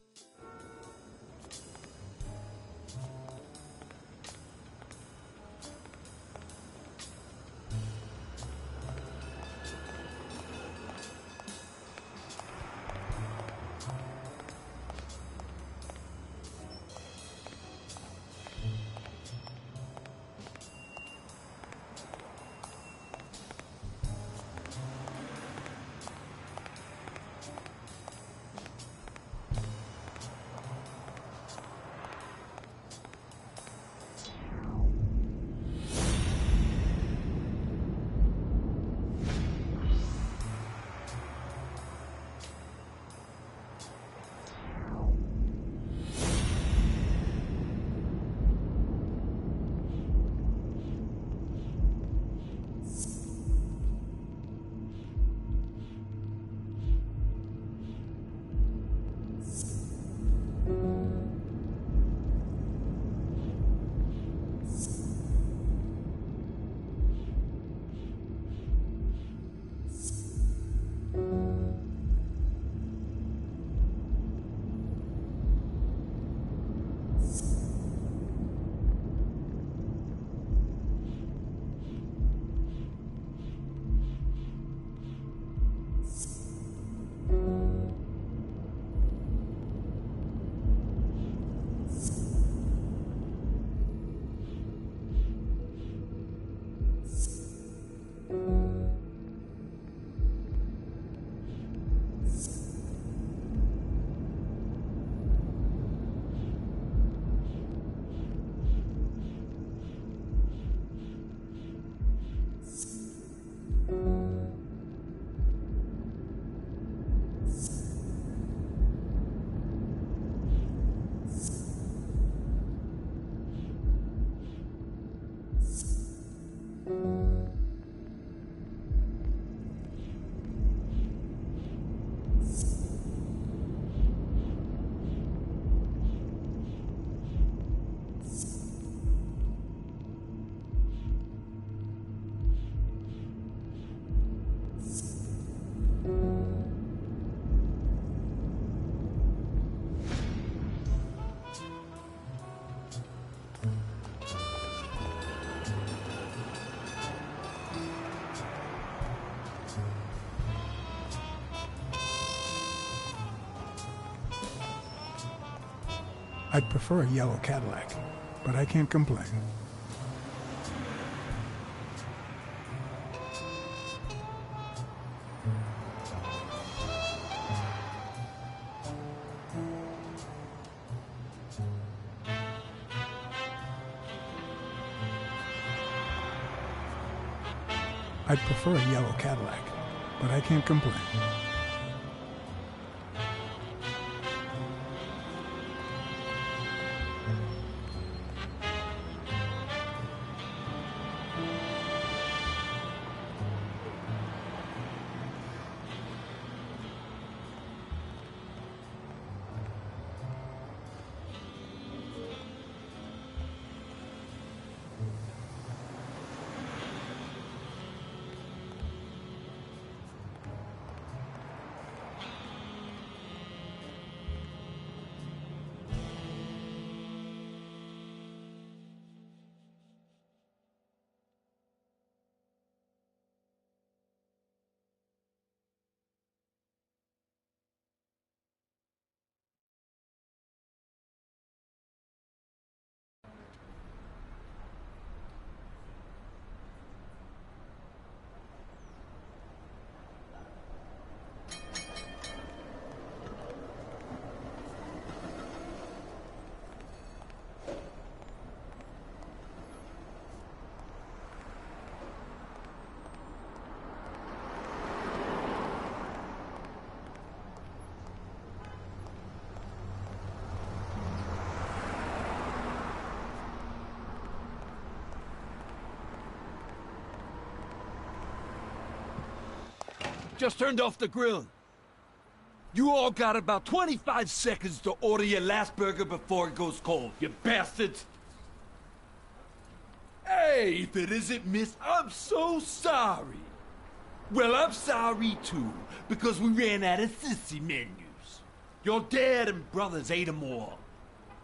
I'd prefer a yellow Cadillac, but I can't complain. I'd prefer a yellow Cadillac, but I can't complain. Just turned off the grill. You all got about 25 seconds to order your last burger before it goes cold, you bastards! Hey! Hey, if it isn't Miss, I'm so sorry. Well, I'm sorry too, because we ran out of sissy menus. Your dad and brothers ate 'em all.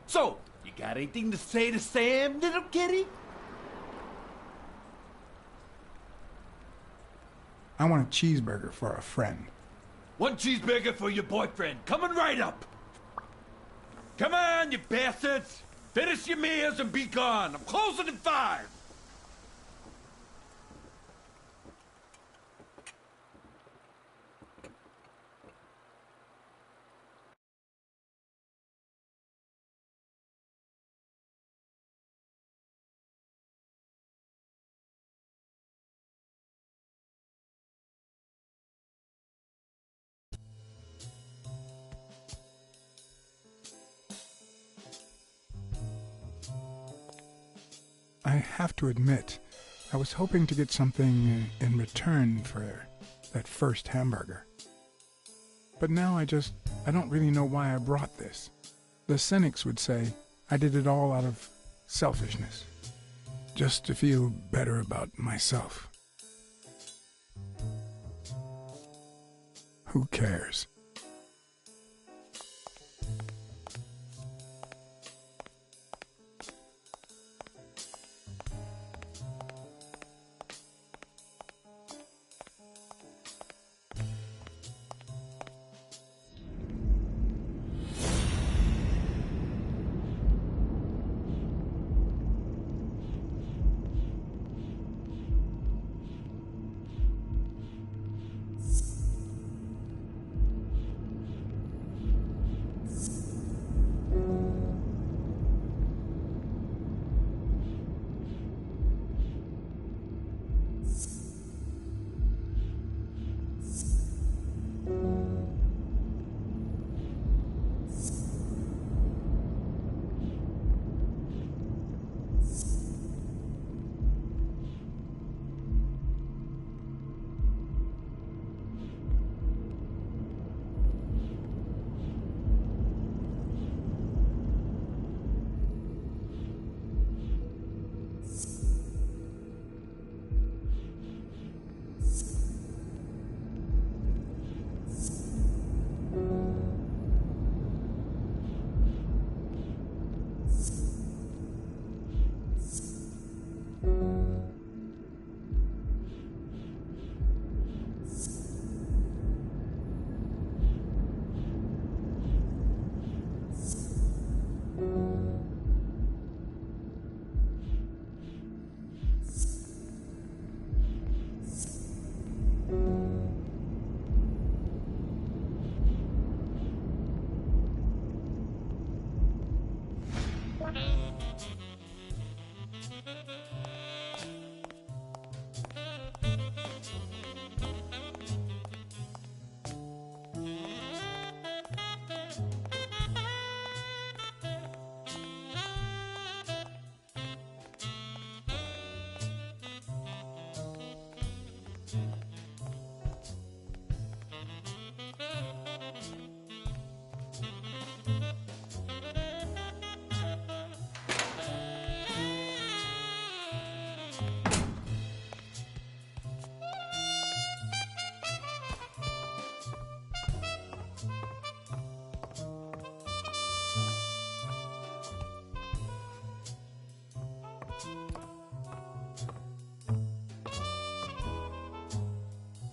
So, you got anything to say to Sam, little kitty? I want a cheeseburger for a friend. One cheeseburger for your boyfriend, coming right up. Come on, you bastards. Finish your meals and be gone. I'm closing at 5. I have to admit, I was hoping to get something in return for that first hamburger. But now I don't really know why I brought this. The cynics would say I did it all out of selfishness, just to feel better about myself. Who cares?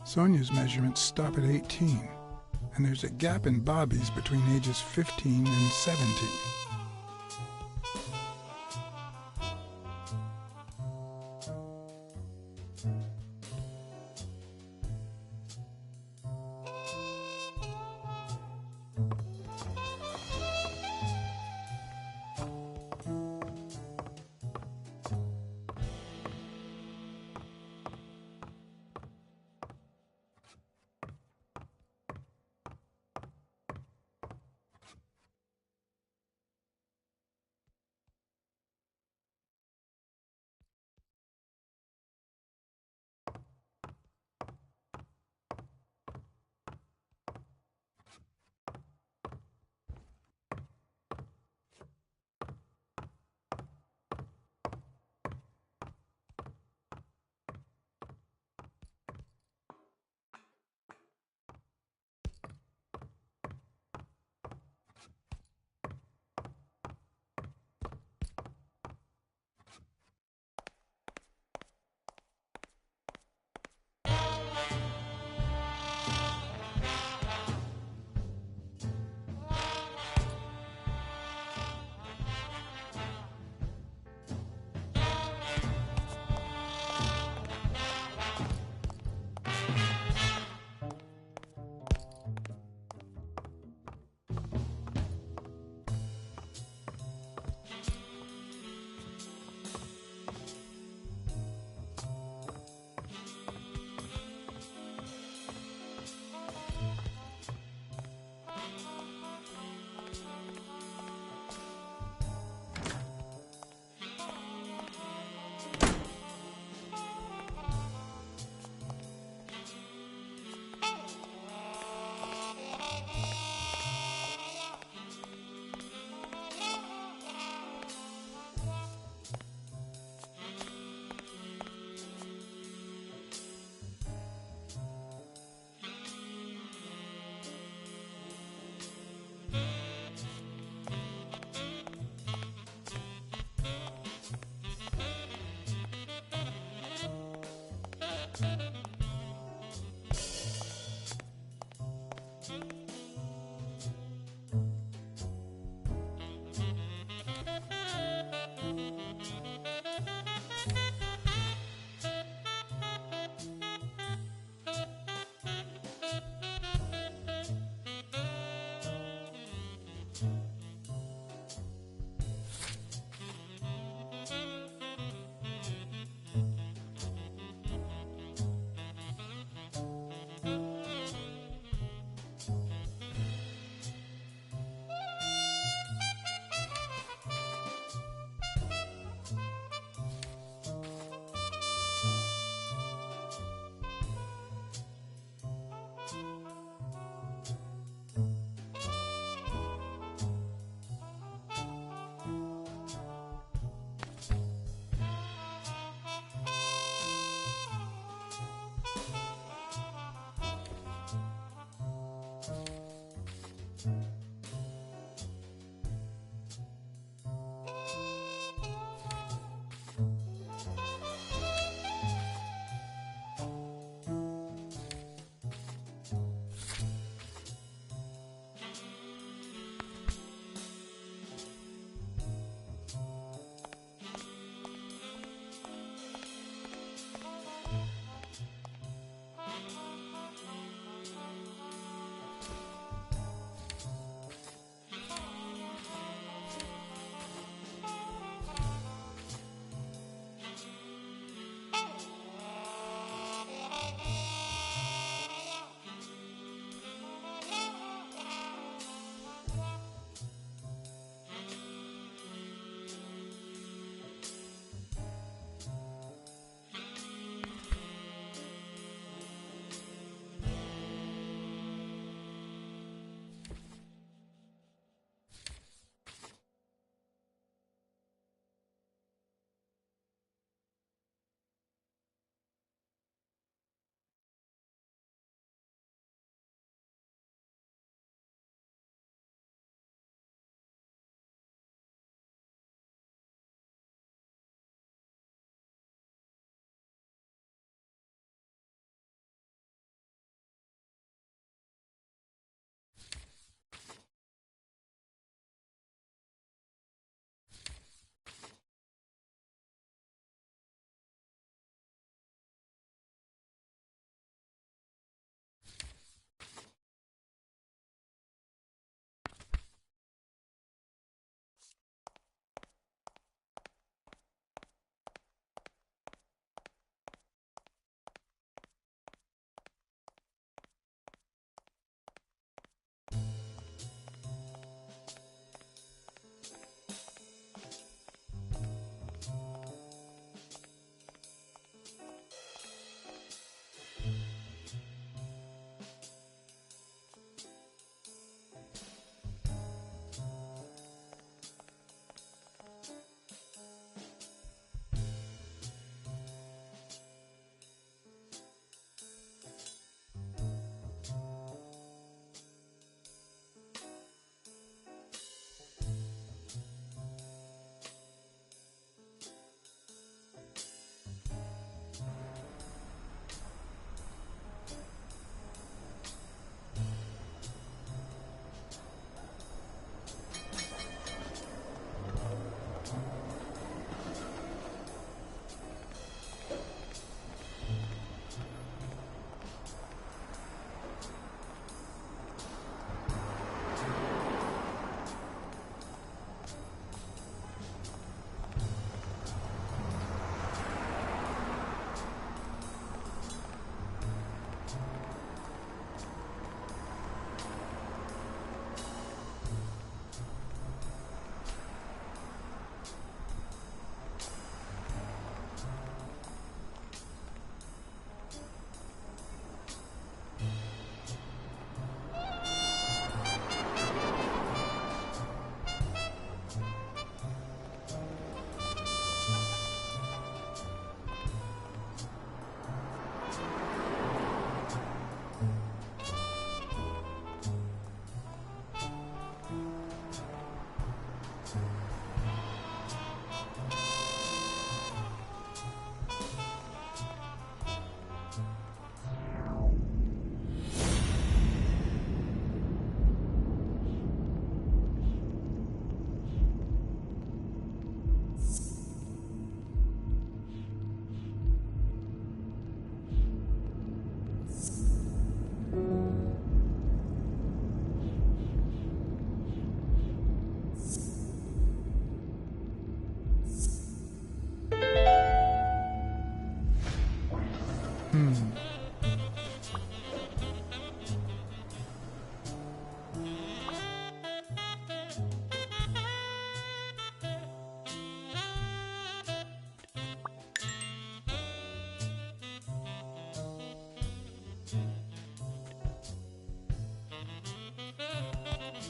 Sonia's measurements stop at 18, and there's a gap in Bobby's between ages 15 and 17.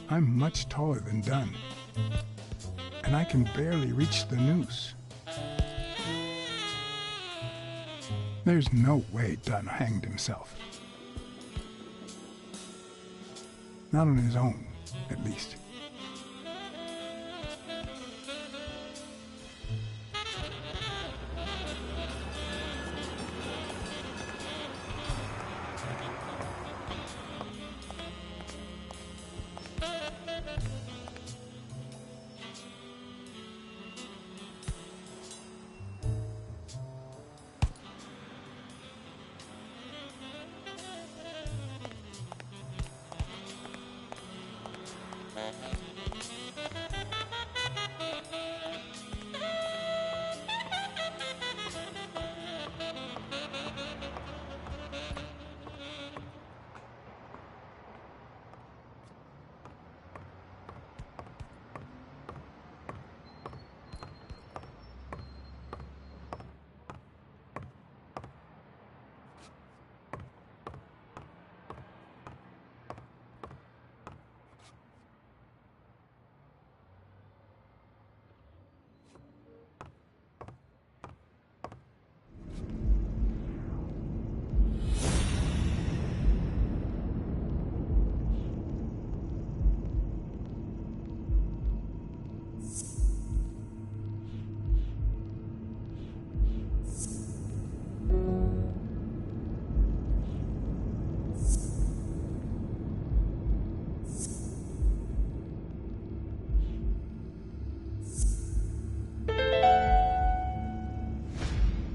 I'm much taller than Dunn, and I can barely reach the noose. There's no way Dunn hanged himself. Not on his own, at least.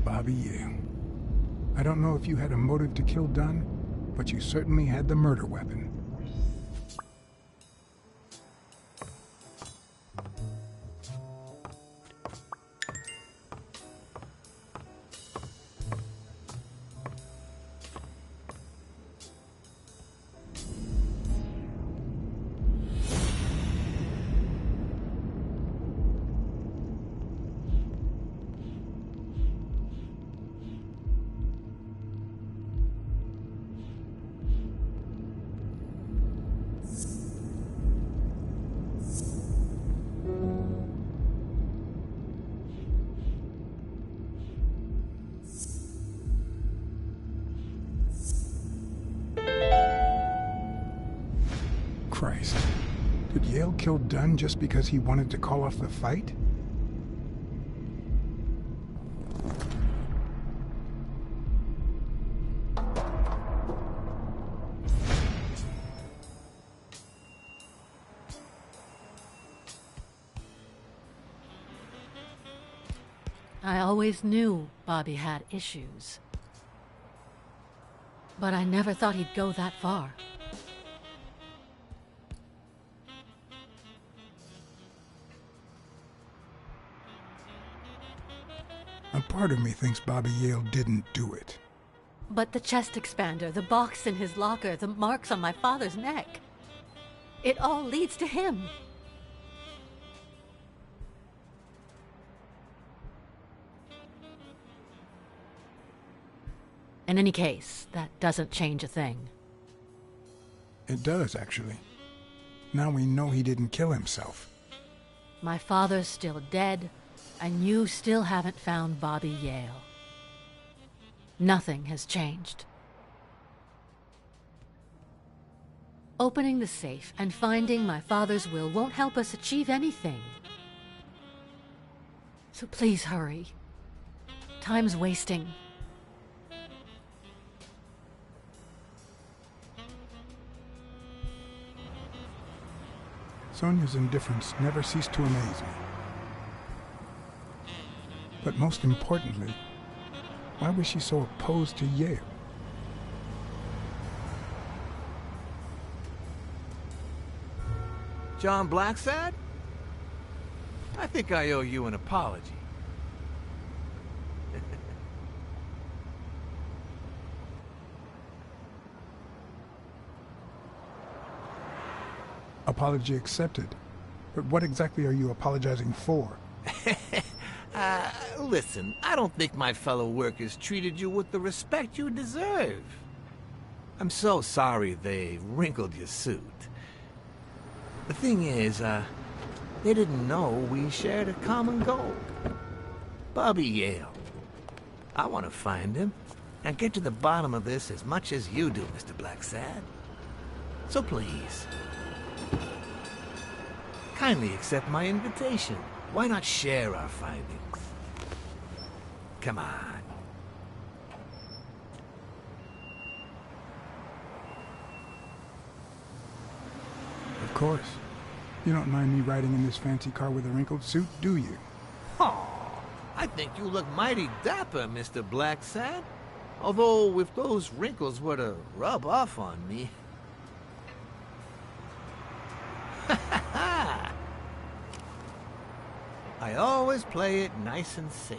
Bobby Yale. I don't know if you had a motive to kill Dunn, but you certainly had the murder weapon. Christ. Did Yale kill Dunn just because he wanted to call off the fight? I always knew Bobby had issues. But I never thought he'd go that far. A part of me thinks Bobby Yale didn't do it. But the chest expander, the box in his locker, the marks on my father's neck. It all leads to him. In any case, that doesn't change a thing. It does, actually. Now we know he didn't kill himself. My father's still dead, and you still haven't found Bobby Yale. Nothing has changed. Opening the safe and finding my father's will won't help us achieve anything. So please hurry. Time's wasting. Sonia's indifference never ceased to amaze me. But most importantly, why was she so opposed to Yale? John Blacksad? I think I owe you an apology. Apology accepted. But what exactly are you apologizing for? Listen, I don't think my fellow workers treated you with the respect you deserve. I'm so sorry they wrinkled your suit. The thing is, they didn't know we shared a common goal. Bobby Yale. I want to find him and get to the bottom of this as much as you do, Mr. Blacksad. So please, kindly accept my invitation. Why not share our findings? Come on. Of course. You don't mind me riding in this fancy car with a wrinkled suit, do you? Oh, I think you look mighty dapper, Mr. Blacksad. Although, if those wrinkles were to rub off on me... I always play it nice and safe.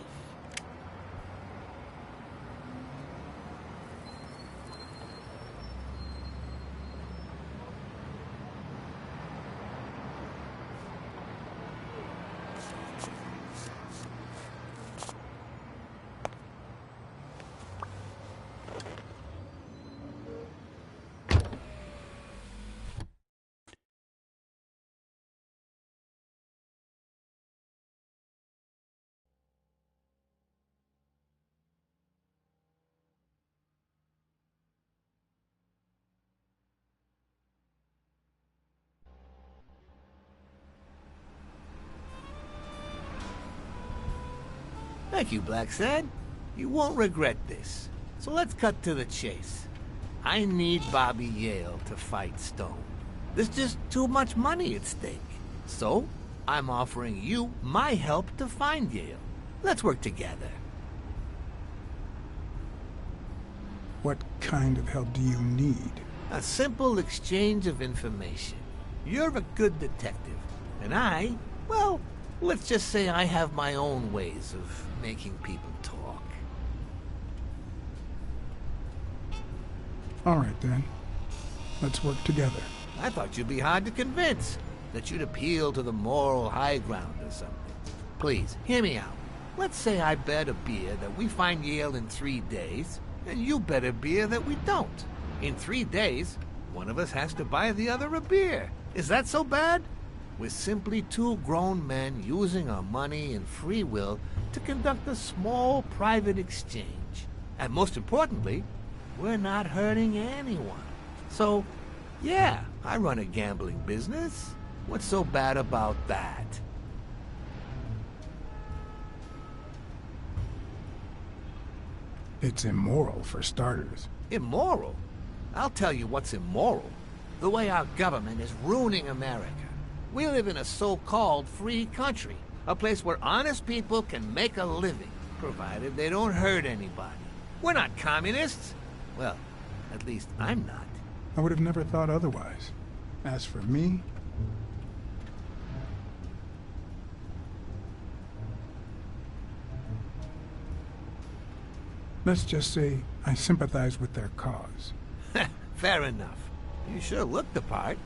Thank you, Blacksad. You won't regret this. So let's cut to the chase. I need Bobby Yale to fight Stone. There's just too much money at stake. So, I'm offering you my help to find Yale. Let's work together. What kind of help do you need? A simple exchange of information. You're a good detective, and I, well, let's just say I have my own ways of making people talk. All right, then. Let's work together. I thought you'd be hard to convince, that you'd appeal to the moral high ground or something. Please, hear me out. Let's say I bet a beer that we find Yale in 3 days, and you bet a beer that we don't. In 3 days, one of us has to buy the other a beer. Is that so bad? We're simply two grown men using our money and free will to conduct a small private exchange. And most importantly, we're not hurting anyone. So, yeah, I run a gambling business. What's so bad about that? It's immoral, for starters. Immoral? I'll tell you what's immoral. The way our government is ruining America. We live in a so-called free country, a place where honest people can make a living, provided they don't hurt anybody. We're not communists. Well, at least I'm not. I would have never thought otherwise. As for me... let's just say I sympathize with their cause. Fair enough. You sure look the part.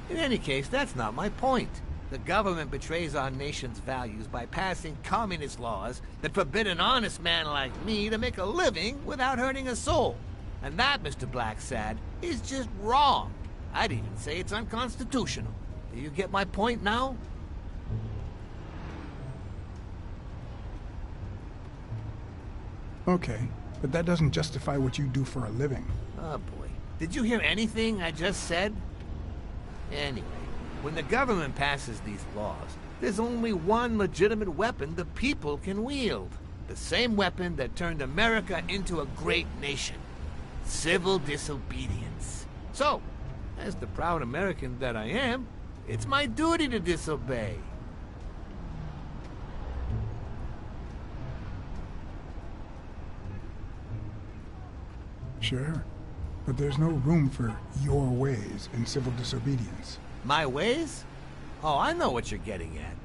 In any case, that's not my point. The government betrays our nation's values by passing communist laws that forbid an honest man like me to make a living without hurting a soul. And that, Mr. Blacksad, is just wrong. I'd even say it's unconstitutional. Do you get my point now? Okay, but that doesn't justify what you do for a living. Oh boy. Did you hear anything I just said? Anyway, when the government passes these laws, there's only one legitimate weapon the people can wield. The same weapon that turned America into a great nation. Civil disobedience. So, as the proud American that I am, it's my duty to disobey. Sure, but there's no room for your ways in civil disobedience. My ways? Oh, I know what you're getting at.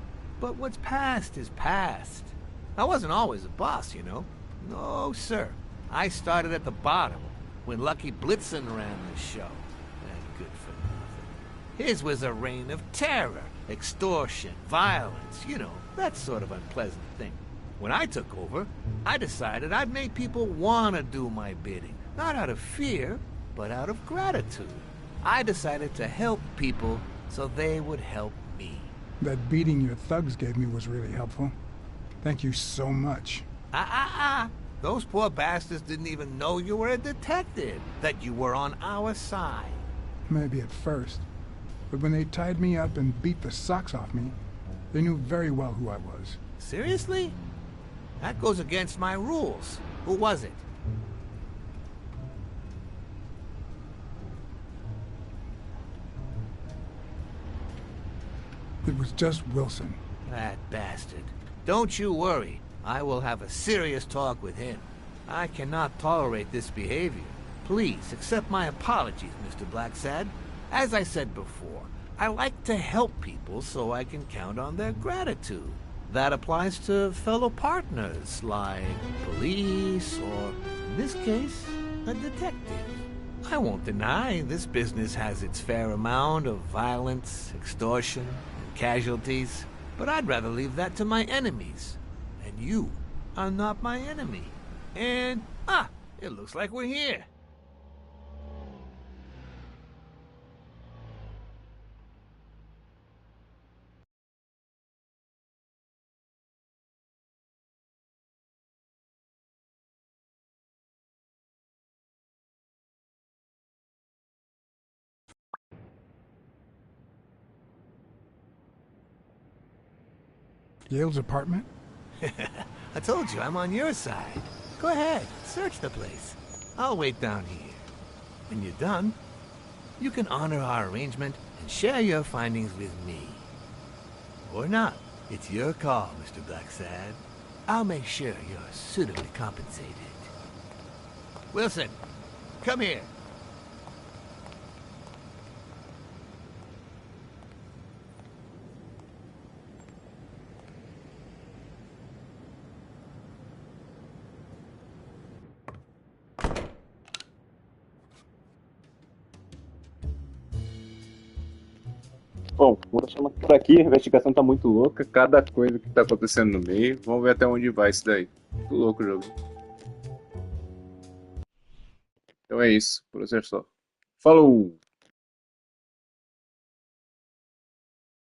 But what's past is past. I wasn't always a boss, you know. No, sir. I started at the bottom, when Lucky Blitzen ran the show. And good for nothing. His was a reign of terror, extortion, violence, you know, that sort of unpleasant thing. When I took over, I decided I'd make people want to do my bidding. Not out of fear, but out of gratitude. I decided to help people so they would help me. That beating your thugs gave me was really helpful. Thank you so much. Those poor bastards didn't even know you were a detective, that you were on our side. Maybe at first. But when they tied me up and beat the socks off me, they knew very well who I was. Seriously? That goes against my rules. Who was it? It was just Wilson. That bastard. Don't you worry. I will have a serious talk with him. I cannot tolerate this behavior. Please accept my apologies, Mr. Blacksad. As I said before, I like to help people so I can count on their gratitude. That applies to fellow partners, like police, or, in this case, a detective. I won't deny this business has its fair amount of violence, extortion, and casualties, but I'd rather leave that to my enemies. And you are not my enemy. And, it looks like we're here. Yale's apartment? I told you, I'm on your side. Go ahead, search the place. I'll wait down here. When you're done, you can honor our arrangement and share your findings with me. Or not. It's your call, Mr. Blacksad. I'll make sure you're suitably compensated. Wilson, come here. Bom, vou deixando por aqui, a investigação tá muito louca, cada coisa que tá acontecendo no meio, vamos ver até onde vai isso daí. Muito louco o jogo. Então é isso, por hoje é só. Falou!